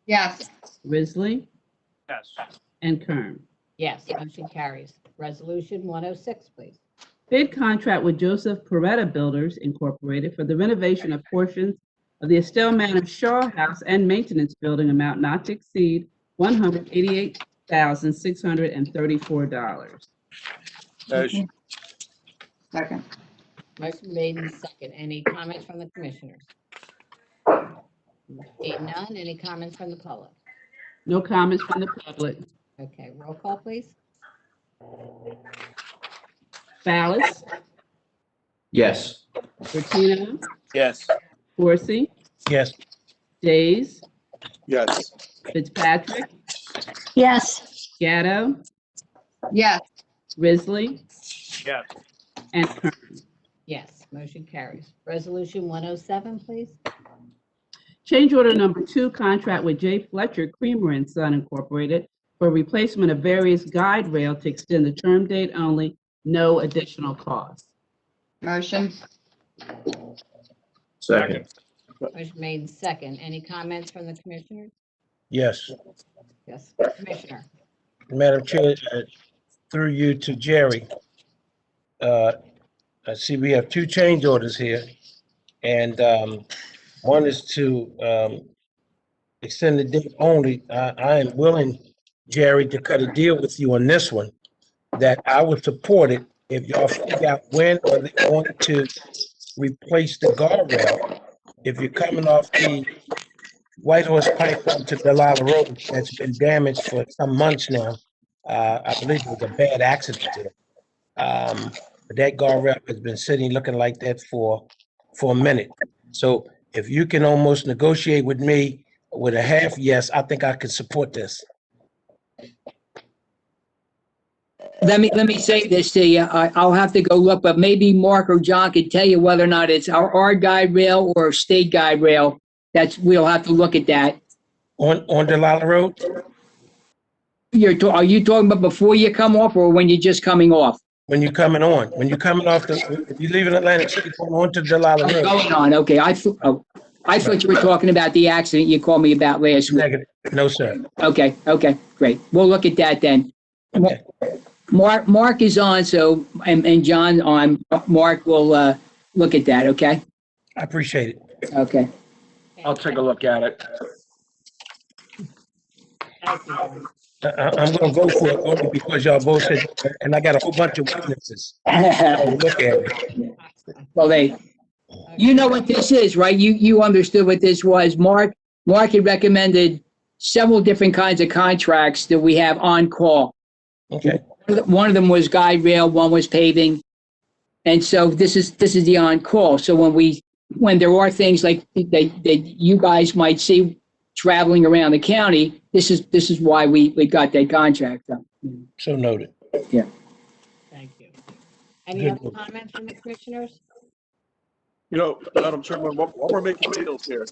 Yes. Risley, Yes. and Kern. Yes, motion carries. Resolution 106, please. Bid contract with Joseph Peretta Builders Incorporated for the renovation of portions of the Estelle Manor Shaw House and Maintenance Building, amount not to exceed $188,634. Motion. Second. Motion made and second. Any comments from the commissioners? Seeing none, any comments from the public? No comments from the public. Okay, roll call, please. Ballas, Yes. Bertino, Yes. Horsey, Yes. Days, Yes. Fitzpatrick, Yes. Gatto, Yes. Risley, Yes. and Kern. Yes, motion carries. Resolution 107, please. Change order number 2, contract with J. Fletcher Creamer and Son Incorporated for replacement of various guide rail to extend the term date only, no additional cost. Motion. Second. Motion made and second. Any comments from the commissioners? Yes. Yes, Commissioner. Madam Chair, through you to Jerry. I see we have 2 change orders here. And one is to extend the date only. I am willing, Jerry, to cut a deal with you on this one, that I would support it if y'all figure out when are they going to replace the guardrail. If you're coming off the White Horse Pike onto Delilah Road, that's been damaged for some months now. I believe it was a bad accident there. But that guardrail has been sitting looking like that for a minute. So if you can almost negotiate with me with a half yes, I think I can support this. Let me say this to you. I'll have to go look, but maybe Mark or John could tell you whether or not it's our guide rail or state guide rail. We'll have to look at that. On Delilah Road? Are you talking about before you come off or when you're just coming off? When you're coming on, when you're coming off if you're leaving Atlantic City, going on to Delilah Road. Going on, okay. I thought you were talking about the accident you called me about last week. Negative. No, sir. Okay, great. We'll look at that then. Okay. Mark is on, so, and John on. Mark will look at that, okay? I appreciate it. Okay. I'll take a look at it. Thank you, John. I'm gonna go for it only because y'all both said, and I got a whole bunch of witnesses. So look at it. Well, you know what this is, right? You understood what this was. Mark had recommended several different kinds of contracts that we have on call. Okay. One of them was guide rail, one was paving. And so this is the on call. So when there are things like that you guys might see traveling around the county, this is why we got that contract done. So noted. Yeah. Thank you. Any Good other one. comments from the commissioners? You know, Madam Chairman, while we're making deals here,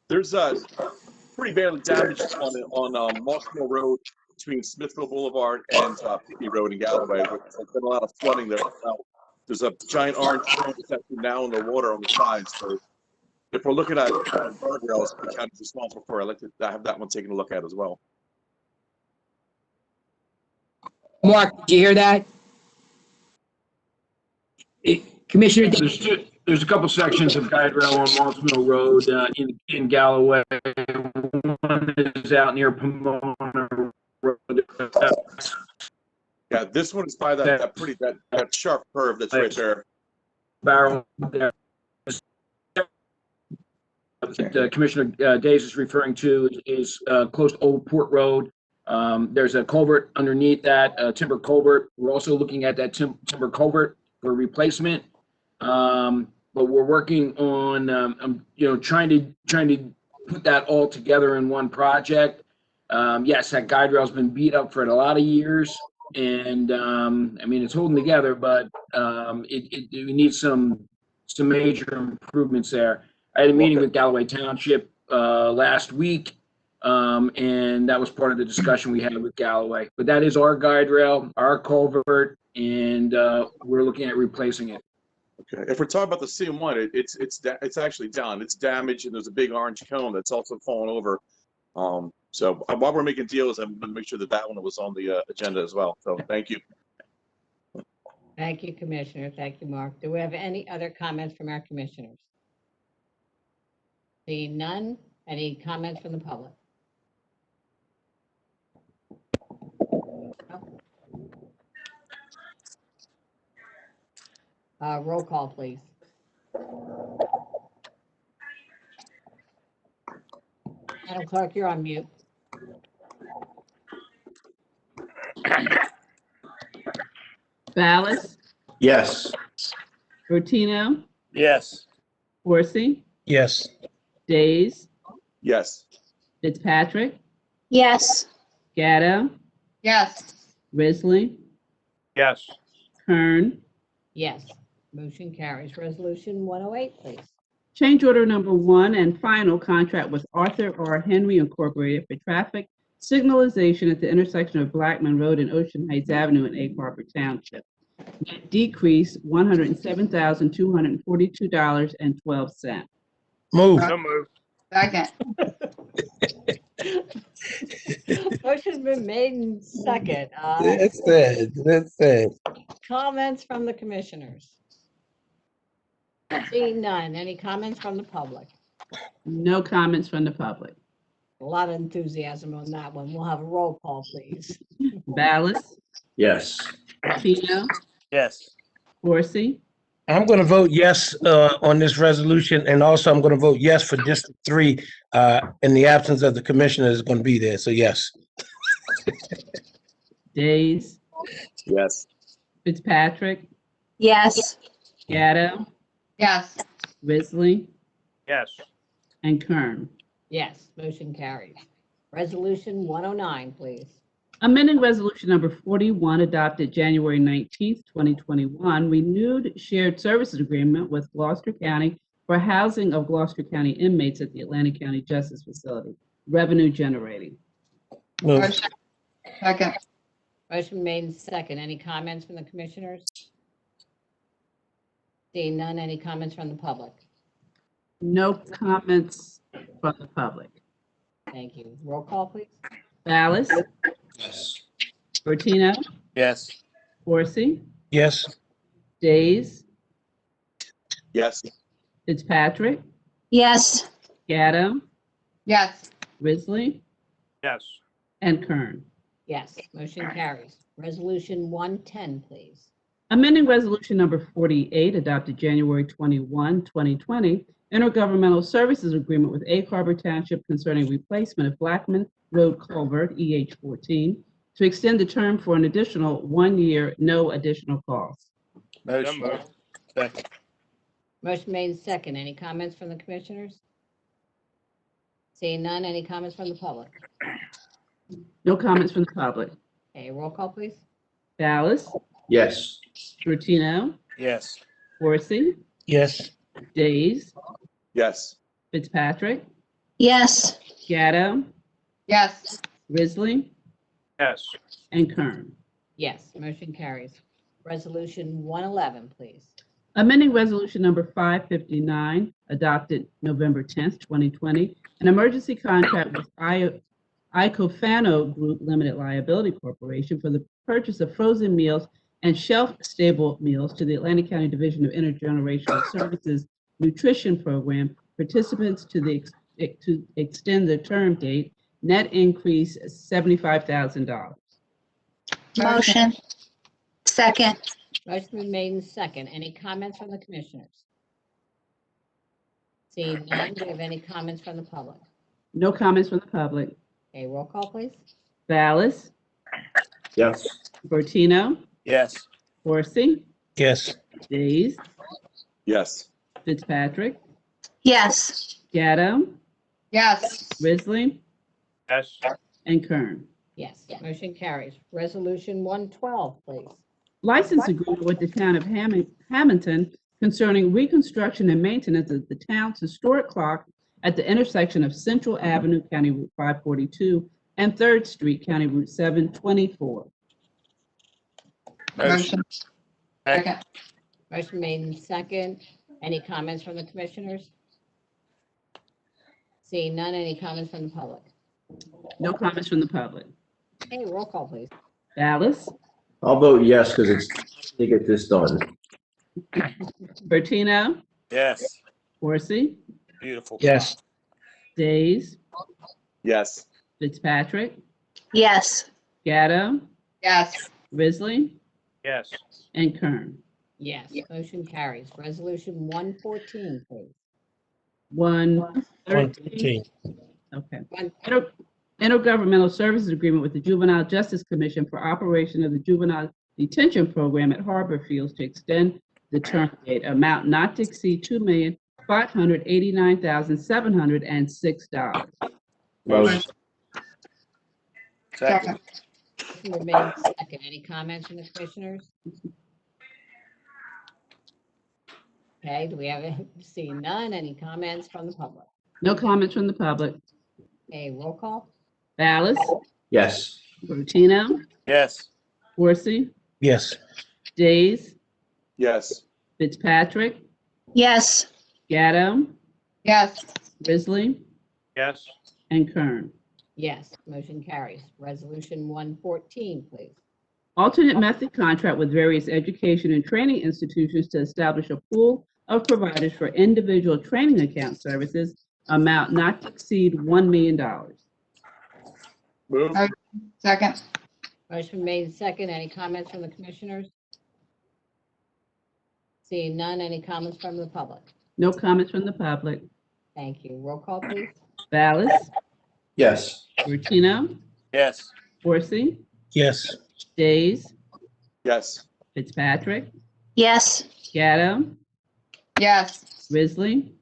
there's pretty badly damaged on Moss Mill Road between Smithville Boulevard and Pickney Road in Galloway. There's been a lot of flooding there. Now, there's a giant orange cone that's actually now in the water on the side. So if we're looking at guardrails, the county's responsible for, I'd like to have that one taken a look at as well. Mark, did you hear that? Commissioner, There's a couple sections of guide rail on Moss Mill Road in Galloway. One is out near Pomona Road. Yeah, this one is by that sharp curve that's right there. Barrel there. Commissioner Days is referring to is close to Old Port Road. There's a culvert underneath that, timber culvert. We're also looking at that timber culvert for replacement. But we're working on, trying to put that all together in one project. Yes, that guide rail's been beat up for a lot of years, and it's holding together, but we need some major improvements there. I had a meeting with Galloway Township last week, and that was part of the discussion we had with Galloway. But that is our guide rail, our culvert, and we're looking at replacing it. Okay, if we're talking about the CM1, it's actually down. It's damaged, and there's a big orange cone that's also fallen over. So while we're making deals, I'm going to make sure that one was on the agenda as well. So thank you. Thank you, Commissioner. Thank you, Mark. Do we have any other comments from our commissioners? Seeing none, any comments from the public? No? Roll call, please. Madam Clerk, you're on mute. Ballas, Yes. Rotino, Yes. Horsey, Yes. Days, Yes. Fitzpatrick, Yes. Gatto, Yes. Risley, Yes. Kern. Yes. Motion carries. Resolution 108, please. Change order number 1 and final contract with Arthur R. Henry Incorporated for traffic signalization at the intersection of Blackman Road and Ocean Heights Avenue in Egg Harbor Township. Net decrease $107,242.12. Move. So moved. Second. Motion's been made in second. That's it. Comments from the commissioners? Seeing none, any comments from the public? No comments from the public. A lot of enthusiasm on that one. We'll have a roll call, please. Ballas, Yes. Rotino, Yes. Horsey, I'm going to vote yes on this resolution, and also I'm going to vote yes for District 3 in the absence of the commissioner is going to be there. So yes. Days, Yes. Fitzpatrick, Yes. Gatto, Yes. Risley, Yes. and Kern. Yes, motion carries. Resolution 109, please. Amending Resolution Number 41, adopted January 19th, 2021, renewed shared services agreement with Gloucester County for housing of Gloucester County inmates at the Atlantic County Justice Facility. Revenue generating. Move. Motion. Second. Motion made in second. Any comments from the commissioners? Seeing none, any comments from the public? No comments from the public. Thank you. Roll call, please. Ballas, Yes. Bertino, Yes. Corsi, Yes. Days, Yes. Fitzpatrick, Yes. Gatto, Yes. Risley, Yes. and Kern. Yes, motion carries. Resolution 110, please. Amending Resolution Number 48, adopted January 21, 2020, intergovernmental services agreement with Egg Harbor Township concerning replacement of Blackman Road Culvert, EH 14, to extend the term for an additional 1 year, no additional cost. So Motion. moved. Second. Motion made in second. Any comments from the commissioners? Seeing none, any comments from the public? No comments from the public. Okay, roll call, please. Ballas, Yes. Bertino, Yes. Corsi, Yes. Days, Yes. Fitzpatrick, Yes. Gatto, Yes. Risley, Yes. and Kern. Yes, motion carries. Resolution 111, please. Amending Resolution Number 559, adopted November 10th, 2020, an emergency contract with Icofano Group Limited Liability Corporation for the purchase of frozen meals and shelf-stable meals to the Atlantic County Division of Intergenerational Services Nutrition Program participants to extend the term date. Net increase $75,000. Motion. Second. Motion been made in second. Any comments from the commissioners? Seeing none, do we have any comments from the public? No comments from the public. Okay, roll call, please. Ballas, Yes. Bertino, Yes. Corsi, Yes. Days, Yes. Fitzpatrick, Yes. Gatto, Yes. Risley, Yes. and Kern. Yes, motion carries. Resolution 112, please. License agreement with the town of Hamilton concerning reconstruction and maintenance of the town's historic clock at the intersection of Central Avenue, County Route 542, and 3rd Street, County Route 724. Motion. Second. Motion made in second. Any comments from the commissioners? Seeing none, any comments from the public? No comments from the public. Okay, roll call, please. Ballas, I'll vote yes because it's time to get this done. Bertino, Yes. Corsi, Beautiful. Yes. Days, Yes. Fitzpatrick, Yes. Gatto, Yes. Risley, Yes. and Kern. Yes, motion carries. Resolution 114, please. 113. 113. Okay. One- Intergovernmental Services Agreement with the Juvenile Justice Commission for operation of the Juvenile Detention Program at Harbor Fields to extend the term date, amount not to exceed $2,589,706. Motion. Second. Motion been made in second. Any comments from the commissioners? Okay, do we have, seeing none, any comments from the public? No comments from the public. Okay, roll call? Ballas, Yes. Bertino, Yes. Corsi, Yes. Days, Yes. Fitzpatrick, Yes. Gatto, Yes. Risley, Yes. and Kern. Yes, motion carries. Resolution 114, please. Alternate method contract with various education and training institutions to establish a pool of providers for individual training account services, amount not to exceed $1 million. Move. Second. Motion made in second. Any comments from the commissioners? Seeing none, any comments from the public? No comments from the public. Thank you. Roll call, please. Ballas, Yes. Bertino, Yes. Corsi, Yes. Days, Yes. Fitzpatrick, Yes. Gatto, Yes. Risley,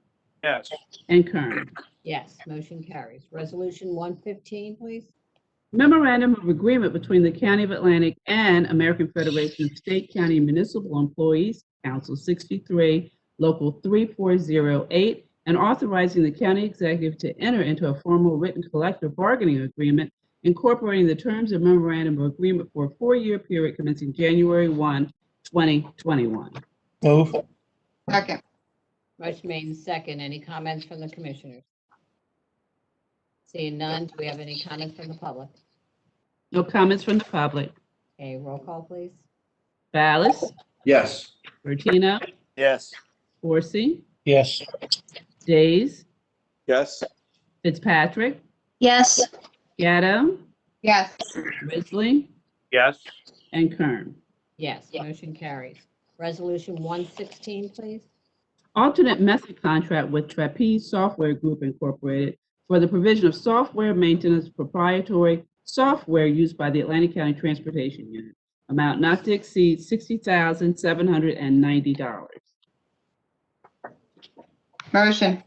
Yes. and Kern. Yes, motion carries. Resolution 115, please. Memorandum of Agreement between the County of Atlantic and American Federation of State, County, and Municipal Employees, Council 63, Local 3408, and authorizing the county executive to enter into a formal written collective bargaining agreement incorporating the terms of memorandum of agreement for a 4-year period commencing January 1, 2021. Move. Second. Motion made in second. Any comments from the commissioners? Seeing none, do we have any comments from the public? No comments from the public. Okay, roll call, please. Ballas, Yes. Bertino, Yes. Horsey, Yes. Days, Yes. Fitzpatrick, Yes. Gatto, Yes. Risley, Yes. and Kern. Yes, motion carries. Resolution 116, please. Alternate method contract with Trapeze Software Group Incorporated for the provision of software maintenance proprietary software used by the Atlantic County Transportation Unit. Amount not to exceed $60,790. Motion.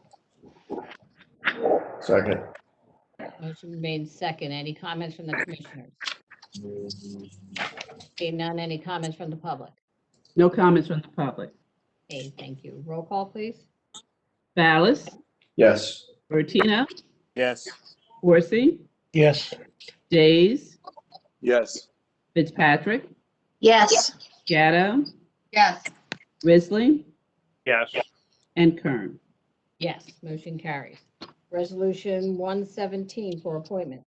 Second. Motion made in second. Any comments from the commissioners? Seeing none, any comments from the public? No comments from the public. Okay, thank you. Roll call, please. Ballas, Yes. Bertino, Yes. Horsey, Yes. Days, Yes. Fitzpatrick, Yes. Gatto, Yes. Risley, Yes. and Kern. Yes, motion carries. Resolution 117 for appointments.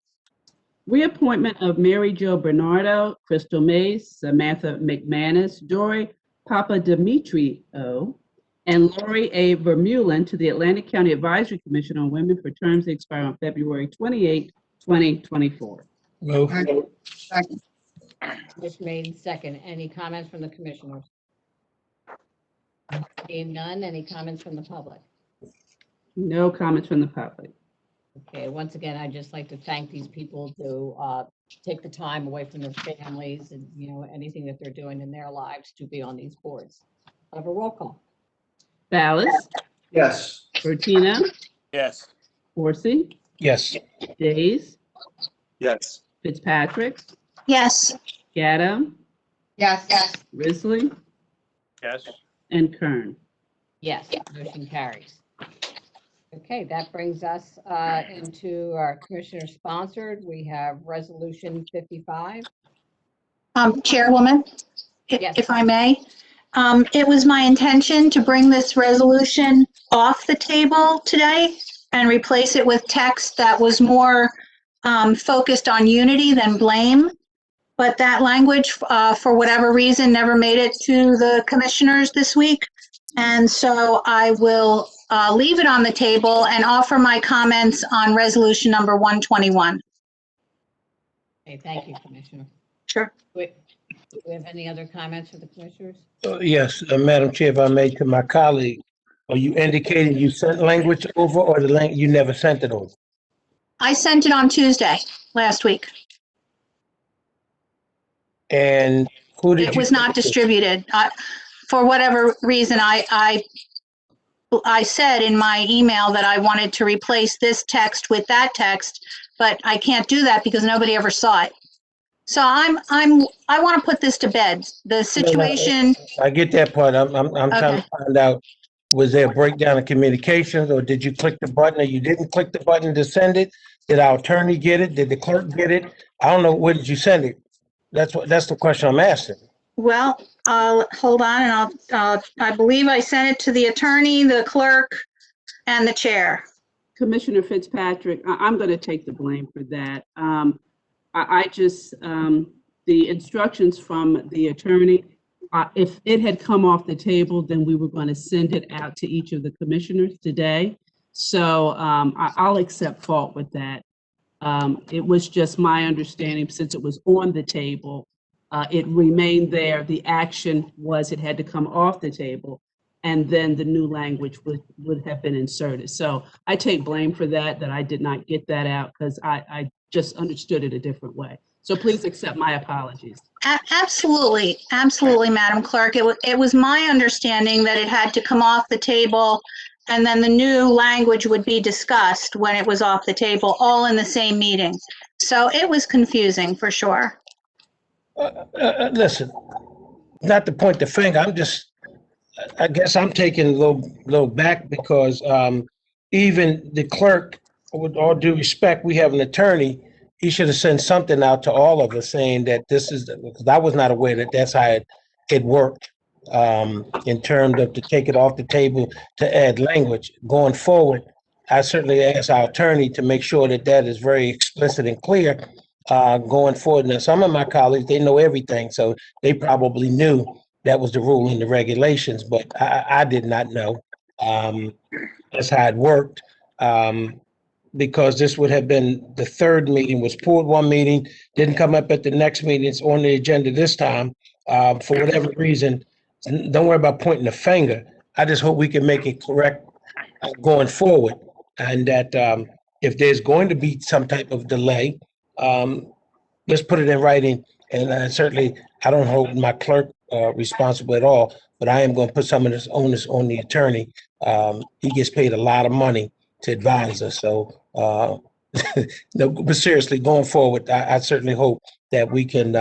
Reappointment of Mary Jo Bernardo, Crystal Mays, Samantha McManus, Joy Papadimitriou, and Lori A. Vermeulen to the Atlantic County Advisory Commission on Women for terms that expire on February 28, 2024. Move. Second. Motion made in second. Any comments from the commissioners? Seeing none, any comments from the public? No comments from the public. Okay, once again, I'd just like to thank these people to take the time away from their families and, anything that they're doing in their lives to be on these boards. Have a roll call. Ballas, Yes. Bertino, Yes. Horsey, Yes. Days, Yes. Fitzpatrick, Yes. Gatto, Yes. Yes. Risley, Yes. and Kern. Yes, motion carries. Okay, that brings us into our commissioner sponsored. We have resolution 55. Chairwoman, Yes. if I may, it was my intention to bring this resolution off the table today and replace it with text that was more focused on unity than blame. But that language, for whatever reason, never made it to the commissioners this week. And so I will leave it on the table and offer my comments on resolution number 121. Okay, thank you, Commissioner. Sure. Do we have any other comments for the commissioners? Yes, Madam Chair, if I may, to my colleague, are you indicating you sent language over or you never sent it over? I sent it on Tuesday last week. And who did you? It was not distributed. For whatever reason, I said in my email that I wanted to replace this text with that text, but I can't do that because nobody ever saw it. So I want to put this to bed. The situation. I get that part. I'm trying Okay. to find out, was there a breakdown of communications, or did you click the button or you didn't click the button to send it? Did our attorney get it? Did the clerk get it? I don't know. Where did you send it? That's the question I'm asking. Well, hold on, and I believe I sent it to the attorney, the clerk, and the chair. Commissioner Fitzpatrick, I'm going to take the blame for that. The instructions from the attorney, if it had come off the table, then we were going to send it out to each of the commissioners today. So I'll accept fault with that. It was just my understanding, since it was on the table, it remained there. The action was it had to come off the table, and then the new language would have been inserted. So I take blame for that I did not get that out, because I just understood it a different way. So please accept my apologies. Absolutely, Madam Clerk. It was my understanding that it had to come off the table, and then the new language would be discussed when it was off the table, all in the same meeting. So it was confusing for sure. Listen, not to point the finger, I guess I'm taking a little back, because even the clerk, with all due respect, we have an attorney, he should have sent something out to all of us saying that this is, because I was not aware that that's how it worked. in terms of to take it off the table to add language. Going forward, I certainly ask our attorney to make sure that that is very explicit and clear going forward. Now, some of my colleagues, they know everything, so they probably knew that was the rule in the regulations, but I did not know. That's how it worked. Because this would have been the third meeting, was pulled one meeting, didn't come up at the next meeting, it's on the agenda this time. For whatever reason, don't worry about pointing the finger. I just hope we can make it correct going forward. And that if there's going to be some type of delay, let's put it in writing. And certainly, I don't hold my clerk responsible at all, but I am going to put some of this onus on the attorney. He gets paid a lot of money to advise us. So, no, but seriously, going forward, I certainly hope that we can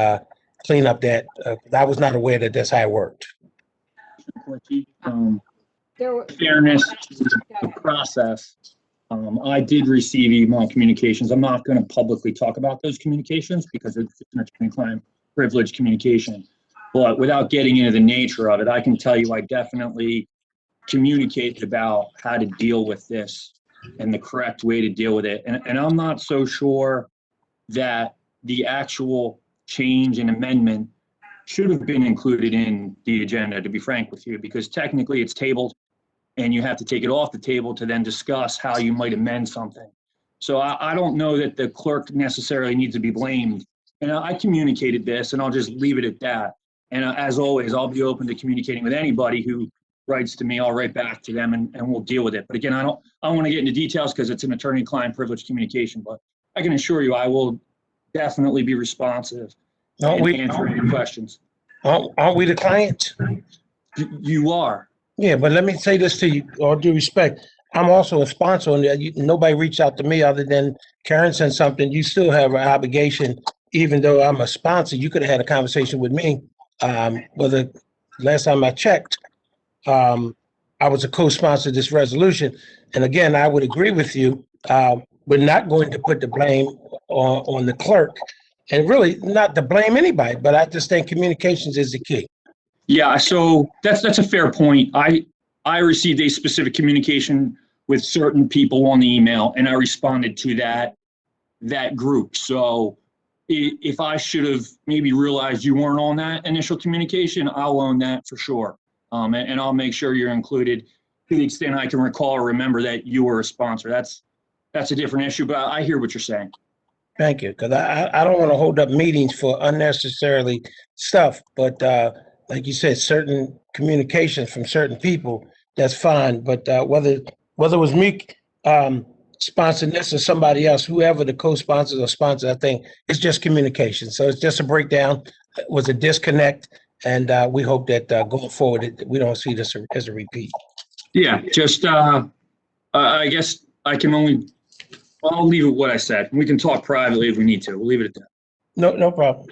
clean up that. I was not aware that that's how it worked. There were, Fairness to the process. I did receive email communications. I'm not going to publicly talk about those communications because it's an attorney-client privilege communication. But without getting into the nature of it, I can tell you I definitely communicated about how to deal with this and the correct way to deal with it. And I'm not so sure that the actual change and amendment should have been included in the agenda, to be frank with you, because technically it's tabled and you have to take it off the table to then discuss how you might amend something. So I don't know that the clerk necessarily needs to be blamed. And I communicated this, and I'll just leave it at that. And as always, I'll be open to communicating with anybody who writes to me. I'll write back to them, and we'll deal with it. But again, I don't want to get into details because it's an attorney-client privilege communication. But I can assure you, I will definitely be responsive and answer any questions. Aren't we the client? You are. Yeah, but let me say this to you, all due respect. I'm also a sponsor, and nobody reached out to me other than Karen sent something. You still have an obligation, even though I'm a sponsor. You could have had a conversation with me. Whether last time I checked, I was a co-sponsor of this resolution. And again, I would agree with you. We're not going to put the blame on the clerk, and really not to blame anybody, but I just think communications is the key. Yeah, so that's a fair point. I received a specific communication with certain people on the email, and I responded to that group. So if I should have maybe realized you weren't on that initial communication, I'll own that for sure. And I'll make sure you're included to the extent I can recall or remember that you were a sponsor. That's a different issue, but I hear what you're saying. Thank you, because I don't want to hold up meetings for unnecessarily stuff, but like you said, certain communications from certain people, that's fine. But whether it was me sponsoring this or somebody else, whoever the co-sponsors or sponsors, I think it's just communication. So it's just a breakdown. It was a disconnect, and we hope that going forward, we don't see this as a repeat. Yeah, just I guess I'll leave it what I said. We can talk privately if we need to. We'll leave it at that. No problem.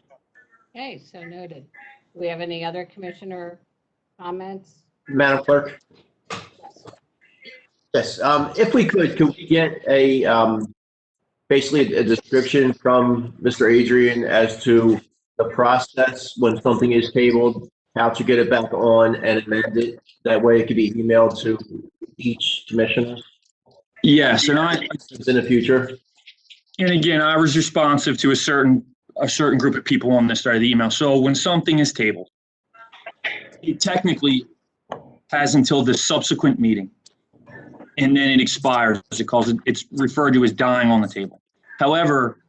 okay, so noted. Do we have any other commissioner comments? Madam Clerk? Yes, if we could we get basically a description from Mr. Adrian as to the process when something is tabled, how to get it back on and amend it? That way it could be emailed to each commissioner? Yes, and in the future. And again, I was responsive to a certain group of people on this side of the email. So when something is tabled, it technically has until the subsequent meeting, and then it expires. It's referred to as dying on the table. However,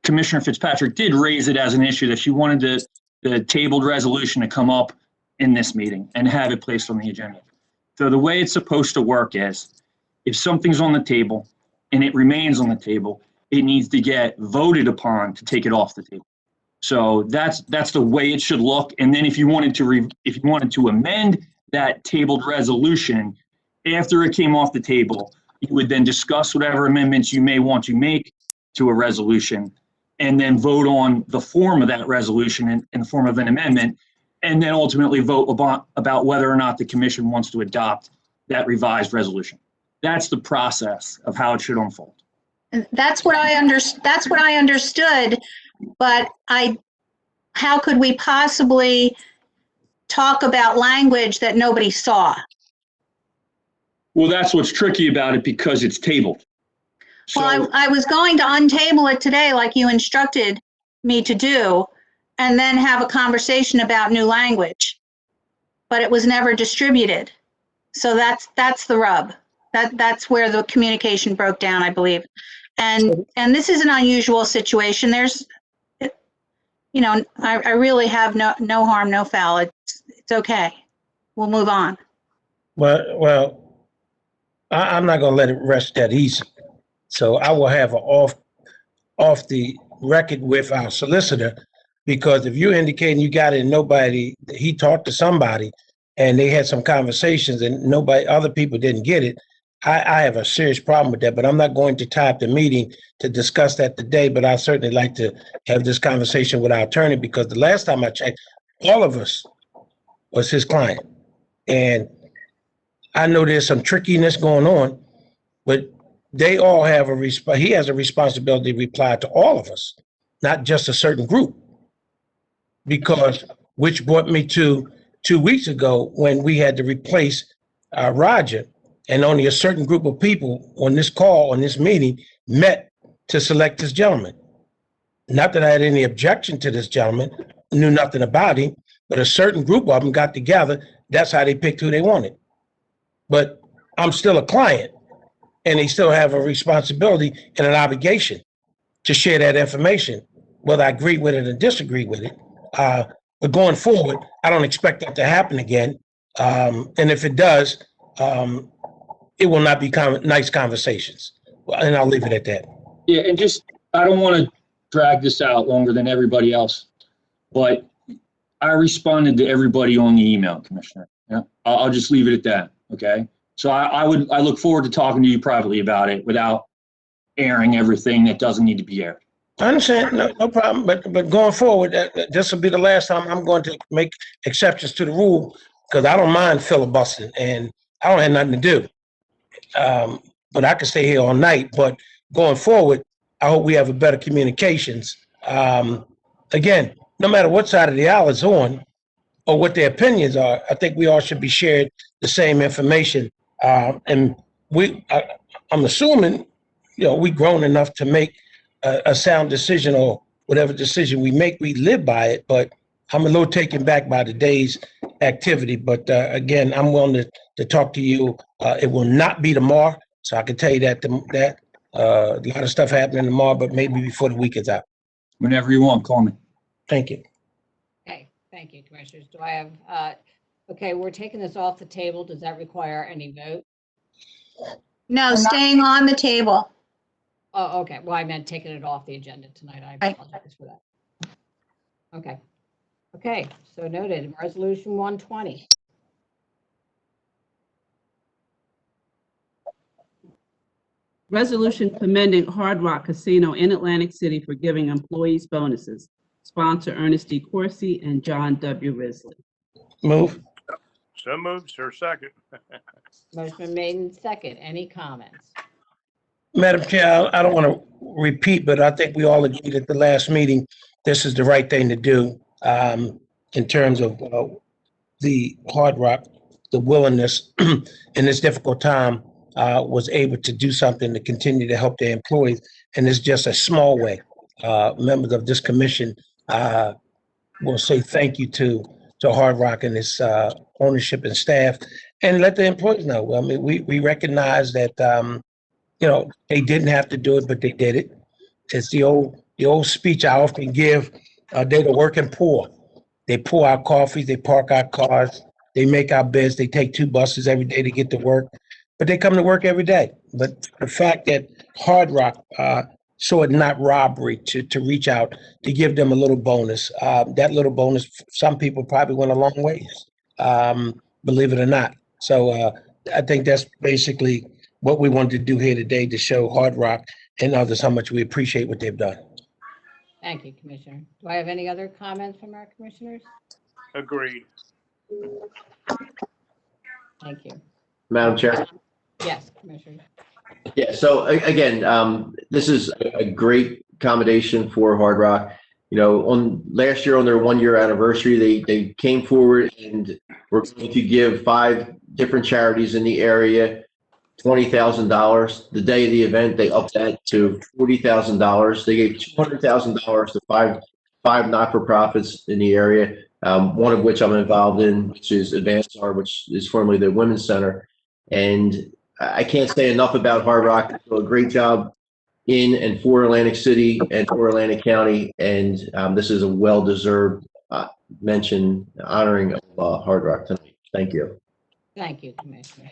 Commissioner Fitzpatrick did raise it as an issue that she wanted the tabled resolution to come up in this meeting and have it placed on the agenda. So the way it's supposed to work is, if something's on the table and it remains on the table, it needs to get voted upon to take it off the table. So that's the way it should look. And then if you wanted to amend that tabled resolution after it came off the table, you would then discuss whatever amendments you may want to make to a resolution, and then vote on the form of that resolution in the form of an amendment, and then ultimately vote about whether or not the commission wants to adopt that revised resolution. That's the process of how it should unfold. That's what I understood, but how could we possibly talk about language that nobody saw. Well, that's what's tricky about it because it's tabled. Well, So, I was going to untable it today like you instructed me to do, and then have a conversation about new language. But it was never distributed. So that's the rub. That's where the communication broke down, I believe. And this is an unusual situation. There's, I really have no harm, no foul. It's okay. We'll move on. Well, I'm not gonna let it rest that easy. So I will have an off the record with our solicitor, because if you're indicating you got it and nobody, he talked to somebody and they had some conversations and other people didn't get it, I have a serious problem with that, but I'm not going to tie up the meeting to discuss that today, but I'd certainly like to have this conversation with our attorney, because the last time I checked, all of us was his client. And I know there's some trickiness going on, but they all have he has a responsibility to reply to all of us, not just a certain group. Because, which brought me to 2 weeks ago when we had to replace Roger, and only a certain group of people on this call, on this meeting, met to select this gentleman. Not that I had any objection to this gentleman, knew nothing about him, but a certain group of them got together. That's how they picked who they wanted. But I'm still a client, and they still have a responsibility and an obligation to share that information, whether I agree with it or disagree with it. But going forward, I don't expect that to happen again. And if it does, it will not be nice conversations. And I'll leave it at that. yeah, and just, I don't want to drag this out longer than everybody else, but I responded to everybody on the email, Commissioner. Yeah, I'll just leave it at that. Okay. So I look forward to talking to you privately about it without airing everything that doesn't need to be aired. I understand, no problem. But going forward, this will be the last time I'm going to make exceptions to the rule, because I don't mind filibustering and I don't have nothing to do. But I can stay here all night. But going forward, I hope we have a better communications. Again, no matter what side of the aisle it's on or what their opinions are, I think we all should be shared the same information. And I'm assuming, we grown enough to make a sound decision, or whatever decision we make, we live by it. But I'm a little taken back by today's activity. But again, I'm willing to talk to you. It will not be tomorrow, so I can tell you that a lot of stuff happening tomorrow, but maybe before the week is out. Whenever you want, call me. Thank you. Okay, thank you, Commissioners. Do I have, okay, we're taking this off the table. Does that require any vote? No, staying on the table. Oh, okay. Well, I meant taking it off the agenda tonight. I apologize for that. Okay. Okay, so noted. Resolution 120. Resolution commending Hard Rock Casino in Atlantic City for giving employees bonuses. Sponsor Ernest D. Corsi and John W. Risley. Move. So moved, sir, second. Motion been made and second. Any comments? Madam Chair, I don't want to repeat, but I think we all agreed at the last meeting, this is the right thing to do, in terms of the Hard Rock, the willingness in this difficult time, was able to do something to continue to help their employees. And it's just a small way. Members of this commission will say thank you to Hard Rock and its ownership and staff, and let the employees know. I mean, we recognize that they didn't have to do it, but they did it. It's the old speech I often give. They're the working poor. They pour our coffees, they park our cars, they make our beds, they take 2 buses every day to get to work, but they come to work every day. But the fact that Hard Rock saw it not robbery to reach out to give them a little bonus, that little bonus, some people probably went a long ways, believe it or not. So I think that's basically what we wanted to do here today, to show Hard Rock and others how much we appreciate what they've done. Thank you, Commissioner. Do I have any other comments from our commissioners? Agreed. Thank you. Madam Chair. Yes, Commissioner. Yeah, so again, this is a great accommodation for Hard Rock. on last year on their 1-year anniversary, they came forward and were going to give 5 different charities in the area $20,000. The day of the event, they upped that to $40,000. They gave $200,000 to five not-for-profits in the area, one of which I'm involved in, which is Advanced-R, which is formerly the Women's Center. And I can't say enough about Hard Rock. They do a great job in and for Atlantic City and for Atlantic County, and this is a well-deserved mention honoring of Hard Rock tonight. Thank you. Thank you, Commissioner.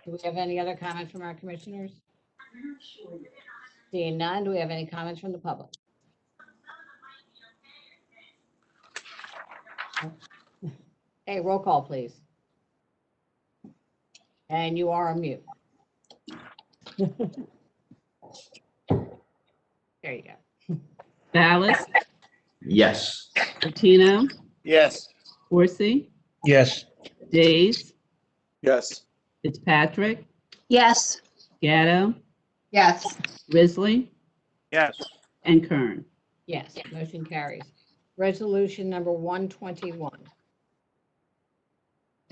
Do we have any other comments from our commissioners? Seeing none, do we have any comments from the public? Hey, roll call, please. And you are on mute. There you go. Dallas, Yes. Bertino, Yes. Horsey, Yes. Days, Yes. Fitzpatrick, Yes. Gatto, Yes. Risley, Yes. and Kern. Yes, motion carries. Resolution number 121.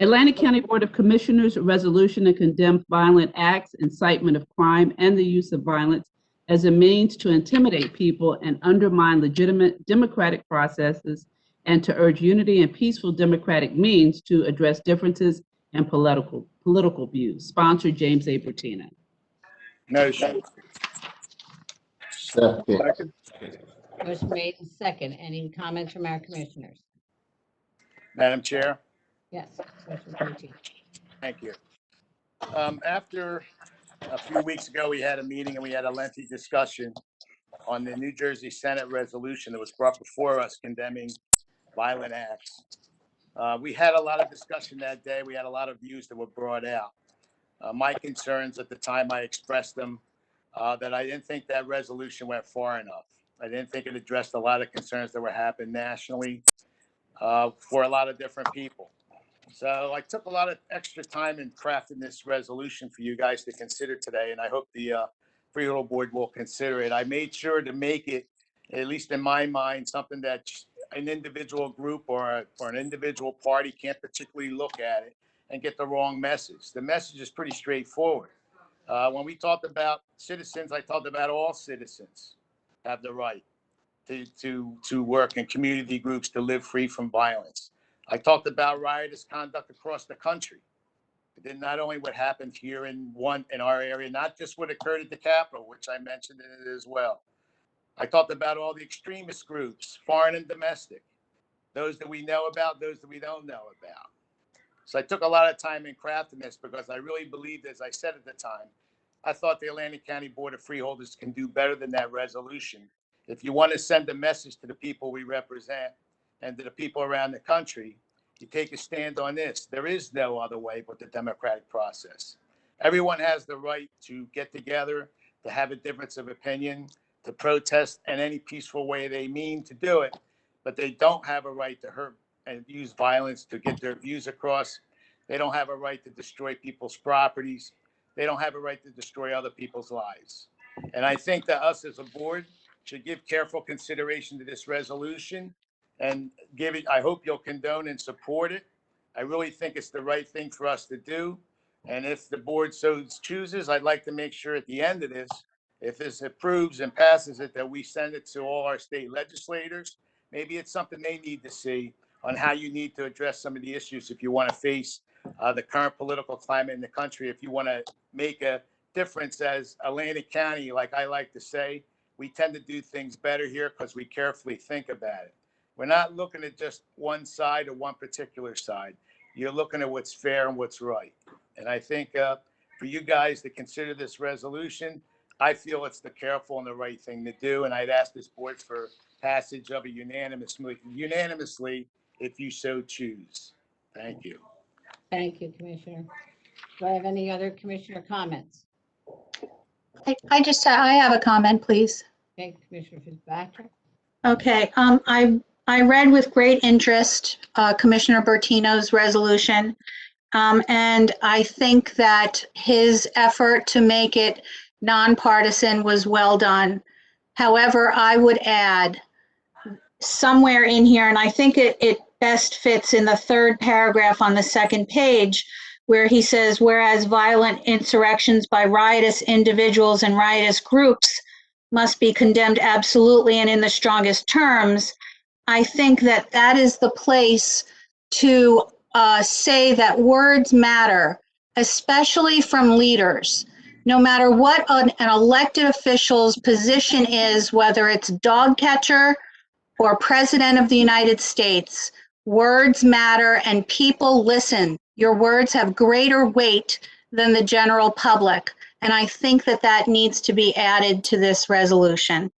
Atlantic County Board of Commissioners, a resolution to condemn violent acts, incitement of crime, and the use of violence as a means to intimidate people and undermine legitimate democratic processes, and to urge unity and peaceful democratic means to address differences in political views. Sponsor James A. Bertina. Motion. Second. Motion made and second. Any comments from our commissioners? Madam Chair. Yes, Commissioner Cochee. Thank you. After a few weeks ago, we had a meeting and we had a lengthy discussion on the New Jersey Senate resolution that was brought before us condemning violent acts. We had a lot of discussion that day. We had a lot of views that were brought out. My concerns at the time, I expressed them, that I didn't think that resolution went far enough. I didn't think it addressed a lot of concerns that were happening nationally for a lot of different people. So I took a lot of extra time in crafting this resolution for you guys to consider today, and I hope the Freehold Board will consider it. I made sure to make it, at least in my mind, something that an individual group or an individual party can't particularly look at it and get the wrong message. The message is pretty straightforward. When we talked about citizens, I talked about all citizens have the right to work in community groups to live free from violence. I talked about riotous conduct across the country. It did not only what happened here in our area, not just what occurred at the Capitol, which I mentioned in it as well. I talked about all the extremist groups, foreign and domestic, those that we know about, those that we don't know about. So I took a lot of time in crafting this because I really believed, as I said at the time, I thought the Atlantic County Board of Freeholders can do better than that resolution. If you want to send a message to the people we represent and to the people around the country, you take a stand on this. There is no other way but the democratic process. Everyone has the right to get together, to have a difference of opinion, to protest in any peaceful way they mean to do it, but they don't have a right to hurt and use violence to get their views across. They don't have a right to destroy people's properties. They don't have a right to destroy other people's lives. And I think that us as a board should give careful consideration to this resolution and give it, I hope you'll condone and support it. I really think it's the right thing for us to do. And if the board so chooses, I'd like to make sure at the end of this, if this approves and passes it, that we send it to all our state legislators. Maybe it's something they need to see on how you need to address some of the issues if you want to face the current political climate in the country. If you want to make a difference as Atlantic County, like I like to say, we tend to do things better here because we carefully think about it. We're not looking at just one side or one particular side. You're looking at what's fair and what's right. And I think for you guys to consider this resolution, I feel it's the careful and the right thing to do. And I'd ask this board for passage of it unanimously if you so choose. Thank you. Thank you, Commissioner. Do I have any other commissioner comments? I have a comment, please. Okay, Commissioner Fitzpatrick. Okay, I read with great interest Commissioner Bertino's resolution. And I think that his effort to make it nonpartisan was well done. However, I would add somewhere in here, and I think it best fits in the third paragraph on the second page, where he says, whereas violent insurrections by riotous individuals and riotous groups must be condemned absolutely and in the strongest terms. I think that that is the place to say that words matter, especially from leaders. No matter what an elected official's position is, whether it's dog catcher or president of the United States, words matter and people listen. Your words have greater weight than the general public. And I think that that needs to be added to this resolution.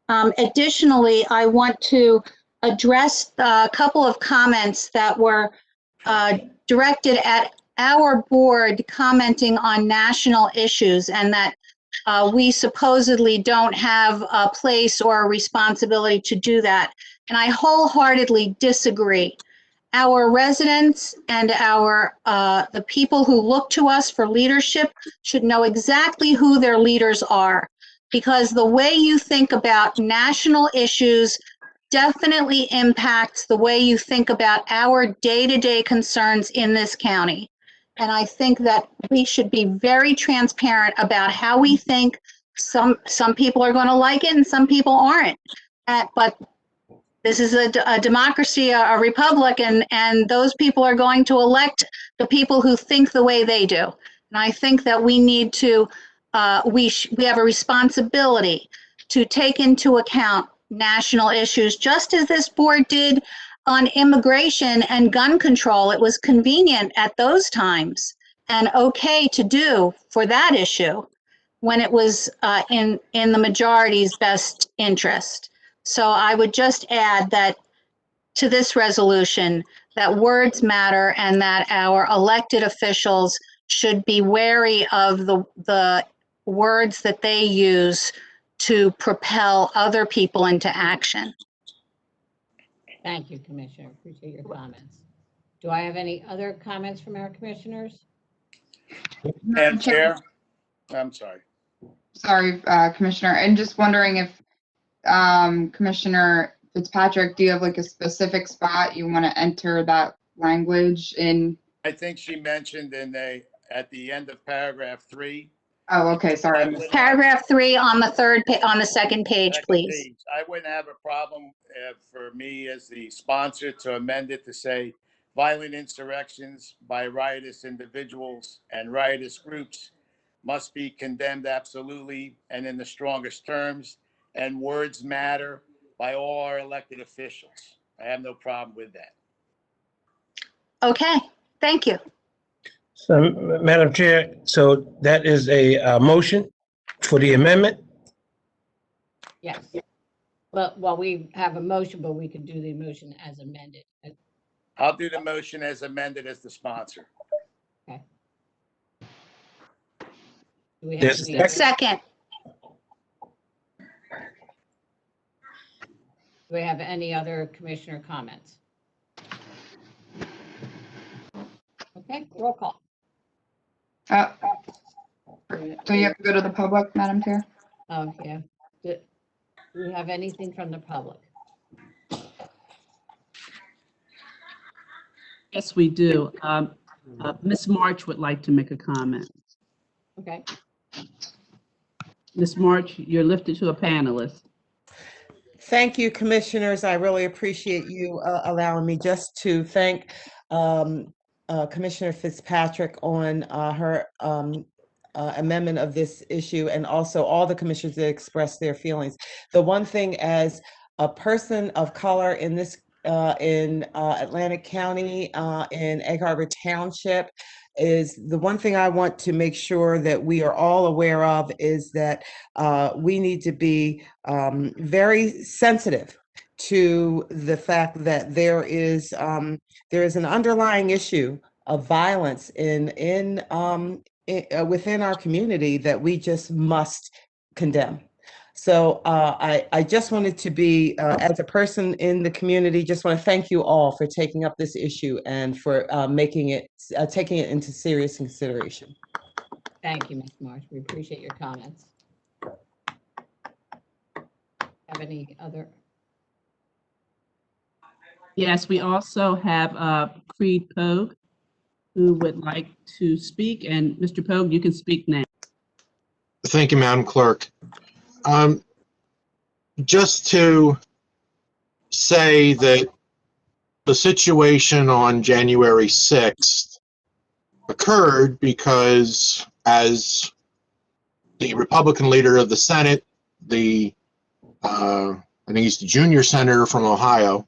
Additionally, I want to address a couple of comments that were directed at our board commenting on national issues and that we supposedly don't have a place or a responsibility to do that. And I wholeheartedly disagree. Our residents and the people who look to us for leadership should know exactly who their leaders are, because the way you think about national issues definitely impacts the way you think about our day-to-day concerns in this county. And I think that we should be very transparent about how we think. Some people are going to like it and some people aren't. But this is a democracy, a republic, and those people are going to elect the people who think the way they do. And I think that we need to, we have a responsibility to take into account national issues, just as this board did on immigration and gun control. It was convenient at those times and okay to do for that issue when it was in the majority's best interest. So I would just add that to this resolution, that words matter and that our elected officials should be wary of the words that they use to propel other people into action. Thank you, Commissioner. Appreciate your comments. Do I have any other comments from our commissioners? Madam Chair, I'm sorry. Sorry, Commissioner, and just wondering if Commissioner Fitzpatrick, do you have like a specific spot you want to enter that language in? I think she mentioned at the end of paragraph 3. Oh, okay, sorry. Paragraph 3 on the second page, please. I wouldn't have a problem for me as the sponsor to amend it to say violent insurrections by riotous individuals and riotous groups must be condemned absolutely and in the strongest terms, and words matter by all our elected officials. I have no problem with that. Okay, thank you. So, Madam Chair, so that is a motion for the amendment? Yes. Well, we have a motion, but we can do the motion as amended. I'll do the motion as amended as the sponsor. Okay. Do we have There's any other- Second. Do we have any other commissioner comments? Okay, roll call. So you have to go to the public, Madam Chair? Oh, yeah. Do we have anything from the public? Yes, we do. Ms. March would like to make a comment. Okay. Ms. March, you're lifted to a panelist. Thank you, commissioners. I really appreciate you allowing me just to thank Commissioner Fitzpatrick on her amendment of this issue, and also all the commissioners that expressed their feelings. The one thing, as a person of color in this in Atlantic County, in Egg Harbor Township, is the one thing I want to make sure that we are all aware of is that we need to be very sensitive to the fact that there is an underlying issue of violence within our community that we just must condemn. So I just wanted to be, as a person in the community, just want to thank you all for taking up this issue and for taking it into serious consideration. Thank you, Ms. Marsh. We appreciate your comments. Have any other? Yes, we also have Creed Pogue, who would like to speak. And Mr. Pogue, you can speak now. Thank you, Madam Clerk. Just to say that the situation on January 6th occurred because, as the Republican leader of the Senate, I think he's the junior senator from Ohio,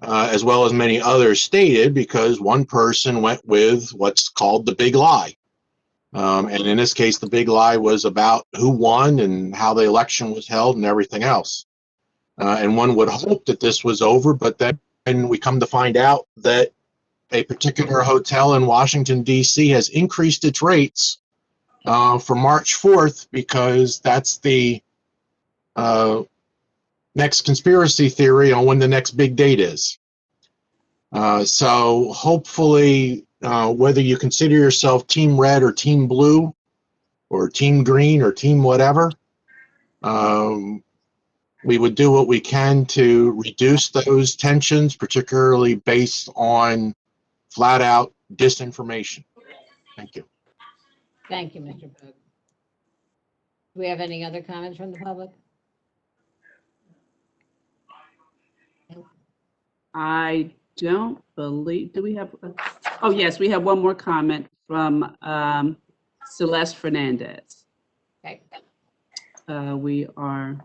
as well as many others stated, because one person went with what's called the big lie. And in this case, the big lie was about who won and how the election was held and everything else. And one would hope that this was over, but then we come to find out that a particular hotel in Washington, D.C. has increased its rates for March 4th because that's the next conspiracy theory on when the next big date is. So hopefully, whether you consider yourself Team Red or Team Blue or Team Green or Team whatever, we would do what we can to reduce those tensions, particularly based on flat out disinformation. Thank you. Thank you, Mr. Pogue. Do we have any other comments from the public? I don't believe, do we have, oh yes, we have one more comment from Celeste Fernandez. Okay. We are.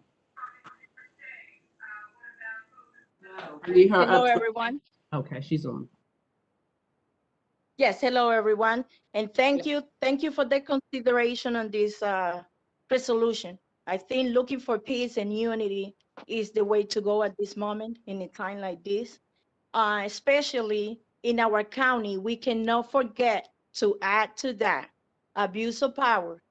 Bringing her Hello, up. everyone. Okay, she's on. Yes, hello, everyone. And thank you for the consideration on this resolution. I think looking for peace and unity is the way to go at this moment in a time like this. Especially in our county, we cannot forget to add to that abuse of power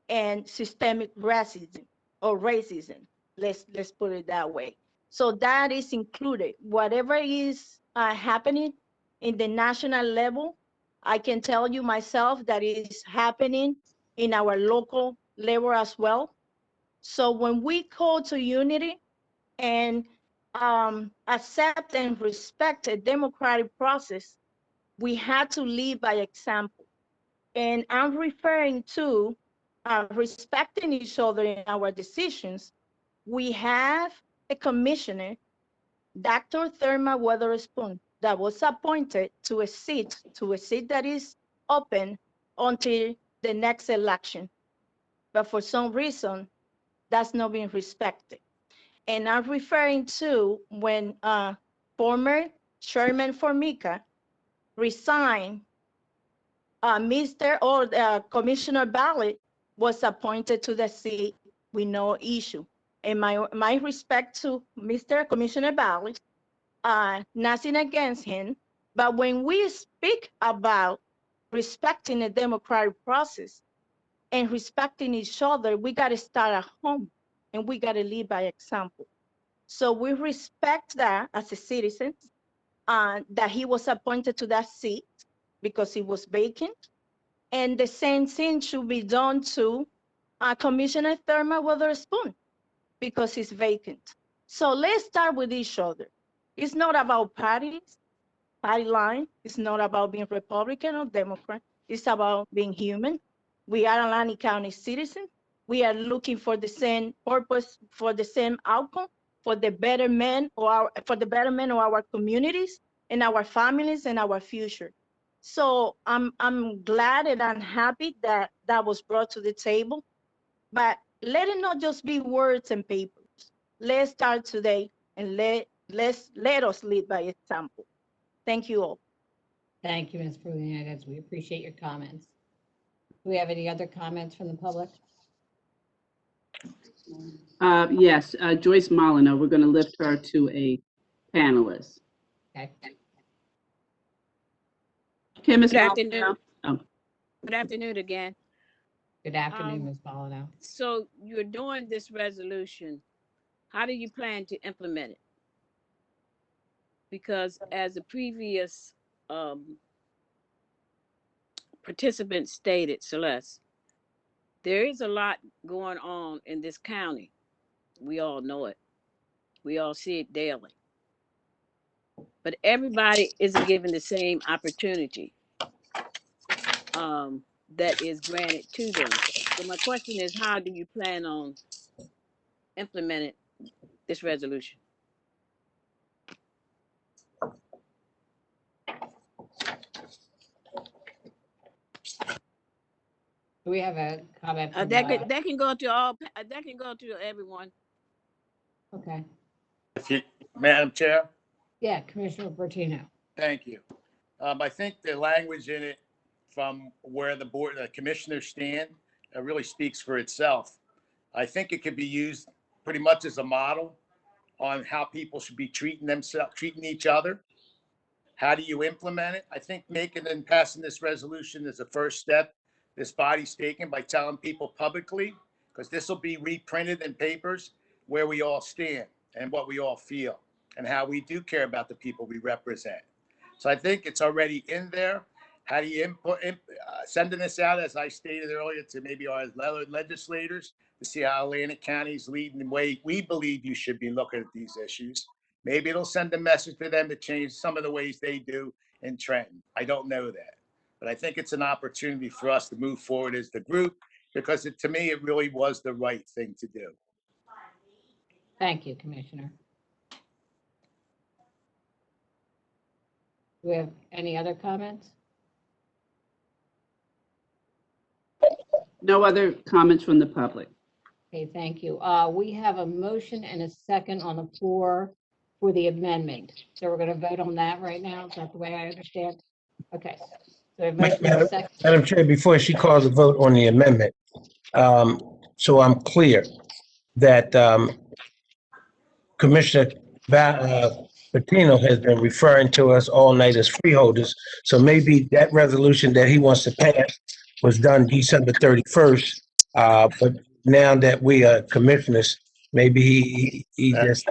and systemic racism or racism. Let's put it that way. So that is included. Whatever is happening in the national level, I can tell you myself that is happening in our local level as well. So when we call to unity and accept and respect a democratic process, we had to lead by example. And I'm referring to respecting each other in our decisions. We have a commissioner, Dr. Thelma Weatherspoon, that was appointed to a seat that is open until the next election. But for some reason, that's not being respected. And I'm referring to when former Chairman Formica resigned, Mr. or Commissioner Ballot was appointed to the seat with no issue. And my respect to Mr. Commissioner Ballot, nothing against him, but when we speak about respecting a democratic process and respecting each other, we got to start at home and we got to lead by example. So we respect that as a citizen, that he was appointed to that seat because it was vacant. And the same thing should be done to Commissioner Thelma Weatherspoon because it's vacant. So let's start with each other. It's not about party line. It's not about being Republican or Democrat. It's about being human. We are Atlantic County citizens. We are looking for the same purpose, for the same outcome, for the betterment of our communities and our families and our future. So I'm glad and I'm happy that that was brought to the table. But let it not just be words and papers. Let's start today and let us lead by example. Thank you all. Thank you, Ms. Fernandez. We appreciate your comments. Do we have any other comments from the public? Yes, Joyce Molyneux, we're going to lift her to a panelist. Okay. Okay, Ms. Good afternoon. Molyneux. Oh. Good afternoon again. Good afternoon, Ms. Molyneux. So you're doing this resolution. How do you plan to implement it? Because as the previous participant stated, Celeste, there is a lot going on in this county. We all know it. We all see it daily. but everybody isn't given the same opportunity that is granted to them. So my question is, how do you plan on implementing this resolution? Do we have a comment from, That can go to all, that can go to everyone. okay. If you, Madam Chair, Yeah, Commissioner Bertino. thank you. I think the language in it from where the board, the commissioners stand, really speaks for itself. I think it could be used pretty much as a model on how people should be treating themselves, treating each other. How do you implement it? I think making and passing this resolution is the first step this body's taken by telling people publicly, because this will be reprinted in papers where we all stand and what we all feel and how we do care about the people we represent. So I think it's already in there. How do you sending this out, as I stated earlier, to maybe our legislators to see how Atlantic County's leading the way we believe you should be looking at these issues. Maybe it'll send a message to them to change some of the ways they do in Trenton. I don't know that. But I think it's an opportunity for us to move forward as the group, because to me, it really was the right thing to do. Thank you, Commissioner. Do we have any other comments? No other comments from the public. Okay, thank you. We have a motion and a second on the floor for the amendment. So we're going to vote on that right now. Is that the way I understand? Okay. So a motion and a second. Madam Chair, before she calls a vote on the amendment, so I'm clear that Commissioner Patino has been referring to us all night as freeholders. So maybe that resolution that he wants to pass was done December 31st. But now that we are commissioners, maybe he just.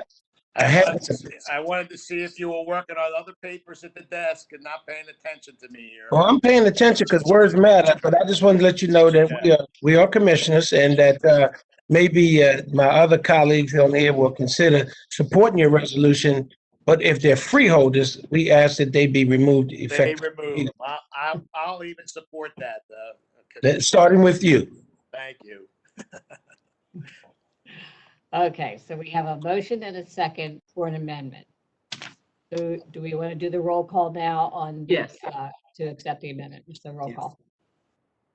I wanted to see if you were working on other papers at the desk and not paying attention to me here. Well, I'm paying attention because words matter, but I just wanted to let you know that we are commissioners, and that maybe my other colleagues on here will consider supporting your resolution. But if they're freeholders, we ask that they be removed effectively. They removed. I'll even support that. Starting with you. Thank you. Okay, so we have a motion and a second for an amendment. So do we want to do the roll call now on? Yes. To accept the amendment? Just a roll call.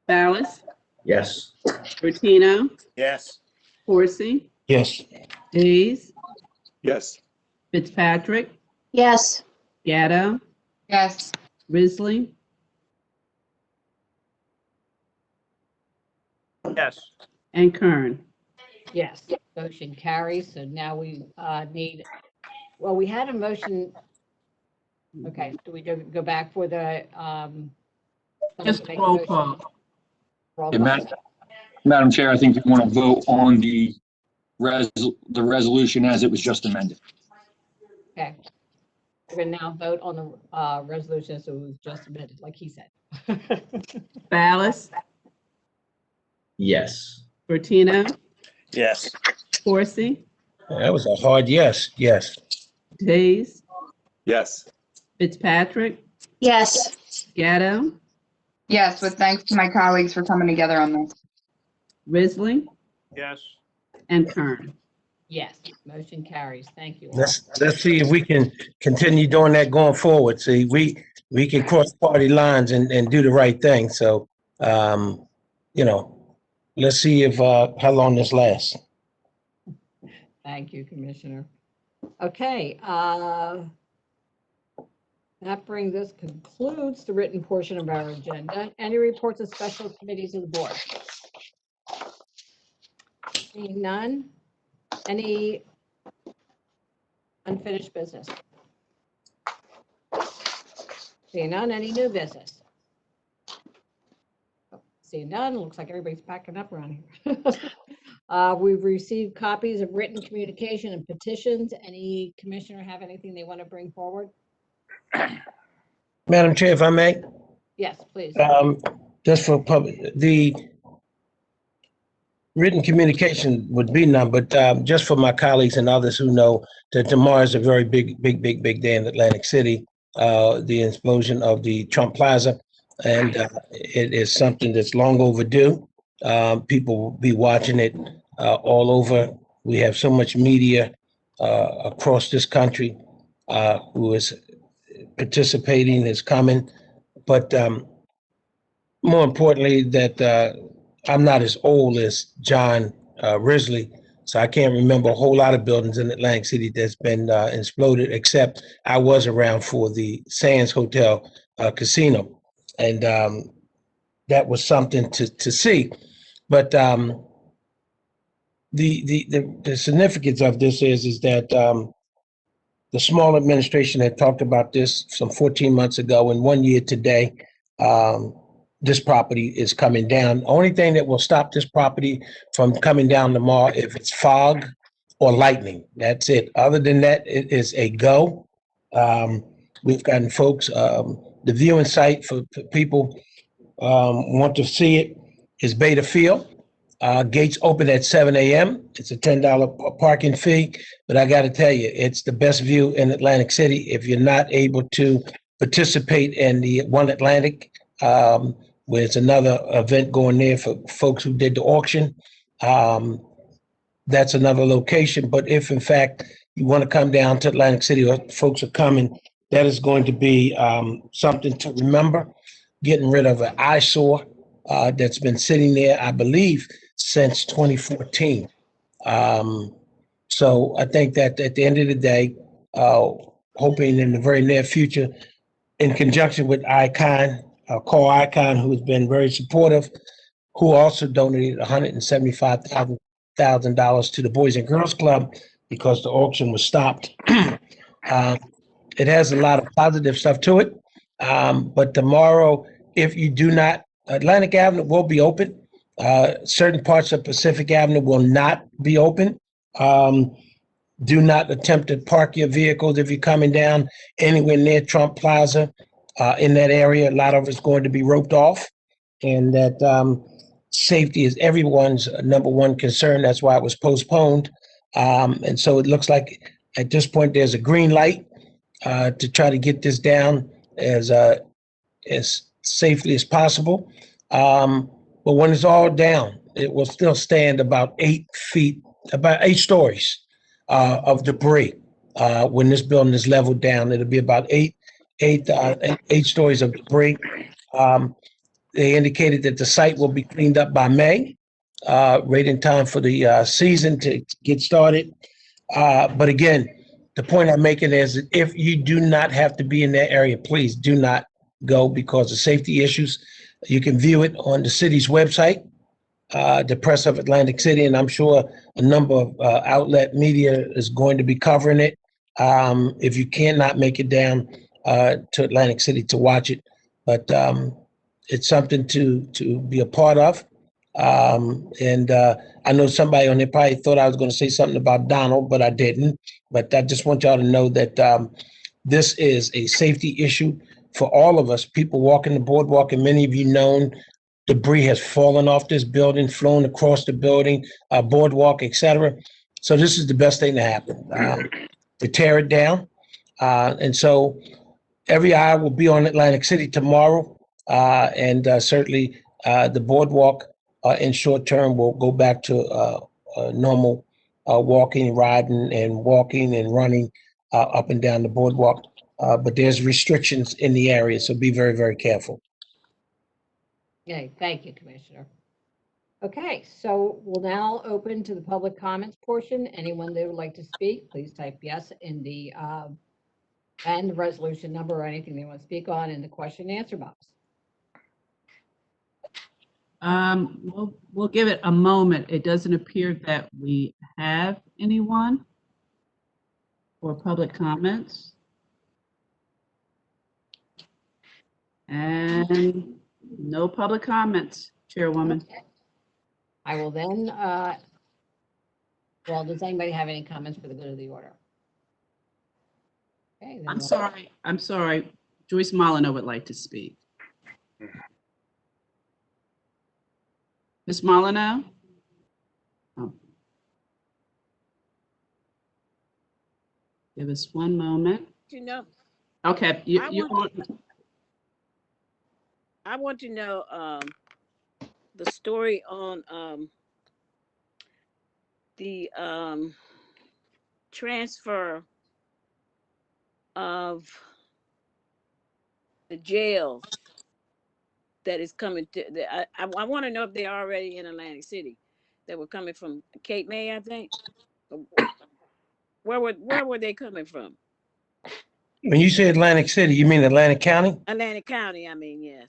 Ballas? Yes. Bertino? Yes. Horsey? Yes. Hayes? Yes. Fitzpatrick? Yes. Gatto? Yes. Risley? Yes. And Kern. Yes, motion carries. So now we need, well, we had a motion. Okay, do we go back for the? Just roll call. Roll Yeah, call. Madam Chair, I think you want to vote on the resolution as it was just amended. Okay. We're going to now vote on the resolution as it was just amended, like he said. Ballas? Yes. Bertino? Yes. Horsey? That was a hard yes. Yes. Hayes? Yes. Fitzpatrick? Yes. Gatto? Yes, with thanks to my colleagues for coming together on this. Risley? Yes. And Kern. Yes, motion carries. Thank you. all. Let's see if we can continue doing that going forward. See, we can cross party lines and do the right thing. So, let's see if how long this lasts. Thank you, Commissioner. Okay, that concludes the written portion of our agenda. Any reports of special committees of the board? Seeing none. Any unfinished business? Seeing none. Any new business? Seeing none. Looks like everybody's packing up around here. We've received copies of written communication and petitions. Any commissioner have anything they want to bring forward? Madam Chair, if I may, Yes, please. just for public, written communication would be none, but just for my colleagues and others who know that tomorrow is a very big day in Atlantic City, the explosion of the Trump Plaza, and it is something that's long overdue. People will be watching it all over. We have so much media across this country who is participating, is coming, but more importantly, that I'm not as old as John Risley, so I can't remember a whole lot of buildings in Atlantic City that's been exploded, except I was around for the Sands Hotel Casino, and that was something to see. But the significance of this is that the small administration had talked about this some 14 months ago, and 1 year today, this property is coming down. The only thing that will stop this property from coming down tomorrow if it's fog or lightning. That's it. Other than that, it is a go. We've gotten folks, the viewing site for people want to see it is Beta Field. Gates open at 7 a.m. It's a $10 parking fee, but I got to tell you, it's the best view in Atlantic City. If you're not able to participate in the One Atlantic, where it's another event going there for folks who did the auction, that's another location. But if in fact you want to come down to Atlantic City, or folks are coming, that is going to be something to remember. Getting rid of an eyesore that's been sitting there, I believe, since 2014. So I think that at the end of the day, hoping in the very near future, in conjunction with Icon, Core Icon, who's been very supportive, who also donated $175,000 to the Boys and Girls Club because the auction was stopped. It has a lot of positive stuff to it. But tomorrow, if you do not, Atlantic Avenue will be open. Certain parts of Pacific Avenue will not be open. Do not attempt to park your vehicles if you're coming down anywhere near Trump Plaza in that area. A lot of it's going to be roped off, and that safety is everyone's number one concern. That's why it was postponed. And so it looks like at this point there's a green light to try to get this down as safely as possible. But when it's all down, it will still stand about 8 feet, about 8 stories of debris. When this building is leveled down, it'll be about eight stories of debris. They indicated that the site will be cleaned up by May, right in time for the season to get started. But again, the point I'm making is that if you do not have to be in that area, please do not go because of safety issues. You can view it on the city's website, the Press of Atlantic City, and I'm sure a number of outlet media is going to be covering it. If you cannot make it down to Atlantic City to watch it, but it's something to be a part of. And I know somebody on there probably thought I was going to say something about Donald, but I didn't. But I just want y'all to know that this is a safety issue for all of us. People walking the boardwalk, and many of you known, debris has fallen off this building, flown across the building, boardwalk, etc. So this is the best thing to happen, to tear it down. And so every eye will be on Atlantic City tomorrow. And certainly the boardwalk in short term will go back to normal walking, riding, and walking and running up and down the boardwalk. But there's restrictions in the area, so be very, very careful. Okay, thank you, Commissioner. Okay, so we'll now open to the public comments portion. Anyone that would like to speak, please type yes in the and the resolution number or anything they want to speak on in the question and answer box. We'll give it a moment. It doesn't appear that we have anyone for public comments. And no public comments, Chairwoman. Okay. I will then, well, does anybody have any comments for the good of the order? Okay, then I'm sorry. Joyce Molyneux would like to speak. Ms. Molyneux? Give us one moment. You know, Okay, I want to know the story on the transfer of the jails that is coming to. I want to know if they're already in Atlantic City. That were coming from Cape May, I think. Where were they coming from? When you say Atlantic City, you mean Atlantic County? Atlantic County, I mean, yes.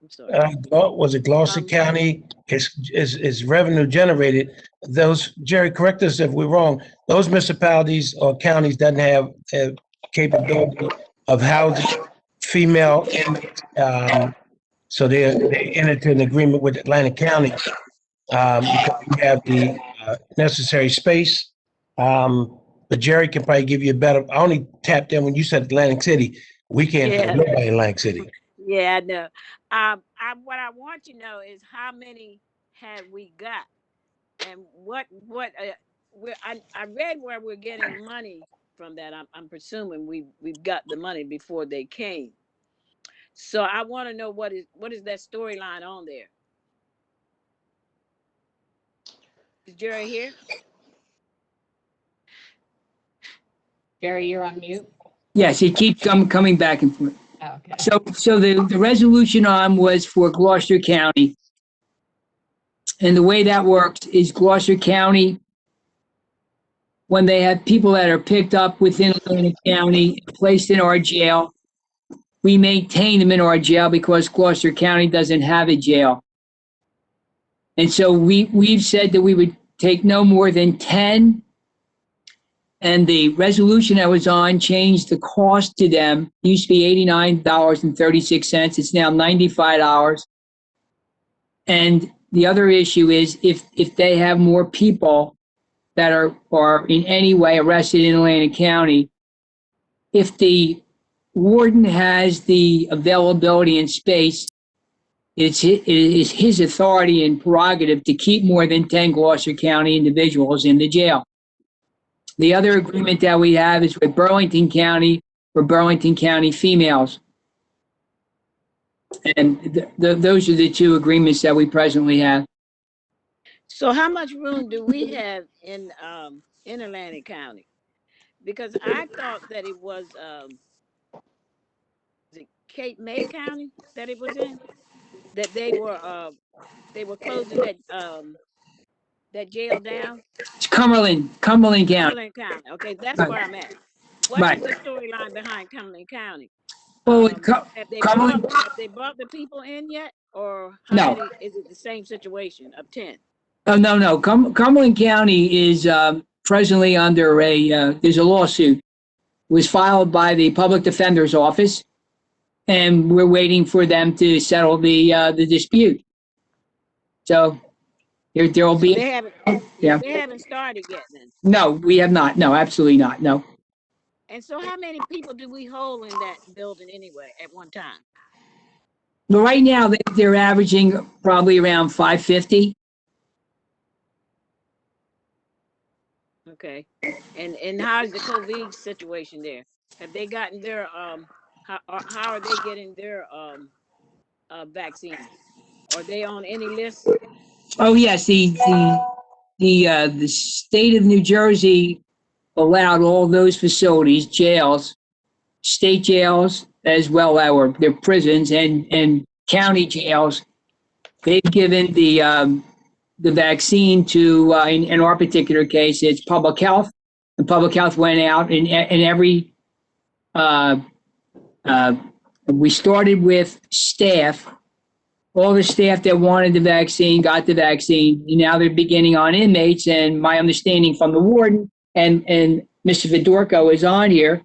I'm sorry. Was it Gloucester County? Is revenue generated? Those, Jerry, correct us if we're wrong. Those municipalities or counties doesn't have capability of housing female and so they entered an agreement with Atlantic County because we have the necessary space. But Jerry can probably give you a better. I only tapped in when you said Atlantic City. We can't Yeah. have nobody in Atlantic City. Yeah, I know. What I want to know is how many have we got, and what I read where we're getting money from that. I'm presuming we've got the money before they came. So I want to know what is that storyline on there. Is Jerry here? Jerry, you're on mute. Yes, it keeps coming back and forth. Oh, okay. So the resolution on was for Gloucester County. And the way that works is Gloucester County, when they have people that are picked up within Atlantic County, placed in our jail, we maintain them in our jail because Gloucester County doesn't have a jail. And so we've said that we would take no more than 10. And the resolution that was on changed the cost to them. It used to be $89.36. It's now $95. And the other issue is if they have more people that are in any way arrested in Atlantic County, if the warden has the availability and space, it is his authority and prerogative to keep more than 10 Gloucester County individuals in the jail. The other agreement that we have is with Burlington County for Burlington County females. And those are the two agreements that we presently have. So how much room do we have in Atlantic County? Because I thought that it was it Cape May County that it was in, that they were closing that jail down. It's Cumberland County. Cumberland County. Okay, that's Right. where I'm at. What Right. is the storyline behind Cumberland County? Well, Have they Cumberland, brought the people in yet, or how No. many? Is it the same situation of 10? oh, no. Cumberland County is presently under there's a lawsuit. It was filed by the public defender's office, and we're waiting for them to settle the dispute. So there'll be. They haven't. Yeah. They haven't started yet then. No, we have not. No, absolutely not. No. And so, how many people do we hold in that building anyway at one time? But right now, they're averaging probably around 550. Okay. And how is the COVID situation there? Have they gotten their how are they getting their vaccine? Are they on any list? Oh yes, the state of New Jersey allowed all those facilities, jails, state jails, as well as their prisons and county jails. They've given the vaccine to, in our particular case, it's public health. And public health went out and every, we started with staff. All the staff that wanted the vaccine got the vaccine. And now they're beginning on inmates. And my understanding from the warden and Mr. Fedorko is on here,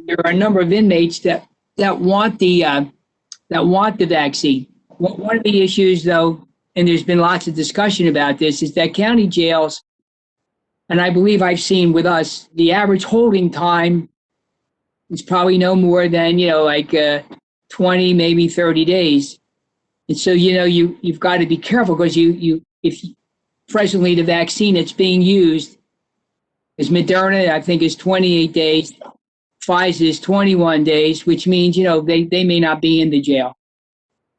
there are a number of inmates that want the vaccine. One of the issues, though, and there's been lots of discussion about this, is that county jails, and I believe I've seen with us, the average holding time is probably no more than, like 20, maybe 30 days. And so, you've got to be careful because if presently the vaccine that's being used is Moderna, I think, is 28 days. Pfizer is 21 days, which means, they may not be in the jail.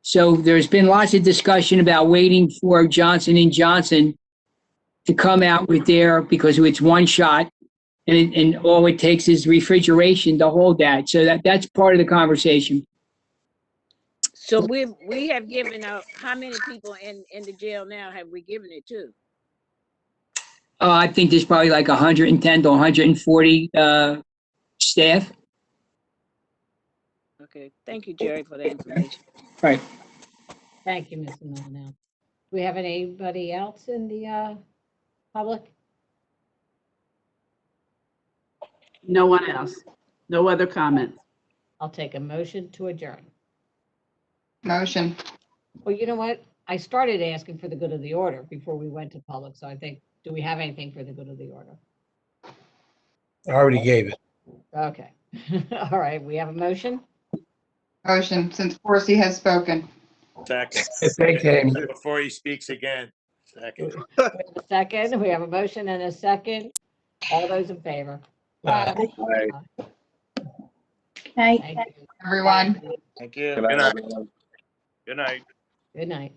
So there's been lots of discussion about waiting for Johnson & Johnson to come out with because it's one shot, and all it takes is refrigeration to hold that. So that's part of the conversation. So we have given out, how many people in the jail now have we given it to? I think there's probably like 110 to 140 staff. Okay, thank you, Jerry, for the information. Right. Thank you, Ms. Milano. Do we have anybody else in the public? No one else. No other comments. I'll take a motion to adjourn. Motion. Well, you know what? I started asking for the good of the order before we went to public, so I think, do we have anything for the good of the order? I already gave it. Okay. All right, we have a motion? Motion, since Corsi has spoken. Second. Thank you, Amy. Before he speaks again. Second. We have a second. We have a motion and a second. All those in favor? Aye. Aye. Okay. Thank you. Everyone. Thank you. Good night, night. everyone. Good night. Good night.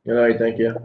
Good night, thank you.